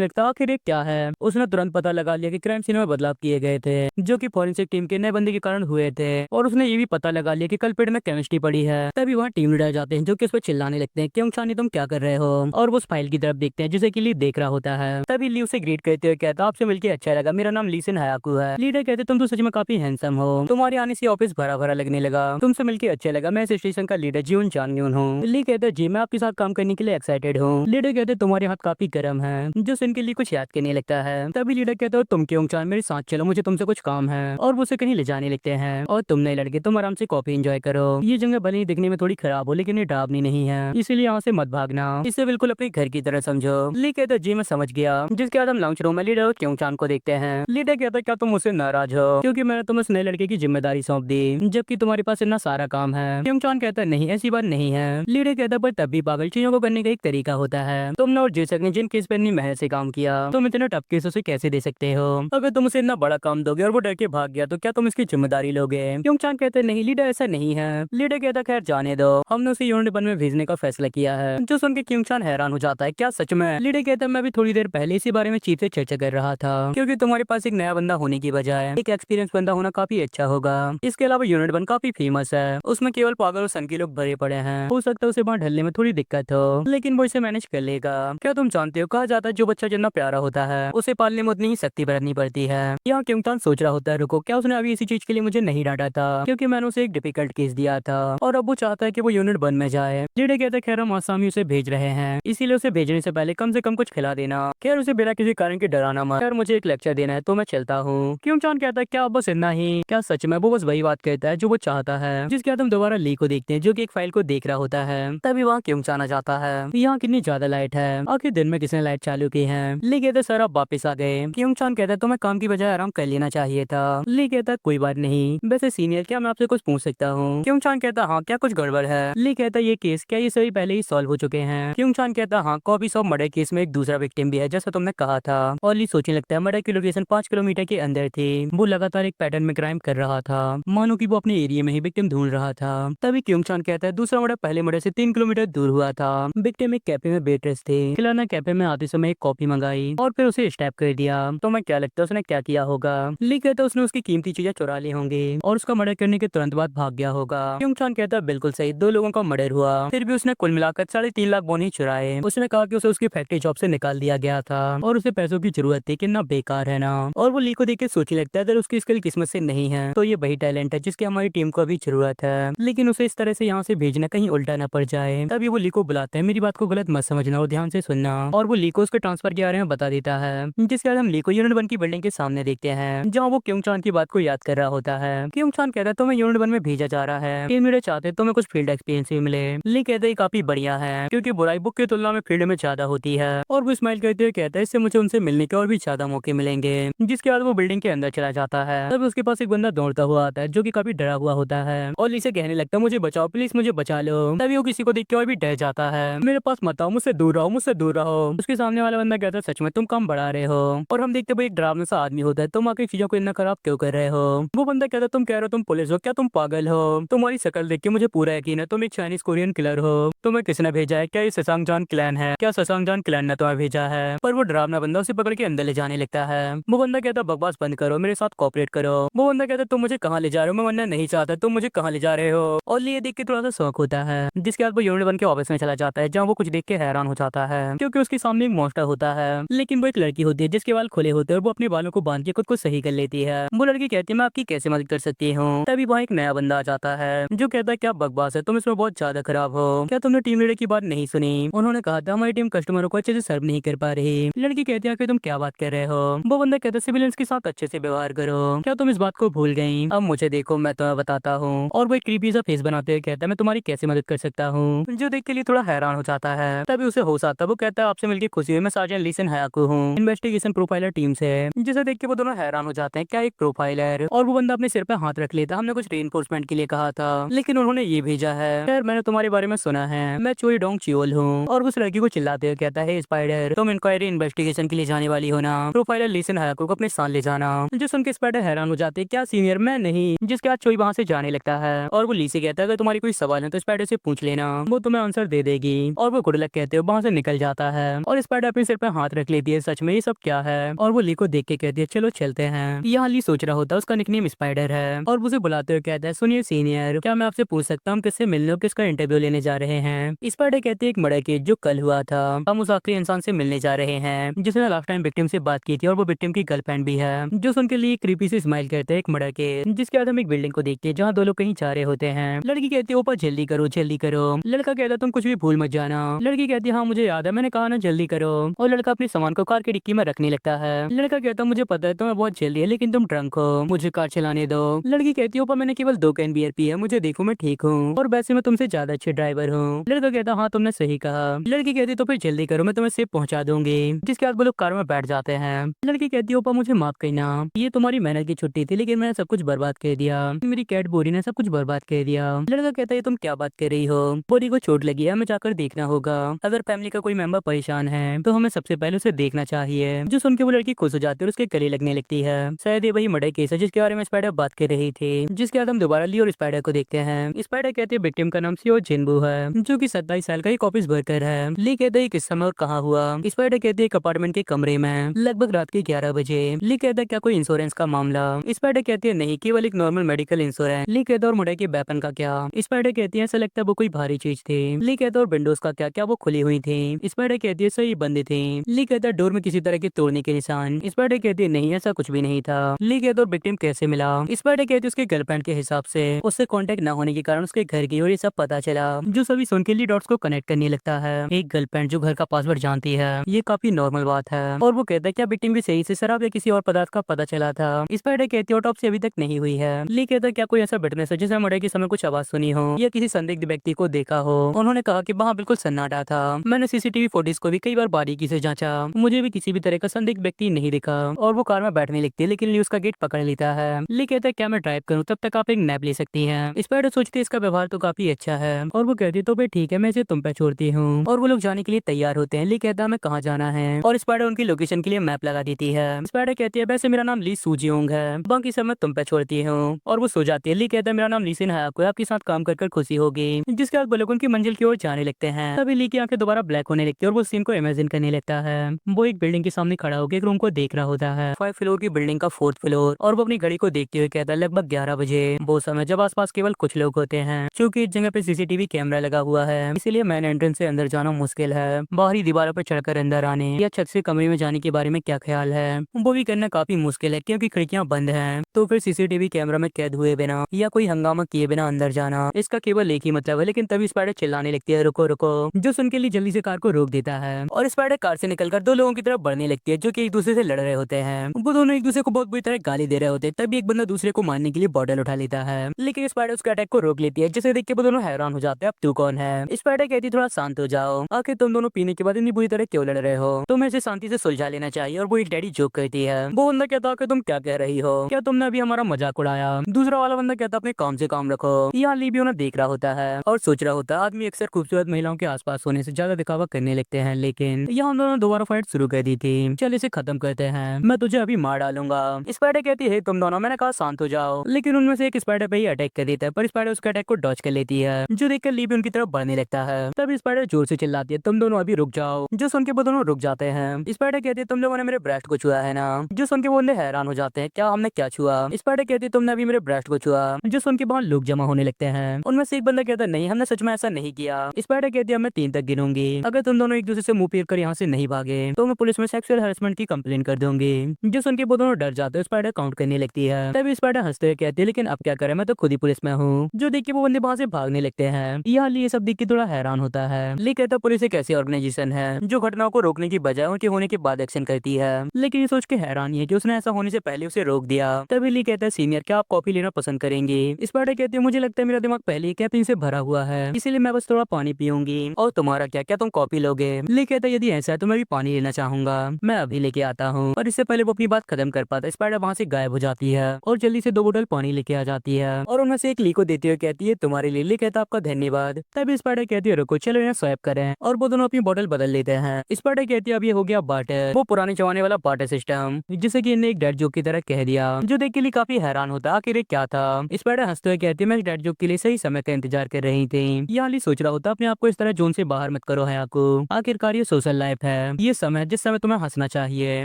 लगता है आखिर ये क्या है। उसने तुरंत पता लगा लिया कि क्राइम सीन में बदलाव किए गए थे जो कि फॉरेंसिक टीम के नए बंदे के कारण हुए थे, और उसने ये भी पता लगा लिया कि कल्प्रिट में केमिस्ट्री पढ़ी है। तभी वहाँ टीम लीडर जाते हैं जो कि उस पर चिल्लाने लगते हैं क्योंग चान तुम क्या कर रहे हो, और वो उस फाइल की तरफ देखते हैं जिसे कि ली देख रहा होता है। तभी ली उसे ग्रीट करते हुए कहता आपसे मिलकर अच्छा लगा, मेरा नाम लीसन हयाकू है। लीडर कहते तुम तो सच में काफी हैंडसम हो, तुम्हारे आने से ऑफिस भरा भरा लगने लगा, तुमसे मिलकर अच्छा लगा। मैं इस स्टेशन का लीडर जीवन चांगयून हूँ। ली कहते जी मैं आपके साथ काम करने के लिए एक्साइटेड हूँ। लीडर कहते तुम्हारे हाथ काफी गर्म है, जो सुन के लिए कुछ याद करने लगता है। तभी लीडर कहता है तुम क्योंग चान मेरे साथ चलो, मुझे तुमसे कुछ काम है, और वो उसे कहीं ले जाने लगते हैं। और तुम नए लड़के तुम आराम से कॉफी एंजॉय करो, ये जगह भले ही दिखने में थोड़ी खराब हो लेकिन ये डरावनी नहीं है, इसीलिए यहाँ से मत भागना, इसे बिल्कुल अपने घर की तरह समझो। ली कहता जी मैं समझ गया। जिसके बाद हम लॉन्च रूम में लीडर और क्योंग चान को देखते हैं। लीडर कहता क्या तुम मुझसे नाराज हो क्योंकि मैंने तुम्हें उस नए लड़के की जिम्मेदारी सौंप दी जबकि तुम्हारे पास इतना सारा काम है? क्योंग चान कहता नहीं ऐसी बात नहीं है। लीडर कहता पर तब भी पागल चीजों को करने का एक तरीका होता है। तुमने और जेसक ने जिन केस पे इतनी मेहनत से काम किया तुम इतने टफ केस उसे कैसे दे सकते हो? अगर तुम उसे इतना बड़ा काम दोगे और वो डर के भाग गया तो क्या तुम इसकी जिम्मेदारी लोगे? क्योंग चान कहते नहीं लीडर ऐसा नहीं है। लीडर कहता खैर जाने दो, हमने उसे यूनिट 1 में भेजने का फैसला फैसला किया है। जो सुन के क्योंग चान हैरान हो जाता है, क्या सच में? लीडे कहता है मैं भी थोड़ी देर पहले इसी बारे में चीफ से चर्चा कर रहा था, क्योंकि तुम्हारे पास एक नया बंदा होने की बजाय एक एक्सपीरियंस बंदा होना काफी अच्छा होगा। इसके अलावा यूनिट 1 काफी फेमस है, उसमें केवल पागल और सन के लोग भरे पड़े हैं। हो सकता है उसे वहाँ ढलने में थोड़ी दिक्कत हो, लेकिन वो इसे मैनेज कर लेगा। क्या तुम जानते हो, कहा जाता है जो बच्चा जितना प्यारा होता है उसे पालने में उतनी ही सख्ती बरतनी पड़ती है। यहाँ क्योंग चान सोच रहा होता है, रुको, क्या उसने अभी इसी चीज के लिए मुझे नहीं डांटा था, क्योंकि मैंने उसे एक डिफिकल्ट केस दिया था और अब वो चाहता है कि वो यूनिट 1 में जाए। लीडे कहते हैं खैर हम आसामी उसे भेज रहे हैं, इसीलिए उसे भेजने से पहले कम से कम कुछ खिला देना। खैर उसे बिना किसी कारण के डराना मत। खैर मुझे एक लेक्चर देना है तो मैं चलता हूँ। क्योंग चान कहता है क्या बस इतना ही? क्या सच में? वो बस वही बात कहता है जो वो चाहता है। जिसके बाद हम दोबारा ली को देखते हैं, जो कि एक फाइल को देख रहा होता है। तभी वहाँ क्योंग चान आ जाता है। यहाँ कितनी ज्यादा लाइट है, आखिर दिन में किसने लाइट चालू की है? ली कहते सर आप वापिस आ गए। क्योंग चान कहता है तुम्हें काम की बजाय आराम कर लेना चाहिए था। ली कहता है कोई बात नहीं, वैसे सीनियर क्या मैं आपसे कुछ पूछ सकता हूँ? क्योंग चान कहता हाँ, क्या कुछ गड़बड़ है? ली कहता ये केस क्या ये सभी पहले ही सॉल्व हो चुके हैं? क्योंग चान कहता हाँ, कॉपी ऑफ मर्डर केस में एक दूसरा विक्टिम भी है जैसा तुमने कहा था। और ली सोचने लगता है मर्डर की लोकेशन 5 किलोमीटर के अंदर थी। वो लगातार एक पैटर्न में क्राइम कर रहा था, मानो कि वो अपने एरिया में ही विक्टिम ढूंढ रहा था। तभी क्योंग चान कहता है दूसरा मर्डर पहले मर्डर से 3 किलोमीटर दूर हुआ था। विक्टिम एक कैफे में वेट्रेस थे। किलर ने कैफे में आते समय एक कॉफी मंगाई और फिर उसे स्टैप कर दिया। तो मैं क्या लगता है उसने क्या किया होगा? ली कहता है उसने उसकी कीमती चीजें चुरा ली होंगी और उसका मर्डर करने के तुरंत बाद भाग गया होगा। क्योंग चान कहता है बिल्कुल सही, 2 लोगों का मर्डर हुआ, फिर भी उसने कुल मिलाकर 3.5 लाख बोन ही चुराए। उसने कहा कि उसे उसकी फैक्ट्री जॉब से निकाल दिया गया था और उसे पैसों की जरूरत थी, कितना बेकार है ना। और वो ली को देख के सोचने लगता है अगर उसकी स्किल किस्मत से नहीं है तो ये वही टैलेंट है जिसकी हमारी टीम को अभी जरूरत है, लेकिन उसे इस तरह से यहाँ से भेजना कहीं उल्टा न पड़ जाए। तभी वो ली को बुलाते हैं, मेरी बात को गलत मत समझना और ध्यान से सुनना। और वो ली को उसके ट्रांसफर के बारे में बता देता है, जिसके बाद हम ली को यूनिट 1 की बिल्डिंग के सामने देखते हैं जहाँ वो क्योंग चान की बात को याद कर रहा होता है। क्योंग चान कहता है तुम्हें यूनिट 1 में भेजा जा रहा है, टीम लीडर चाहते तुम्हें कुछ फील्ड एक्सपीरियंस भी मिले। ली कहते हैं काफी बढ़िया है क्योंकि बुराई बुक की तुलना में फील्ड में ज्यादा होती है। और वो स्माइल करते हुए कहता है इससे मुझे उनसे मिलने के और भी ज्यादा मौके मिलेंगे। जिसके बाद वो बिल्डिंग के अंदर चला जाता है। तब उसके पास एक बंदा दौड़ता हुआ आता है जो कि काफी डरा हुआ होता है और ली से कहने लगता है मुझे बचाओ प्लीज, मुझे बचा लो। तभी वो किसी को देख के और भी डर जाता है, मेरे पास मत आओ, मुझसे दूर रहो, मुझसे दूर रहो। उसके सामने वाला बंदा कहता है सच में तुम काम बढ़ा रहे हो। और हम देखते भाई एक डरावना सा आदमी होता है, तुम आके चीजों को इतना खराब क्यों कर रहे हो? वो बंदा कहता है तुम कह रहे हो तुम पुलिस हो, क्या तुम पागल हो? तुम्हारी शक्ल देख के मुझे पूरा यकीन है तुम एक चाइनीज कोरियन किलर हो। तुम्हें किसने भेजा है? क्या ये ससांग जान क्लैन है? क्या ससांग जान क्लैन ने तुम्हें भेजा है? पर वो डरावना बंदा उसे पकड़ के अंदर ले जाने लगता है। वो बंदा कहता है बकवास बंद करो, मेरे साथ कोऑपरेट करो। वो बंदा कहता है तुम मुझे कहाँ ले जा रहे हो? मैं मरना नहीं चाहता, तुम मुझे कहाँ ले जा रहे हो? और ये देख के थोड़ा सा शौक होता है, जिसके बाद वो यूनिट 1 के ऑफिस में चला जाता है जहाँ वो कुछ देख के हैरान हो जाता है क्योंकि उसके सामने एक मॉन्स्टर होता है, लेकिन वो एक लड़की होती है जिसके बाल खुले होते हैं और वो अपने बालों को बांध के खुद को सही कर लेती है। वो लड़की कहती है मैं आपकी कैसे मदद कर सकती हूँ? तभी वहाँ एक नया बंदा आ जाता है जो कहता है क्या बकवास है, तुम इसमें बहुत ज्यादा खराब हो, क्या तुमने टीम लीडर की बात नहीं सुनी? उन्होंने कहा था हमारी टीम कस्टमरों को अच्छे से सर्व नहीं कर पा रही। लड़की कहती है कि तुम क्या बात कर रहे हो? वो बंदा कहता है सिविलियंस के साथ अच्छे से व्यवहार करो, क्या तुम इस बात को भूल गई? अब मुझे देखो मैं तुम्हें बताता हूँ। और वो एक क्रीपी सा फेस बनाते हुए कहता है मैं तुम्हारी कैसे मदद कर सकता हूँ? जो देख के लिए थोड़ा हैरान हो जाता है। तभी उसे होश आता है, वो कहता है आपसे मिलकर खुशी हुई, मैं साजन लीसन हयाकू हूँ, इन्वेस्टिगेशन प्रोफाइलर टीम से। जिसे देख के वो दोनों हैरान हो जाते हैं, क्या एक प्रोफाइलर? और वो बंदा अपने सिर पे हाथ रख लेता, हमने कुछ रीइंफोर्समेंट के लिए कहा था लेकिन उन्होंने ये भेजा है। खैर मैंने तुम्हारे बारे में सुना है, मैं चोई डोंग चियोल हूँ। और उस लड़की को चिल्लाते हुए कहता है स्पाइडर तुम इंक्वायरी इन्वेस्टिगेशन के लिए जाने वाली हो ना, प्रोफाइलर लीसन हयाकू को अपने साथ ले जाना। जो सुन के स्पाइडर हैरान हो जाते हैं, क्या सीनियर? मैं नहीं। जिसके बाद चोई वहाँ से जाने लगता है और वो ली से कहता है अगर तुम्हारी कोई सवाल है तो स्पाइडर से पूछ लेना, वो तुम्हें आंसर दे देगी। और वो गुड लक कहते हुए वहाँ से निकल जाता है और स्पाइडर अपने सिर पे हाथ रख लेती है, सच में ये सब क्या है? और वो ली को देख के कहती है चलो चलते हैं। यहाँ ली सोच रहा होता है उसका निकनेम स्पाइडर है और उसे बुलाते हुए कहता है सुनिए सीनियर, क्या मैं आपसे पूछ सकता हूँ किससे मिलने और किसका इंटरव्यू लेने जा रहे हैं? स्पाइडर कहते हैं एक मर्डर केस जो कल हुआ था, हम उस आखिरी इंसान से मिलने जा रहे हैं जिसने लास्ट टाइम विक्टिम से बात की थी और वो विक्टिम की गर्लफ्रेंड भी है। जो सुन के लिए क्रीपी से स्माइल करते हैं एक मर्डर केस, जिसके बाद हम एक बिल्डिंग को देखते हैं जहाँ 2 लोग कहीं जा रहे होते हैं। लड़की कहती है ऊपर जल्दी करो जल्दी करो। लड़का कहता है तुम कुछ भी भूल मत जाना। लड़की कहती है हाँ मुझे याद है, मैंने कहा ना जल्दी करो। और लड़का अपने सामान को कार की डिक्की में रखने लगता है। लड़का कहता है मुझे पता है तुम्हें बहुत जल्दी है लेकिन तुम ड्रंक हो, मुझे कार चलाने दो। लड़की कहती है ऊपर मैंने केवल 2 कैन बियर पी है, मुझे देखो मैं ठीक हूँ और वैसे मैं तुमसे ज्यादा अच्छे ड्राइवर हूँ। लड़का कहता हाँ तुमने सही कहा। लड़की कहती तो फिर जल्दी करो मैं तुम्हें सेफ पहुंचा दूंगी। जिसके बाद वो लोग कार में बैठ जाते हैं। लड़की कहती है ऊपर मुझे माफ करना, ये तुम्हारी मेहनत की छुट्टी थी लेकिन मैंने सब कुछ बर्बाद कर दिया, मेरी कैट बोरी ने सब कुछ बर्बाद कर दिया। लड़का कहता है तुम क्या बात कर रही हो? बोरी को चोट लगी है, हमें जाकर देखना होगा। अगर फैमिली का कोई मेंबर परेशान है तो हमें सबसे पहले उसे देखना चाहिए। जो सुन के वो लड़की खुश हो जाती है और उसके गले लगने लगती है। शायद ये वही मर्डर केस है जिसके बारे में स्पाइडर बात कर रही थी। जिसके बाद हम दोबारा ली और स्पाइडर को देखते हैं। स्पाइडर कहते हैं विक्टिम का नाम सियो जिनबू है। जो कि 27 साल का एक ऑफिस वर्कर है। ली कहता है किस समय और कहाँ हुआ। स्पाइडर कहती है एक अपार्टमेंट के कमरे में लगभग रात के 11 बजे। ली कहता है क्या कोई इंश्योरेंस का मामला। स्पाइडर कहती है नहीं, केवल एक नॉर्मल मेडिकल इंश्योरेंस। ली कहता है और मुंडे के वेपन का क्या। स्पाइडर कहती है ऐसा लगता है वो कोई भारी चीज थी। ली कहता है और विंडोज का क्या, क्या वो खुली हुई थी। स्पाइडर कहती है सही बंद थी। ली कहता है डोर में किसी तरह के तोड़ने के निशान। स्पाइडर कहती है नहीं, ऐसा कुछ भी नहीं था। ली कहता है और विक्टिम कैसे मिला। स्पाइडर कहती है उसके गर्लफ्रेंड के हिसाब से उससे कांटेक्ट न होने के कारण उसके घर की और ये सब पता चला, जो सभी सुन के लिए डॉट्स को कनेक्ट करने लगता है। एक गर्लफ्रेंड जो घर का पासवर्ड जानती है, ये काफी नॉर्मल बात है। और वो कहता है क्या विक्टिम भी सही से शराब या किसी और पदार्थ का पता चला था। स्पाइडर कहती है ऑटोप्सी अभी तक नहीं हुई है। ली कहता है क्या कोई ऐसा विटनेस है जिसने मर्डर के समय कुछ आवाज सुनी हो या किसी संदिग्ध व्यक्ति को देखा हो। उन्होंने कहा कि वहाँ बिल्कुल सन्नाटा था। मैंने सीसीटीवी फुटेज को भी कई बार बारीकी से जांचा, मुझे भी किसी भी तरह का संदिग्ध व्यक्ति नहीं दिखा। और वो कार में बैठने लगती है लेकिन ली उसका गेट पकड़ लेता है। ली कहता है क्या मैं ड्राइव करूँ, तब तक आप एक नैप ले सकती हैं। स्पाइडर सोचती है इसका व्यवहार तो काफी अच्छा है और वो कहती है तो भाई ठीक है, मैं इसे तुम पे छोड़ती हूँ। और वो लोग जाने के लिए तैयार होते हैं। ली कहता है मैं कहाँ जाना है और स्पाइडर उनकी लोकेशन के लिए मैप लगा देती है। स्पाइडर कहती है वैसे मेरा नाम ली सूजियोंग है, बाकी सब मैं तुम पे छोड़ती हूँ। और वो सो जाती है। ली कहता है मेरा नाम लीसिन है, आपको आपके साथ काम कर खुशी होगी। जिसके बाद वो लोग उनकी मंजिल की ओर जाने लगते हैं। तभी ली की आंखें दोबारा ब्लैक होने लगती है और वो सीन को इमेजिन करने लगता है। वो एक बिल्डिंग के सामने खड़ा होकर एक रूम को देख रहा होता है, 5 फ्लोर की बिल्डिंग का 4th फ्लोर। और वो अपनी घड़ी को देखते हुए कहता है लगभग 11 बजे, वो समय जब आसपास केवल कुछ लोग होते हैं। क्योंकि इस जगह पे सीसीटीवी कैमरा लगा हुआ है, इसीलिए मेन एंट्रेंस से अंदर जाना मुश्किल है। बाहरी दीवारों पर चढ़कर अंदर आने या छत से कमरे में जाने के बारे में क्या ख्याल है, वो भी करना काफी मुश्किल है क्योंकि खिड़कियां बंद हैं। तो फिर सीसीटीवी कैमरा में कैद हुए बिना या कोई हंगामा किए बिना अंदर जाना, इसका केवल एक ही मतलब है। लेकिन तभी स्पाइडर चिल्लाने लगती है रुको रुको, जो सुन के लिए जल्दी से कार को रोक देता है। और स्पाइडर कार से निकलकर दो लोगों की तरफ बढ़ने लगती है जो कि एक दूसरे से लड़ रहे होते हैं। वो दोनों एक दूसरे को बहुत बुरी तरह गाली दे रहे होते हैं। तभी एक बंदा दूसरे को मारने के लिए बॉटल उठा लेता है, लेकिन स्पाइडर उसके अटैक को रोक लेती है, जिसे देख के वो दोनों हैरान हो जाते हैं अब तू कौन है। स्पाइडर कहती है थोड़ा शांत हो जाओ, आखिर तुम दोनों पीने के बाद इतनी बुरी तरह क्यों लड़ रहे हो, तुम्हें इसे शांति से सुलझा लेना चाहिए। और वो एक डैडी जोक करती है। वो बंदा कहता है कि तुम क्या कह रही हो, क्या तुमने अभी हमारा मजाक उड़ाया। दूसरा वाला बंदा कहता अपने काम से काम रखो। यहाँ ली भी उन्हें देख रहा होता है और सोच रहा होता है आदमी अक्सर खूबसूरत महिलाओं के आसपास होने से ज्यादा दिखावा करने लगते हैं, लेकिन यहाँ दोनों दोबारा फाइट शुरू कर दी थी। चल इसे खत्म करते हैं, मैं तुझे अभी मार डालूंगा। स्पाइडर कहती है तुम दोनों, मैंने कहा शांत हो जाओ। लेकिन उनमें से एक स्पाइडर पे ही अटैक कर देता है, पर स्पाइडर उसके अटैक को डॉज कर लेती है, जो देखकर ली भी उनकी तरफ बढ़ने लगता है। तब स्पाइडर जोर से चिल्लाती है तुम दोनों अभी रुक जाओ, जो सुन के वो दोनों रुक जाते हैं। स्पाइडर कहती है तुम लोगों ने मेरे ब्रेस्ट को छुआ है ना, जो सुन के वो हैरान हो जाते हैं क्या हमने क्या छुआ। स्पाइडर कहती है तुमने अभी मेरे ब्रेस्ट को छुआ, जो सुन के वहाँ लोग जमा होने लगते हैं। उनमें से एक बंदा कहता है नहीं हमने सच में ऐसा नहीं किया। स्पाइडर कहती है मैं 3 तक गिनूंगी, अगर तुम दोनों एक दूसरे से मुंह फेर कर यहाँ से नहीं भागे तो मैं पुलिस में सेक्सुअल हैरेसमेंट की कंप्लेंट कर दूंगी। जो सुन के वो दोनों डर जाते हैं। स्पाइडर काउंट करने लगती है। तभी स्पाइडर हंसते हुए कहती है लेकिन अब क्या करें, मैं तो खुद ही पुलिस में हूँ। जो देख के वो बंदे वहाँ से भागने लगते हैं। यहाँ लिए सब देख के थोड़ा हैरान होता है। ली कहता पुलिस एक ऐसी ऑर्गेनाइजेशन है जो घटनाओं को रोकने की बजाय उनके होने के बाद एक्शन करती है, लेकिन ये सोच के हैरानी है कि उसने ऐसा होने से पहले उसे रोक दिया। तभी ली कहता है सीनियर क्या आप कॉफी लेना पसंद करेंगे। स्पाइडर कहती है मुझे लगता है मेरा दिमाग पहले ही कैफीन से भरा हुआ है, इसीलिए मैं बस थोड़ा पानी पीऊंगी। और तुम्हारा क्या, क्या तुम कॉफी लोगे। ली कहता है यदि ऐसा है तो मैं भी पानी लेना चाहूंगा, मैं अभी लेके आता हूँ। और इससे पहले वो अपनी बात खत्म कर पाता स्पाइडर वहाँ से गायब हो जाती है और जल्दी से 2 बोतल पानी लेके आ जाती है और उनमें से एक ली को देते हुए कहती है तुम्हारे लिए। ली कहता आपका धन्यवाद। तभी स्पाइडर कहती है रुको चलो यहाँ स्वैप करें, और वो दोनों अपनी बोतल बदल लेते हैं। स्पाइडर कहती है अब ये हो गया बार्टर, वो पुराने जमाने वाला बार्टर सिस्टम, जिसे कि इन्हें एक डेड जोक की तरह कह दिया, जो देख के लिए काफी हैरान होता आखिर ये क्या था। स्पाइडर हंसते हुए कहती है मैं डेड जोक के लिए सही समय का इंतजार कर रही थी। यहाँ ली सोच रहा होता अपने आप को इस तरह जोन से बाहर मत करो है आपको, आखिरकार ये सोशल लाइफ है, ये समय जिस समय तुम्हें हंसना चाहिए।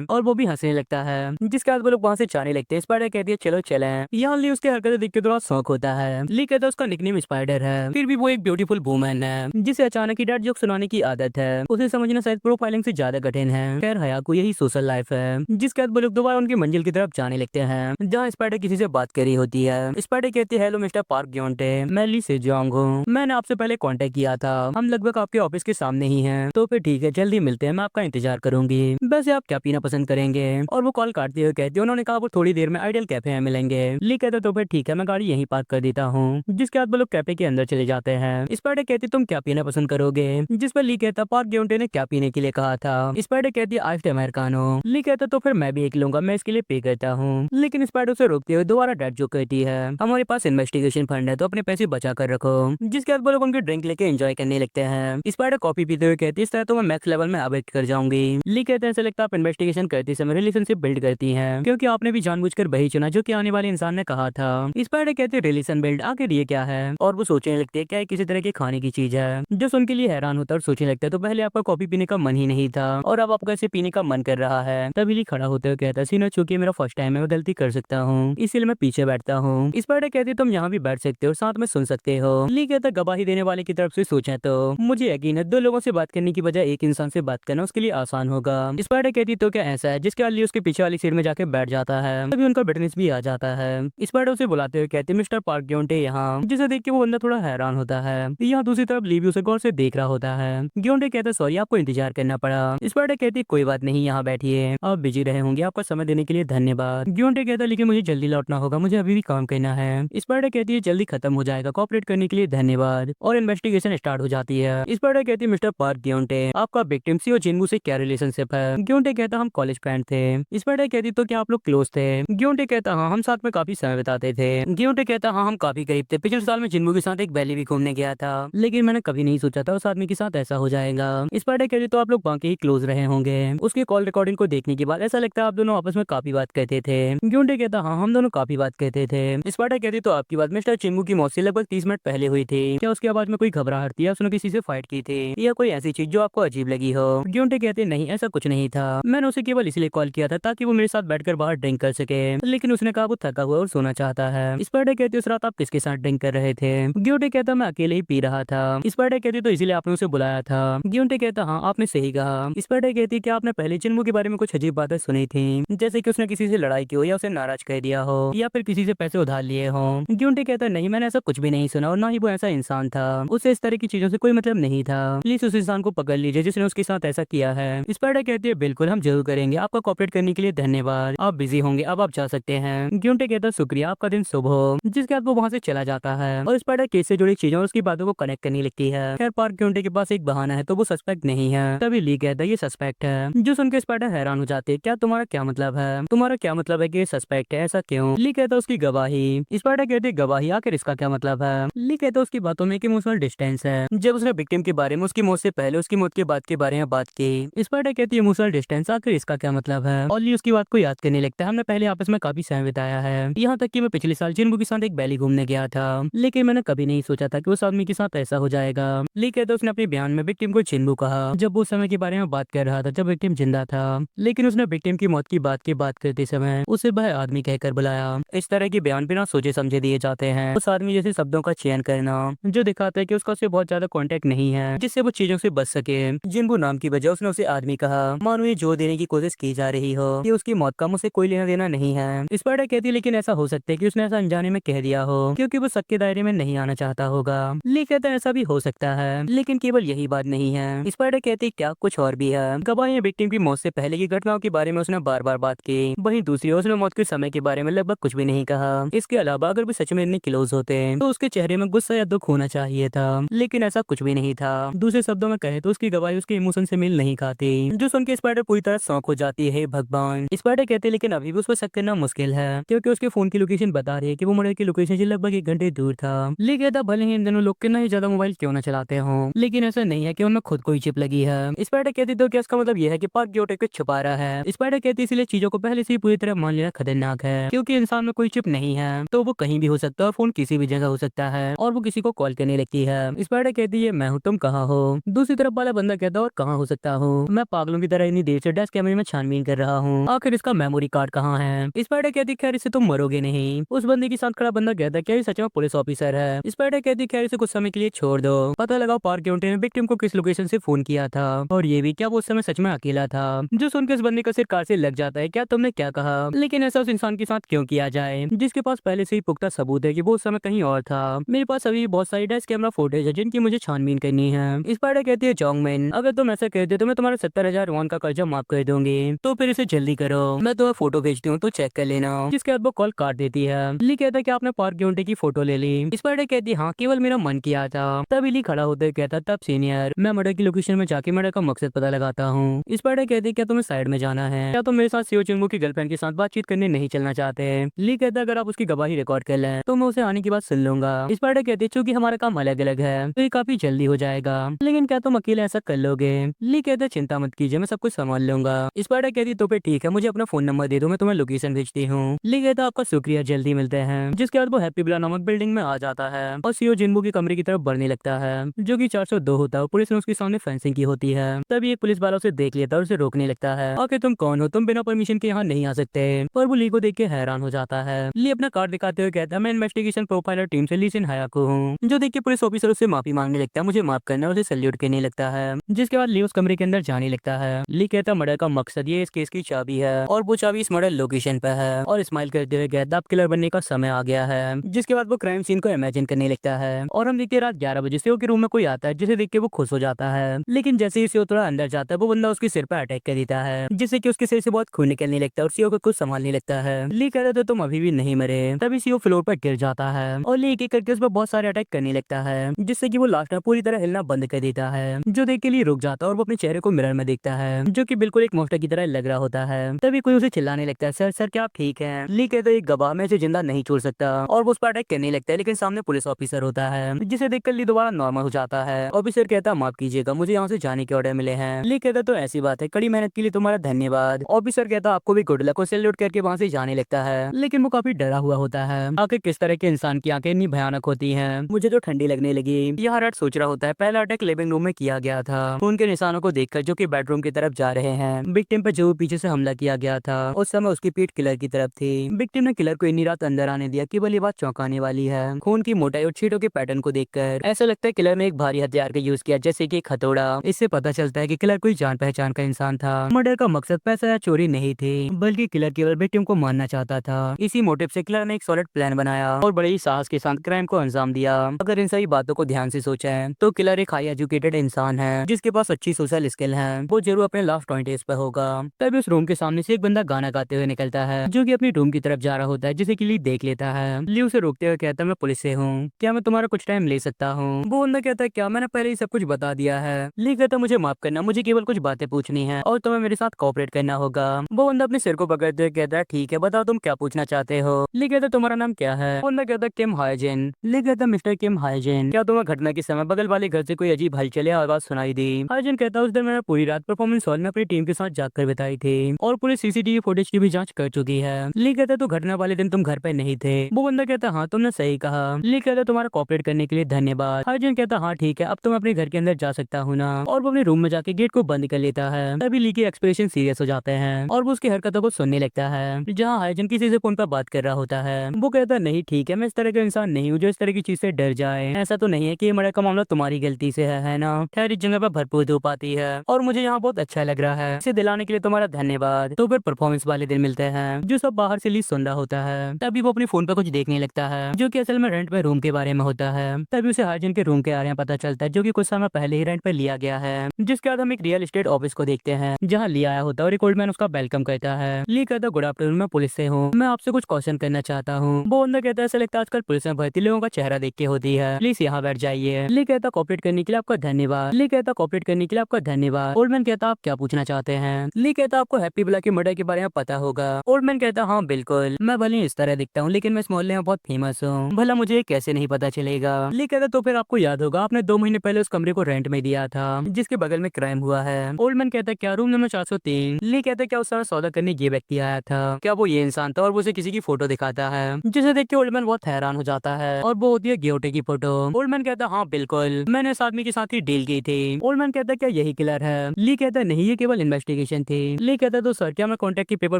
और वो भी हंसने लगता है, जिसके बाद वो लोग वहाँ से जाने लगते हैं। स्पाइडर कहती है चलो चलें। यहाँ ली उसकी हरकतें देख के थोड़ा शौक होता है। ली कहता है उसका निकनेम स्पाइडर है, फिर भी वो एक ब्यूटीफुल वुमन है जिसे अचानक ही डेड जोक सुनाने की आदत है। उसे समझना शायद प्रोफाइलिंग से ज्यादा कठिन है। खैर हयाको यही सोशल लाइफ है। जिसके बाद वो लोग दोबारा उनकी मंजिल की तरफ जाने लगते हैं, जहाँ स्पाइडर किसी से बात कर रही होती है। स्पाइडर कहती है हेलो मिस्टर पार्क ग्योंटे, मैं ली सेजोंग हूँ, मैंने आपसे पहले कांटेक्ट किया था, हम लगभग आपके ऑफिस के सामने ही हैं। तो फिर ठीक है जल्दी मिलते हैं, मैं आपका इंतजार करूंगी। वैसे आप क्या पीना पसंद करेंगे। और वो कॉल काटते हुए कहती है उन्होंने कहा वो थोड़ी देर में आइडियल कैफे में मिलेंगे। ली कहते तो फिर ठीक है मैं गाड़ी यहीं पार्क कर देता हूँ। जिसके बाद वो लोग कैफे के अंदर चले जाते हैं। स्पाइडर कहती तुम क्या पीना पसंद करोगे, जिस पर ली कहता पार्क ग्योंटे ने क्या पीने के लिए कहा था। स्पाइडर कहती है आइस्ड अमेरिकानो। ली कहता तो फिर मैं भी एक लूंगा, मैं इसके लिए पे करता हूँ। लेकिन स्पाइडर से रोकते हुए दोबारा डेड जोक कहती है हमारे पास इन्वेस्टिगेशन फंड है तो अपने पैसे बचा कर रखो। जिसके बाद वो लोग उनकी ड्रिंक लेके एंजॉय करने लगते हैं। स्पाइडर कॉफी पीते हुए कहती है इस तरह तो मैं मैक्स लेवल में अपडेट कर जाऊंगी। ली कहते हैं ऐसा लगता है आप इन्वेस्टिगेशन करते समय रिलेशनशिप बिल्ड करती हैं, क्योंकि आपने भी जानबूझकर वही चुना जो कि आने वाले इंसान ने कहा था। स्पाइडर कहते हैं रिलेशन बिल्ड आखिर ये क्या है, और वो सोचने लगती है क्या किसी तरह के खाने खाने की चीज है। जो सुन के लिए हैरान होता है और सोचने लगता है तो पहले आपका कॉफी पीने का मन ही नहीं था और अब आपका इसे पीने का मन कर रहा है। तभी ली खड़ा होते हुए कहता है, सीना चूंकि मेरा फर्स्ट टाइम है, मैं गलती कर सकता हूँ, इसीलिए मैं पीछे बैठता हूँ। स्पाइडर कहती तुम यहाँ भी बैठ सकते हो, साथ में सुन सकते हो। ली कहता गवाही देने वाले की तरफ से सोचा तो मुझे यकीन है 2 लोगों से बात करने की बजाय एक इंसान से बात करना उसके लिए आसान होगा। स्पाइडर कहती तो क्या ऐसा है, जिसके बाद ली उसके पीछे वाली सीट में जाके बैठ जाता है। तभी उनका बिटनेस भी आ जाता है। स्पाइडर उसे बुलाते हुए कहते मिस्टर पार्क ग्योंटे यहाँ, जिसे देख के वो बंदा थोड़ा हैरान होता है। यहाँ दूसरी तरफ ली भी उसे गौर से देख रहा होता है। ग्योंटे कहता सॉरी आपको इंतजार करना पड़ा। स्पाइडर कहती कोई बात नहीं, यहाँ बैठिए, आप बिजी रहे होंगे, आपका समय देने के लिए धन्यवाद। ग्योंटे कहता लेकिन मुझे जल्दी लौटना होगा, मुझे अभी भी काम करना है। स्पाइडर कहती है जल्दी खत्म हो जाएगा, कोऑपरेट करने के लिए धन्यवाद। और इन्वेस्टिगेशन स्टार्ट हो जाती है। स्पाइडर कहती है मिस्टर पार्क ग्योंटे आपका विक्टिम सी और जिन्गू से क्या रिलेशनशिप है। ग्योंटे कहता हम कॉलेज फ्रेंड थे। स्पाइडर कहती तो क्या आप लोग क्लोज थे। ग्योंटे कहता हाँ हम साथ में काफी समय बिताते थे। ग्योंटे कहता हाँ हम काफी करीब थे, पिछले साल में जिन्गू के साथ एक वैली भी घूमने गया था, लेकिन मैंने कभी नहीं सोचा था उस आदमी के साथ ऐसा हो जाएगा। स्पाइडर कहती तो आप लोग बाकी ही क्लोज रहे होंगे। उसकी कॉल रिकॉर्डिंग को देखने के बाद ऐसा लगता है आप दोनों आपस में काफी बात करते थे। ग्योंटे कहता हाँ हम दोनों काफी बात करते थे। स्पाइडर कहती तो आपकी बात मिस्टर चिंगू की मौत से लगभग 30 मिनट पहले हुई थी, क्या उसकी आवाज में कोई घबराहट थी या उसने किसी से फाइट की थी या कोई ऐसी चीज जो आपको अजीब लगी हो। ग्योंटे कहते नहीं ऐसा कुछ नहीं था, मैंने उसे केवल इसलिए कॉल किया था ताकि वो मेरे साथ बैठकर बाहर ड्रिंक कर सके, लेकिन उसने कहा वो थका हुआ और सोना चाहता है। स्पाइडर कहती उस रात आप किसके साथ ड्रिंक कर रहे थे। ग्योंटे कहता मैं अकेले ही पी रहा था। स्पाइडर कहती तो इसीलिए आपने उसे बुलाया था। ग्योंटे कहता हाँ आपने सही कहा। स्पाइडर कहती क्या आपने पहले चिंगू के बारे में कुछ अजीब बातें सुनी थी, जैसे कि उसने किसी से लड़ाई की हो या उसे नाराज कर दिया हो या फिर किसी से पैसे उधार लिए हो। ग्योंटे कहता नहीं मैंने ऐसा कुछ भी नहीं सुना और ना ही वो ऐसा इंसान था, उसे इस तरह की चीजों से कोई मतलब नहीं था, प्लीज उस इंसान को पकड़ लीजिए जिसने उसके साथ ऐसा किया है। स्पाइडर कहती है बिल्कुल हम जरूर करेंगे, आपका कोऑपरेट करने के लिए धन्यवाद, आप बिजी होंगे अब आप जा सकते हैं। ग्योंटे कहता शुक्रिया, आपका दिन शुभ हो। जिसके बाद वो वहाँ से चला जाता है और स्पाइडर केस से जुड़ी चीजों और उसकी बातों को कनेक्ट करने लगती है। खैर पार्क ग्योंटे के पास एक बहाना है तो वो सस्पेक्ट नहीं है। तभी ली कहता है ये सस्पेक्ट है। जो सुनकर स्पाइडर हैरान हो जाते क्या तुम्हारा क्या मतलब है, तुम्हारा क्या मतलब है कि ये सस्पेक्ट है, ऐसा क्यों। ली कहता उसकी गवाही। स्पाइडर कहते गवाही, आखिर इसका क्या मतलब है। ली कहता उसकी बातों में एक इमोशनल डिस्टेंस है, जब उसने विक्टिम के बारे में उसकी मौत से पहले उसकी मौत के बाद के बारे में बात की। स्पाइडर कहती है इमोशनल डिस्टेंस, आखिर इसका क्या मतलब है। और ली उसकी बात को याद करने लगता है हमने पहले आपस में काफी समय बिताया है, यहाँ तक कि मैं पिछले साल जिन्गू के साथ एक वैली घूमने गया था, लेकिन मैंने कभी नहीं सोचा था कि उस आदमी के साथ ऐसा हो जाएगा। ली कहता उसने अपने बयान में विक्टिम को जिन्गू कहा जब वो उस समय के बारे में बात कर रहा था जब विक्टिम जिंदा था, लेकिन उसने विक्टिम की मौत की बात करते समय उसे वह आदमी कहकर बुलाया। इस तरह के बयान बिना सोचे समझे दिए जाते हैं, उस आदमी जैसे शब्दों का चयन करना जो दिखाता है कि उसका उससे बहुत ज्यादा कांटेक्ट नहीं है जिससे वो चीजों से बच सके। जिन्गू नाम की वजह उसने उसे आदमी कहा, मानो ये जोर देने की कोशिश की जा रही हो कि उसकी मौत का मुझसे कोई लेना देना नहीं है। स्पाइडर कहती है लेकिन ऐसा हो सकता है कि उसने ऐसा अनजाने में कह दिया हो क्योंकि वो सबके दायरे में नहीं आना चाहता होगा। ली कहता है ऐसा भी हो सकता है, लेकिन केवल यही बात नहीं है। स्पाइडर कहती है क्या कुछ और भी है। गवाही विक्टिम की मौत से पहले की घटनाओं के बारे में उसने बार बार बात की, वहीं दूसरी ओर उसने मौत के समय के बारे में लगभग कुछ भी नहीं कहा। इसके अलावा अगर वो सच में इतने क्लोज होते तो उसके चेहरे में गुस्सा या दुख होना चाहिए था, लेकिन ऐसा कुछ भी नहीं था। दूसरे शब्दों में कहे तो उसकी गवाही उसके इमोशन से मेल नहीं खाती, जो सुन के स्पाइडर पूरी तरह शौक हो जाती है भगवान। स्पाइडर कहते लेकिन अभी भी उस पर शक करना मुश्किल है क्योंकि उसके फोन की लोकेशन बता रही है कि वो मर्डर की लोकेशन से लगभग 1 घंटे दूर था। ली कहता भले ही इन दोनों लोग कितना ही ज्यादा मोबाइल क्यों न चलाते हो, लेकिन ऐसा नहीं है कि उनमें खुद को ही चिप लगी है। स्पाइडर कहती तो क्या इसका मतलब यह है कि पार्क ग्योंटे कुछ छुपा रहा है। स्पाइडर कहती इसलिए चीजों को पहले से ही पूरी तरह मान लेना खतरनाक है क्योंकि इंसान में कोई चिप नहीं है तो वो कहीं भी हो सकता है, फोन किसी भी जगह हो सकता है और वो किसी को कॉल करने लगती है। स्पाइडर कहती है मैं हूँ, तुम कहाँ हो। दूसरी तरफ वाला बंदा कहता है और कहाँ हो सकता हूँ, मैं पागलों की तरह इतनी देर से डेस्क कैमरे में छानबीन कर रहा हूँ, आखिर इसका मेमोरी कार्ड कहाँ है। स्पाइडर कहती खैर इससे तुम मरोगे नहीं। उस बंदे के साथ खड़ा बंदा कहता क्या ये सच में पुलिस ऑफिसर है। स्पाइडर कहती खैर इसे कुछ समय के लिए छोड़ दो, पता लगाओ पार्क ग्योंटे ने विक्टिम को किस लोकेशन से फोन किया था और ये भी क्या वो उस समय सच में अकेला था। जो सुनकर इस बंदे का सिर कार से लग जाता है, क्या तुमने क्या कहा, लेकिन ऐसा उस इंसान के साथ क्यों किया जाए जिसके पास पहले से ही पुख्ता सबूत है कि वो उस समय कहीं और था। मेरे पास अभी बहुत सारी डेस्क कैमरा फुटेज है जिनकी मुझे छानबीन करनी है। स्पाइडर कहती है जोंगमैन अगर तुम ऐसा कहते तो मैं तुम्हारा 70,000 वॉन का कर्जा माफ कर दूंगी, तो फिर इसे जल्दी करो, मैं तुम्हें फोटो भेजती हूँ तो चेक कर लेना। जिसके बाद वो कॉल काट देती है। ली कहता है कि आपने पार्क ग्योंटे की फोटो ले ली। स्पाइडर कहती है हाँ केवल मेरा मन किया था। तब ली खड़ा होते कहता तब सीनियर मैं मर्डर की लोकेशन में जाके मर्डर का मकसद पता लगाता हूँ। स्पाइडर कहती है क्या तुम्हें साइड में जाना है, क्या तुम मेरे साथ सीओ चिंगू की गर्लफ्रेंड के साथ बातचीत करने नहीं चलना चाहते। ली कहता है अगर आप उसकी गवाही रिकॉर्ड कर लें तो मैं उसे आने की बात सुन लूंगा। स्पाइडर कहती है चूंकि हमारा काम अलग अलग है तो ये काफी जल्दी हो जाएगा, लेकिन क्या तुम अकेले ऐसा कर लोगे। ली कहते चिंता मत कीजिए मैं सब कुछ संभाल लूंगा। स्पाइडर कहती तो फिर ठीक है मुझे अपना फोन नंबर दे दो मैं तुम्हें लोकेशन भेजती हूँ। ली कहता आपका शुक्रिया जल्दी मिलते हैं। जिसके बाद वो हैप्पी विला नामक बिल्डिंग में आ जाता है और सीओ जिन्गू के कमरे की तरफ तरफ बढ़ने लगता है, जो कि 402 होता है। पुलिस ने उसके सामने फेंसिंग की होती है। तभी एक पुलिस वाला उसे देख लेता है और उसे रोकने लगता है। आखिर तुम कौन हो? तुम बिना परमिशन के यहाँ नहीं आ सकते। पर वो ली को देख के हैरान हो जाता है। ली अपना कार्ड दिखाते हुए कहता है, मैं इन्वेस्टिगेशन प्रोफाइलर टीम से ली सिन हायाको हूँ। जो देख के पुलिस ऑफिसर उससे माफी मांगने लगता है, मुझे माफ करना, उसे सल्यूट करने लगता है। जिसके बाद ली उस कमरे के अंदर जाने लगता है। ली कहता मर्डर का मकसद ये इस केस की चाबी है और वो चाबी इस मर्डर लोकेशन पे है, और स्माइल करते हुए कहता अब किलर बनने का समय आ गया है। जिसके बाद वो क्राइम सीन को इमेजिन करने लगता है और हम देखते हैं रात 11 बजे सीओ के रूम में कोई आता है, जिसे देख के वो खुश हो जाता है। लेकिन जैसे ही सीओ थोड़ा अंदर जाता है, वो बंदा उसके सिर पर अटैक कर देता है, जिससे कि उसके सिर से बहुत खून निकलने लगता है और सीओ को कुछ संभालने लगता है। ली कहता तो तुम अभी भी नहीं मरे। तभी सीओ फ्लोर पर गिर जाता है और ली एक करके उस पर बहुत सारे अटैक करने लगता है, जिससे कि वो लास्ट में पूरी तरह हिलना बंद कर देता है। जो देख के लिए रुक जाता है और वो अपने चेहरे को मिरर में देखता है, जो कि बिल्कुल एक मोस्टर की तरह लग रहा होता है। तभी कोई उसे चिल्लाने लगता है, सर सर क्या आप ठीक हैं? ली कहता है एक गवाह मैं इसे जिंदा नहीं छोड़ सकता, और वो उस पर अटैक करने लगता है। लेकिन सामने पुलिस ऑफिसर होता है, जिसे देखकर ली दोबारा नॉर्मल हो जाता है। ऑफिसर कहता माफ कीजिएगा, मुझे यहाँ से जाने के ऑर्डर मिले हैं। ली कहता तो ऐसी बात है, कड़ी मेहनत के लिए तुम्हारा धन्यवाद। ऑफिसर कहता आपको भी गुड लक, और सैल्यूट करके वहाँ से जाने लगता है। लेकिन वो काफी डरा हुआ होता है। आखिर किस तरह के इंसान की आंखें इतनी भयानक होती हैं? मुझे तो ठंडी लगने लगी। यह हर्ट सोच रहा होता है पहला अटैक लिविंग रूम में किया गया था, खून के निशानों को देखकर जो कि बेडरूम की तरफ जा रहे हैं। विक्टिम पे जो पीछे से हमला किया गया था, उस समय उसकी पीठ किलर की तरफ थी। विक्टिम ने किलर को इतनी रात अंदर आने दिया, केवल ये बात चौंकाने वाली है। खून की मोटाई और छींटों के पैटर्न को देखकर ऐसा लगता है किलर ने एक भारी हथियार का यूज किया, जैसे कि एक हथौड़ा। इससे पता चलता है कि किलर कोई जान पहचान का इंसान था। मर्डर का मकसद पैसा या चोरी नहीं थी, बल्कि किलर केवल विक्टिम को मारना चाहता था। इसी मोटिव से किलर ने एक सॉलिड प्लान बनाया और बड़े ही साहस के साथ क्राइम को अंजाम दिया। अगर इन सभी बातों को ध्यान से सोचें तो किलर एक हाई एजुकेटेड इंसान है, जिसके पास अच्छी सोशल स्किल है। वो जरूर अपने लास्ट 20s पे होगा। तभी उस रूम के सामने से एक बंदा गाना गाते हुए निकलता है, जो कि अपनी रूम की तरफ जा रहा होता है, जिसे कि ली देख लेता है। ली उसे रोकते हुए कहता है मैं पुलिस से हूँ, क्या मैं तुम्हारा कुछ टाइम ले सकता हूँ? वो बंदा कहता है क्या, मैंने पहले ही सब कुछ बता दिया है। ली कहता मुझे माफ करना, मुझे केवल कुछ बातें पूछनी है और तुम्हें मेरे साथ कोऑपरेट करना होगा। वो बंदा अपने सिर को पकड़ते हुए कहता है ठीक है, बताओ तुम क्या पूछना चाहते हो? ली कहता तुम्हारा नाम क्या है? वो बंदा कहता किम हाइजिन। ली कहता मिस्टर किम हाइजिन, क्या तुम्हें घटना के समय बगल वाले घर से कोई अजीब हलचल या आवाज सुनाई दी? हाइजिन कहता उस दिन मैंने पूरी रात परफॉर्मेंस हॉल में अपनी टीम के साथ जाकर बिताई थी और पुलिस सीसीटीवी फुटेज की भी जांच कर चुकी है। ली कहता तो घटना वाले दिन तुम घर पे नहीं थे। वो बंदा कहता हाँ तुमने सही कहा। ली कहता तुम्हारा कोऑपरेट करने के लिए धन्यवाद। हाइजिन कहता हाँ ठीक है, अब तुम अपने घर के अंदर जा सकता हूँ ना, और वो अपने रूम में जाके गेट को बंद कर लेता है। तभी ली के एक्सप्रेशन सीरियस हो जाते हैं और वो उसकी हरकतों को सुनने लगता है, जहाँ हाइजिन किसी से फोन पर बात कर रहा होता है। वो कहता नहीं ठीक है, मैं इस तरह का इंसान नहीं हूँ जो इस तरह की चीज से डर जाए। ऐसा तो नहीं है कि ये मर्डर का मामला तुम्हारी गलती से है ना? खैर इस जगह पर भरपूर धूप आती है और मुझे यहाँ बहुत अच्छा लग रहा है, इसे दिलाने के लिए तुम्हारा धन्यवाद। तो फिर परफॉर्मेंस वाले दिन मिलते हैं, जो सब बाहर से ली सुन रहा होता है। तभी वो अपने फोन पर कुछ देखने लगता है, जो कि असल में रेंट पे रूम के बारे में होता है। तभी उसे हाइजिन के रूम के बारे में पता चलता है, जो कि कुछ समय पहले ही रेंट पे लिया गया है। जिसके बाद हम एक रियल एस्टेट ऑफिस को देखते हैं, जहाँ ली आया होता है और एक ओल्ड मैन उसका वेलकम करता है। ली कहता गुड आफ्टरनून, मैं पुलिस से हूँ, मैं आपसे कुछ क्वेश्चन करना चाहता हूँ। वो बंदा कहता है ऐसा लगता है आजकल पुलिस में भर्ती लोगों का चेहरा देख के होती है, प्लीज यहाँ बैठ जाइए। ली कहता कॉपरेट करने के लिए आपका धन्यवाद। ली कहता कॉपरेट करने के लिए आपका धन्यवाद। ओल्ड मैन कहता आप क्या पूछना चाहते हैं? ली कहता आपको हैप्पी ब्ला के मर्डर के बारे में पता होगा। ओल्ड मैन कहता हाँ बिल्कुल, मैं भले ही इस तरह दिखता हूँ लेकिन मैं इस मोहल्ले में बहुत फेमस हूँ, भला मुझे ये कैसे नहीं पता चलेगा? ली कहता तो फिर आपको याद होगा आपने 2 महीने पहले उस कमरे को रेंट में दिया था, जिसके बगल में क्राइम हुआ है। ओल्ड मैन कहता क्या रूम नंबर 403? ली कहता क्या उस समय सौदा करने ये व्यक्ति आया था? क्या वो ये इंसान था? और वो उसे किसी की फोटो दिखाता है, जिसे देख के ओल्ड मैन बहुत हैरान हो जाता है, और वो होती है गियोटे की फोटो। ओल्ड मैन कहता हाँ बिल्कुल, मैंने इस आदमी के साथ ही डील की थी। ओल्ड मैन कहता क्या यही किलर है? ली कहता नहीं, ये केवल इन्वेस्टिगेशन थी। ली कहता तो सर क्या मैं कॉन्ट्रैक्ट के पेपर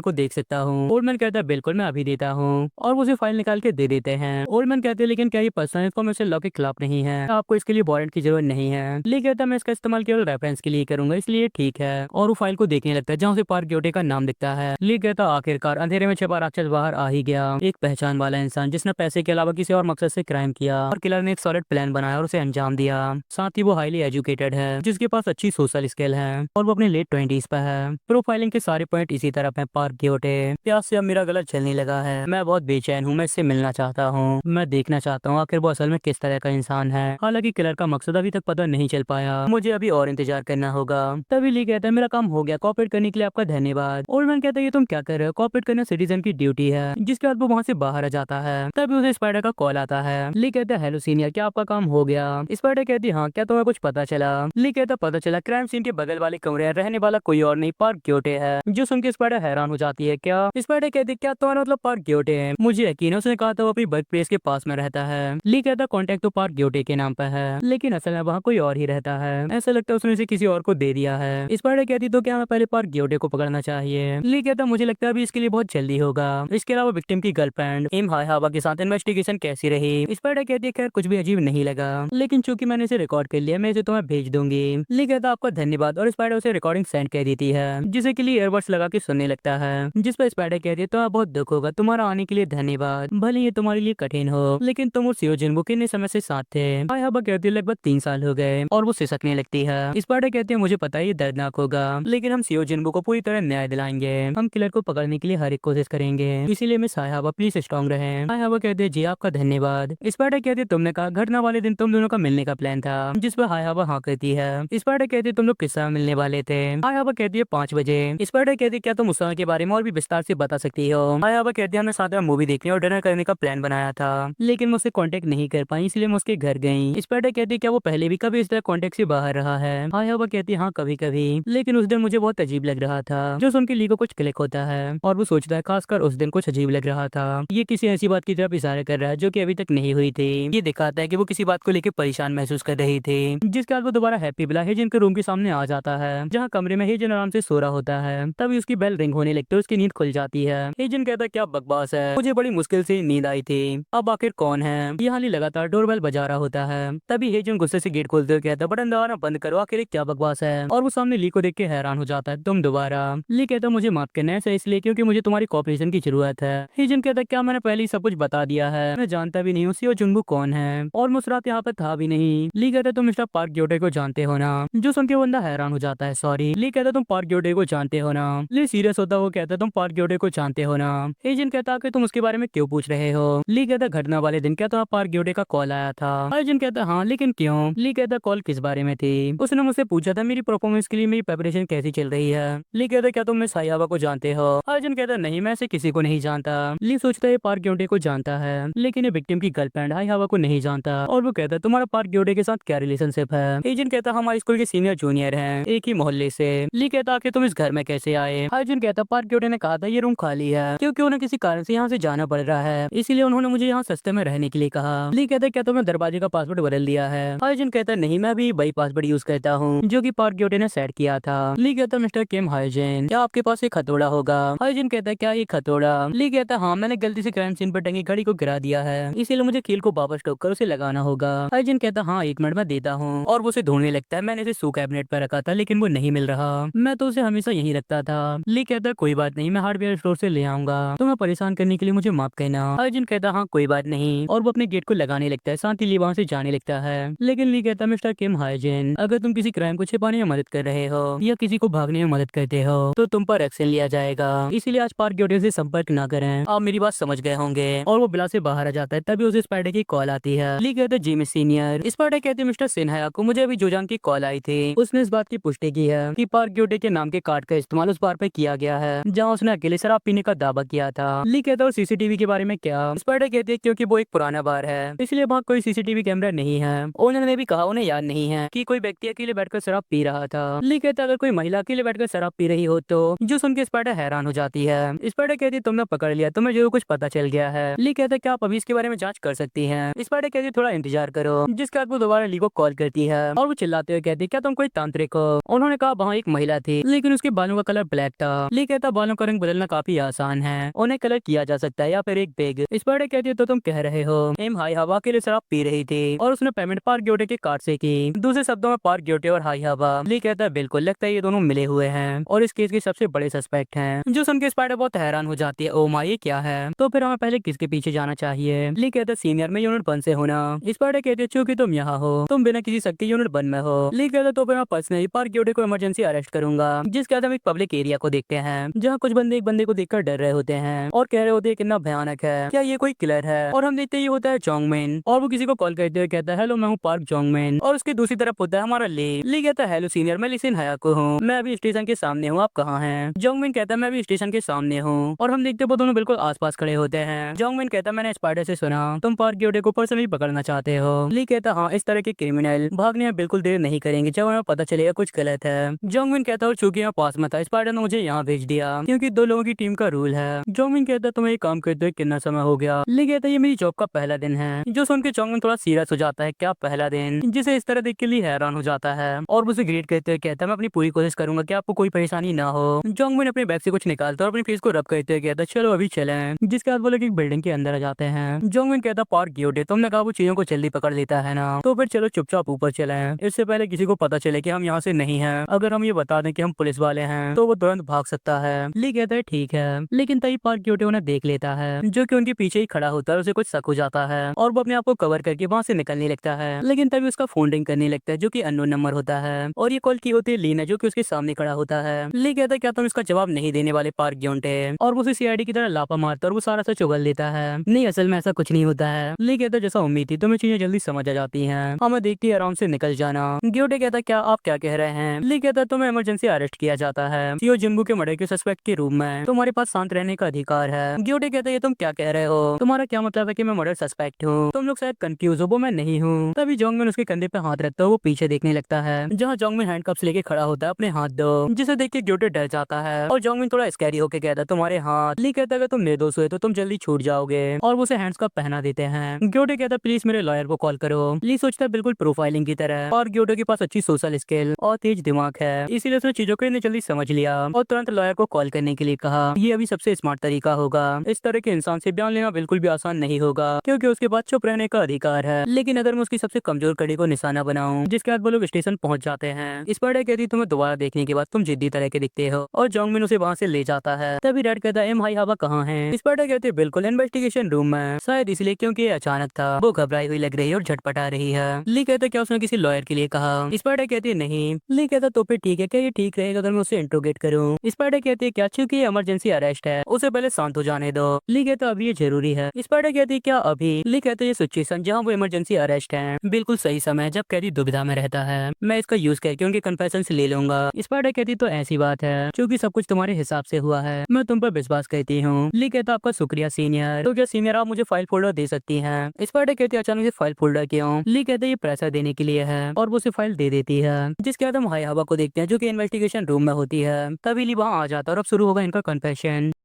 को देख सकता हूँ? ओल्ड मैन कहता बिल्कुल, मैं अभी देता हूँ, और वो उसे फाइल निकाल के दे देते हैं। ओल्ड मैन कहते लेकिन क्या ये पर्सनल इन्फॉर्मेशन लॉ के खिलाफ नहीं है? आपको इसके लिए वारंट की जरूरत नहीं है। ली कहता मैं इसका इस्तेमाल केवल रेफरेंस के लिए करूंगा, इसलिए ठीक है, और वो फाइल को देखने लगता है, जहाँ से पार्क गियोटे का नाम दिखता है। ली कहता आखिरकार अंधेरे में छिपा राक्षस बाहर आ ही गया, एक पहचान वाला इंसान जिसने पैसे के अलावा किसी और मकसद से क्राइम किया, और किलर ने एक सॉलिड प्लान बनाया और उसे अंजाम दिया। साथ ही वो हाईली एजुकेटेड है, जिसके पास अच्छी सोशल स्किल है, और वो अपने लेट 20s पे है। प्रोफाइलिंग के सारे पॉइंट इसी तरफ है। पार्क गियोटे, प्यास से अब मेरा गला चलने लगा है, मैं बहुत बेचैन हूँ, मैं इससे मिलना चाहता हूँ, मैं देखना चाहता हूँ आखिर वो असल में किस तरह का इंसान है। हालांकि किलर का मकसद अभी तक पता नहीं चल पाया, मुझे अभी और इंतजार करना होगा। तभी ली कहता है मेरा काम हो गया, कोऑपरेट करने के लिए आपका धन्यवाद। ओल्ड मैन कहता है ये तुम क्या कर रहे हो? कोऑपरेट करना सिटीजन की ड्यूटी है। जिसके बाद वो वहाँ से बाहर आ जाता है। तभी उसे स्पाइडर का कॉल आता है। ली कहता है हेलो सीनियर, क्या आपका काम हो गया? स्पाइडर कहती हाँ, क्या तुम्हें कुछ पता चला? ली कहता पता चला क्राइम सीन के बगल वाले कमरे रहने वाला कोई और नहीं, पार्क गियोटे है। जो सुन के स्पाइडर हैरान हो जाती है, क्या? स्पाइडर कहती क्या तुम्हारा मतलब पार्क गियोटे है? मुझे यकीन है, उसने कहा था वो अपनी वर्क प्लेस के पास में रहता है। ली कहता कॉन्टेक्ट तो पार्क पार्क ग्योटे के नाम पर है, लेकिन असल में वहाँ कोई और ही रहता है। ऐसा लगता है उसने इसे किसी और को दे दिया है। स्पाइडर कहती तो क्या हमें पहले पार्क ग्योटे को पकड़ना चाहिए। ली कहता मुझे लगता है अभी इसके लिए बहुत जल्दी होगा। इसके अलावा विक्टिम की गर्लफ्रेंड एम हाय हवा के साथ इन्वेस्टिगेशन कैसी रही। स्पाइडर कहती है खैर कुछ भी अजीब नहीं लगा, लेकिन चूंकि मैंने इसे रिकॉर्ड कर लिया मैं इसे तुम्हें भेज दूंगी। ली कहता आपका धन्यवाद और स्पाइडर उसे रिकॉर्डिंग सेंड कर देती है, जिसे के लिए ईयरबड्स लगा के सुनने लगता है। जिस पर स्पाइडर कहती है तो बहुत दुख होगा, तुम्हारा आने के लिए धन्यवाद, भले ये तुम्हारे लिए कठिन हो लेकिन तुम और सियो जिनबू कितने समय से साथ थे। हाय हवा कहती है लगभग 3 साल हो गए और वो सिसकने लगती है। स्पाइडर कहती है मुझे पता है ये दर्दनाक होगा, लेकिन हम सियो जिनबू को पूरी तरह न्याय दिलाएंगे। हम किलर को पकड़ने के लिए हर एक कोशिश करेंगे, इसीलिए मिस हाय हवा प्लीज स्ट्रॉन्ग रहें। हाय हवा कहते हैं जी आपका धन्यवाद। स्पाइडर कहती है तुमने कहा घटना वाले दिन तुम दोनों का मिलने का प्लान था, जिस पर हाय हवा हाँ कहती है। स्पाइडर कहती है तुम लोग किस समय मिलने वाले थे। हाय हवा कहती है 5 बजे। स्पाइडर कहती है क्या तुम उस समय के बारे में और भी विस्तार से बता सकती हो। हाय हवा कहती है हमने साथ में मूवी देखने और डिनर करने का प्लान बनाया था, लेकिन मैं उससे कांटेक्ट नहीं कर पाई, इसलिए मैं उसके घर गई। स्पाइडर कहती है क्या वो पहले भी कभी इस तरह कांटेक्ट से बाहर रहा है। हाय हवा कहती है हाँ कभी कभी, लेकिन उस दिन मुझे बहुत अजीब लग रहा था। जो सुन के ली को कुछ क्लिक होता है और वो सोचता है खासकर उस दिन कुछ अजीब लग रहा था। ये किसी ऐसी बात की तरफ इशारा कर रहा है जो कि अभी तक नहीं हुई थी। ये दिखाता है कि वो किसी बात को लेकर परेशान महसूस कर रही थी। जिसके बाद वो दोबारा हैप्पी बिला हेजन के रूम के सामने आ जाता है, जहाँ कमरे में हेजन आराम से सो रहा होता है। तभी उसकी बेल रिंग होने लगती है, उसकी नींद खुल जाती है। हेजन कहता है क्या बकवास है, मुझे बड़ी मुश्किल से नींद आई थी, अब आखिर कौन है। यहाँ ली लगातार डोरबेल बजा रहा होता है। तभी हेजन गुस्से से गेट खोलते हुए कहता है बटन दबाना बंद करो, आखिर ये क्या बकवास है। और वो सामने ली को देख के हैरान हो जाता है। तुम दोबारा। ली कहता मुझे माफ करना है ऐसा इसलिए क्योंकि मुझे तुम्हारी कॉपरेशन की जरूरत है। हेजन कहता क्या मैंने पहले ही सब कुछ बता दिया है, मैं जानता भी नहीं हूँ सियो जुनबू कौन है और मुसरात यहाँ पे था भी नहीं। ली कहता तुम मिस्टर पार्क ग्योटे को जानते हो ना। जो सुन के बंदा हैरान हो जाता है। सॉरी। ली कहता तुम पार्क ग्योटे को जानते हो ना। ली सीरियस होता वो कहता तुम पार्क ग्योटे को जानते हो ना। हेजन कहता कि तुम उसके बारे में क्यों पूछ रहे हो। ली कहता घटना वाले दिन क्या तुम्हें पार्क ग्योटे का कॉल आया था। हेजन कहता हाँ लेकिन क्यों। ली कहता कॉल किस बारे में थी। उसने मुझसे पूछा था मेरी परफॉर्मेंस के लिए मेरी प्रिपरेशन कैसी चल रही है। ली कहता क्या तुम मिस हायावा को जानते हो। अर्जुन कहता नहीं मैं ऐसे किसी को नहीं जानता। ली सोचता है पार्क ग्योटे को जानता है, लेकिन ये विक्टिम की गर्लफ्रेंड हायावा को नहीं जानता। और वो कहता तुम्हारा पार्क ग्योटे के साथ क्या रिलेशनशिप है। एजन कहता हमारे स्कूल के सीनियर जूनियर हैं, एक ही मोहल्ले से। ली कहता कि तुम इस घर में कैसे आए। अर्जुन कहता पार्क ग्योटे ने कहा था ये रूम खाली है क्योंकि उन्हें किसी कारण से यहाँ से जाना पड़ रहा है, इसीलिए उन्होंने मुझे यहाँ सस्ते में रहने के लिए कहा। ली कहता क्या तुमने दरवाजे का पासवर्ड बदल दिया है। अर्जुन कहता नहीं मैं भी वही पासवर्ड यूज करता हूँ जो कि पार्क ग्योटे ने सेट किया था। ली कहता मिस्टर किम हाइजेन क्या आपके पास एक हथौड़ा होगा। हाइजेन कहता क्या ये हथौड़ा। ली कहता हाँ मैंने गलती से क्राइम सीन पर टंगी घड़ी को गिरा दिया है, इसीलिए मुझे कील को वापस ठोक कर उसे लगाना होगा। हाइजेन कहता हाँ 1 मिनट में देता हूँ और वो उसे ढूंढने लगता है। मैंने इसे शू कैबिनेट पर रखा था लेकिन वो नहीं मिल रहा, मैं तो उसे हमेशा यहीं रखता था। ली कहता कोई बात नहीं मैं हार्डवेयर स्टोर से ले आऊंगा, तुम्हें परेशान करने के लिए मुझे माफ करना। हाइजेन कहता हाँ कोई बात नहीं और वो अपने गेट को लगाने लगता है। साथ ही ली वहाँ से जाने लगता है। लेकिन ली कहता मिस्टर किम हाइजेन अगर तुम किसी क्राइम को छिपाने में मदद कर रहे हो या किसी को भागने में मदद करते हो तो तुम पर एक्शन लिया जाएगा, इसीलिए आज पार्क ग्योटे से संपर्क ना करें। आप मेरी बात समझ गए होंगे। और वो बिला से बाहर आ जाता है। तभी उसे स्पाइडर की कॉल आती है। ली कहते जिमी सीनियर। स्पाइडर कहते मिस्टर सिन्हा को मुझे अभी जोजांग की कॉल आई थी, उसने इस बात की पुष्टि की है कि पार्क ग्योटे के नाम के कार्ड का इस्तेमाल उस बार पे किया गया है जहाँ उसने अकेले शराब पीने का दावा किया था। ली कहता और सीसीटीवी के बारे में क्या। स्पाइडर कहते हैं क्योंकि वो एक पुराना बार है इसलिए वहाँ कोई सीसीटीवी कैमरा नहीं है। उन्होंने भी कहा उन्हें याद नहीं है कि कोई व्यक्ति अकेले बैठकर शराब पी रहा था। ली कहता अगर कोई महिला अकेले बैठकर शराब पी रही हो तो। जो सुन के स्पाइडर हैरान हो जाती है। स्पाइडर कहती तुमने पकड़ लिया, तुम्हें जरूर कुछ पता चल गया है। ली कहता क्या आप अभी इसके बारे में जांच कर सकती हैं। स्पाइडर कहती थोड़ा इंतजार करो। जिसके बाद वो दोबारा ली को कॉल करती है और वो चिल्लाते हुए कहती क्या तुम कोई तांत्रिक हो। उन्होंने कहा वहाँ एक महिला थी लेकिन उसके बालों का कलर ब्लैक था। ली कहता बालों का रंग बदलना काफी आसान है, उन्हें कलर किया जा सकता है या फिर एक बेग। स्पाइडर कहती है तो तुम कह रहे हो एम हाई हवा के लिए शराब पी रही थी और उसने पेमेंट पार्क ग्योटे के कार्ड से की। दूसरे शब्दों में पार्क ग्योटे और हाई हवा। ली कहता है बिल्कुल लगता है ये दोनों मिले हुए हैं और इस केस के सबसे बड़े सस्पेक्ट हैं। जो सुन के स्पाइडर बहुत हैरान हो जाती है। ओ माँ ये क्या है, तो फिर हमें पहले किसके पीछे जाना चाहिए। ली कहता है सीनियर में यूनिट 1 से होना। स्पाइडर कहते हैं चूंकि तुम यहाँ हो तुम बिना किसी शक के यूनिट 1 में हो। ली कहता है तो फिर मैं पर्सनली पार्क ग्योटे को इमरजेंसी अरेस्ट करूंगा। जिसके बाद हम एक पब्लिक एरिया को देखते हैं जहाँ कुछ बंदे एक बंदे को देखकर डर रहे होते हैं और कह रहे होते हैं कितना भयानक है, क्या ये कोई किलर है। और हम देखते ही होता है जोंगमिन और वो किसी को कॉल करते हुए कहता है हेलो मैं हूँ पार्क जोंगमिन। और उसकी दूसरी तरफ होता है हमारा ली कहता है हेलो सीनियर मैं लिसिन हयाको हूँ, मैं अभी स्टेशन के सामने हूँ, आप कहाँ हैं। जोंगमिन कहता है मैं भी स्टेशन के सामने हूँ। और हम देखते वो दोनों बिल्कुल आसपास खड़े होते हैं। जोंगमिन कहता है मैंने स्पाइडर से सुना तुम पार्क ग्योटे को पर्सनली पकड़ना चाहते हो। ली कहता हाँ इस तरह के क्रिमिनल भागने में बिल्कुल देर नहीं करेंगे जब हमें पता चलेगा कुछ गलत है। जोंगमिन कहता है चूंकि मैं पास में था स्पाइडर ने मुझे यहाँ भेज दिया क्योंकि 2 लोगों की टीम का रूल है। जोंगमिन कहता है तुम्हें काम करते हुए कितना समय हो गया। ली कहता है ये मेरी जॉब का पहला दिन है। जो सुन के जोंगमिन जोंगमिन थोड़ा सीरियस हो जाता है, क्या पहला दिन, जिसे इस तरह देख के ली हैरान हो जाता है और उसे ग्रीट करते हुए कहता है मैं अपनी पूरी कोशिश करूंगा कि आपको कोई परेशानी ना हो। जोंगमिन अपने बैग से कुछ निकालता है और अपनी फेस को रब करते हुए कहता है चलो अभी चलें। जिसके बाद वो लोग एक बिल्डिंग के अंदर आ जाते हैं। जोंगमिन कहता है पार्क ग्योटे, तुमने कहा वो चीजों को जल्दी पकड़ लेता है ना, तो फिर चलो चुपचाप ऊपर चलें, इससे पहले किसी को पता चले कि हम यहाँ से नहीं हैं। अगर हम ये बता दें कि हम पुलिस वाले हैं तो वो तुरंत भाग सकता है। ली कहता है ठीक है, लेकिन तभी पार्क ग्योटे उन्हें देख लेता है जो कि उनके पीछे ही खड़ा होता है। उसे कुछ शक हो जाता है और वो अपने आप को कवर करके वहाँ से निकलने लगता है, लेकिन तभी उसका फोन रिंग करने लगता है जो कि अननोन नंबर होता है और ये कॉल की होती है ली ने, जो कि उसके सामने खड़ा होता है। ली कहता है क्या तुम इसका जवाब नहीं देने वाले पार्क ग्योटे, और वो उसे सीआईडी की तरह लापा मारता है और वो सारा सच उगल देता है। नहीं, असल में ऐसा कुछ नहीं होता है। ली कहता है जैसा उम्मीद थी, तुम्हें चीजें जल्दी समझ आ जाती हैं, हमें देखती है आराम से निकल जाना। ग्योटे कहता है क्या आप क्या कह रहे हैं। ली कहता है तुम्हें इमरजेंसी अरेस्ट किया जाता है सीओ जिम्बू के मर्डर के सस्पेक्ट के रूम में, तुम्हारे पास शांत रहने का अधिकार है। ग्योटे कहता है ये तुम क्या कह रहे हो, तुम्हारा क्या मतलब है कि मैं मर्डर सस्पेक्ट हूँ, तुम लोग शायद कंफ्यूज हो, वो मैं नहीं हूँ। तभी जोंगमिन उसके कंधे पे हाथ रखता है, वो पीछे देखने लगता है जहाँ जोंगमिन हैंडकप्स लेके खड़ा होता है अपने हाथ दो, जिसे देख के ग्योटे डर जाता है और जोंगमिन थोड़ा स्कैरी होके कहता है तुम्हारे हाथ। ली कहता है अगर तुम निर्दोष हुए तो तुम जल्दी छूट जाओगे और वो उसे हैंड्स पहना देते हैं। ग्योटे कहता है प्लीज मेरे लॉयर को कॉल करो। ली सोचता है बिल्कुल प्रोफाइलिंग की तरह, और ग्योटे के पास अच्छी सोशल स्किल और तेज दिमाग है, इसीलिए उसने चीजों को इतनी जल्दी समझ लिया और तुरंत लॉयर को कॉल करने के लिए कहा। ये अभी सबसे स्मार्ट तरीका होगा, इस तरह के इंसान से बयान लेना बिल्कुल भी आसान नहीं होगा क्योंकि उसके पास चुप रहने का अधिकार है, लेकिन अगर मैं उसकी सबसे कमजोर कड़ी को निशाना बनाऊं। जिसके बाद वो लोग स्टेशन पहुंच जाते हैं। स्पाइडर कहती तुम्हें दोबारा देखने के बाद तुम जिद्दी तरह के दिखते हो, और जोंगमिन उसे वहां से ले जाता है। तभी रेड कहता है भाई हवा कहाँ है। स्पाइडर कहती है बिल्कुल इन्वेस्टिगेशन रूम में, शायद इसलिए क्योंकि ये अचानक था, वो घबराई हुई लग रही है और झटपटा रही है। ली कहता है क्या उसने किसी लॉयर के लिए कहा। स्पाइडर कहती है नहीं। ली कहता तो फिर ठीक है, क्या ये ठीक रहेगा अगर मैं उसे इंट्रोगेट करूं। स्पाइडर कहती है क्या, चूंकि ये इमरजेंसी अरेस्ट है उसे पहले शांत हो जाने दो। ली कहता अभी ये जरूरी है। स्पाइडर कहती है क्या अभी। ली कहते ये सिचुएशन जहाँ वो इमरजेंसी अरेस्ट है बिल्कुल सही समय जब कैदी दुविधा में रहता है, मैं इसका यूज करके उनके कन्फेशन से ले लूंगा। स्पाइडर कहती तो ऐसी बात है क्योंकि सब कुछ तुम्हारे हिसाब से हुआ है, मैं तुम पर विश्वास करती हूँ। ली कहता आपका शुक्रिया सीनियर, तो क्या सीनियर आप मुझे फाइल फोल्डर दे सकती हैं। स्पाइडर कहती अचानक से फाइल फोल्डर क्यों। ली कहते ये प्रेशर देने के लिए है, और वो उसे फाइल दे देती है। जिसके बाद हम हाई हवा को देखते हैं जो कि इन्वेस्टिगेशन रूम में होती है। तभी ली वहाँ आ जाता है और अब शुरू होगा इनका कन्फेशन।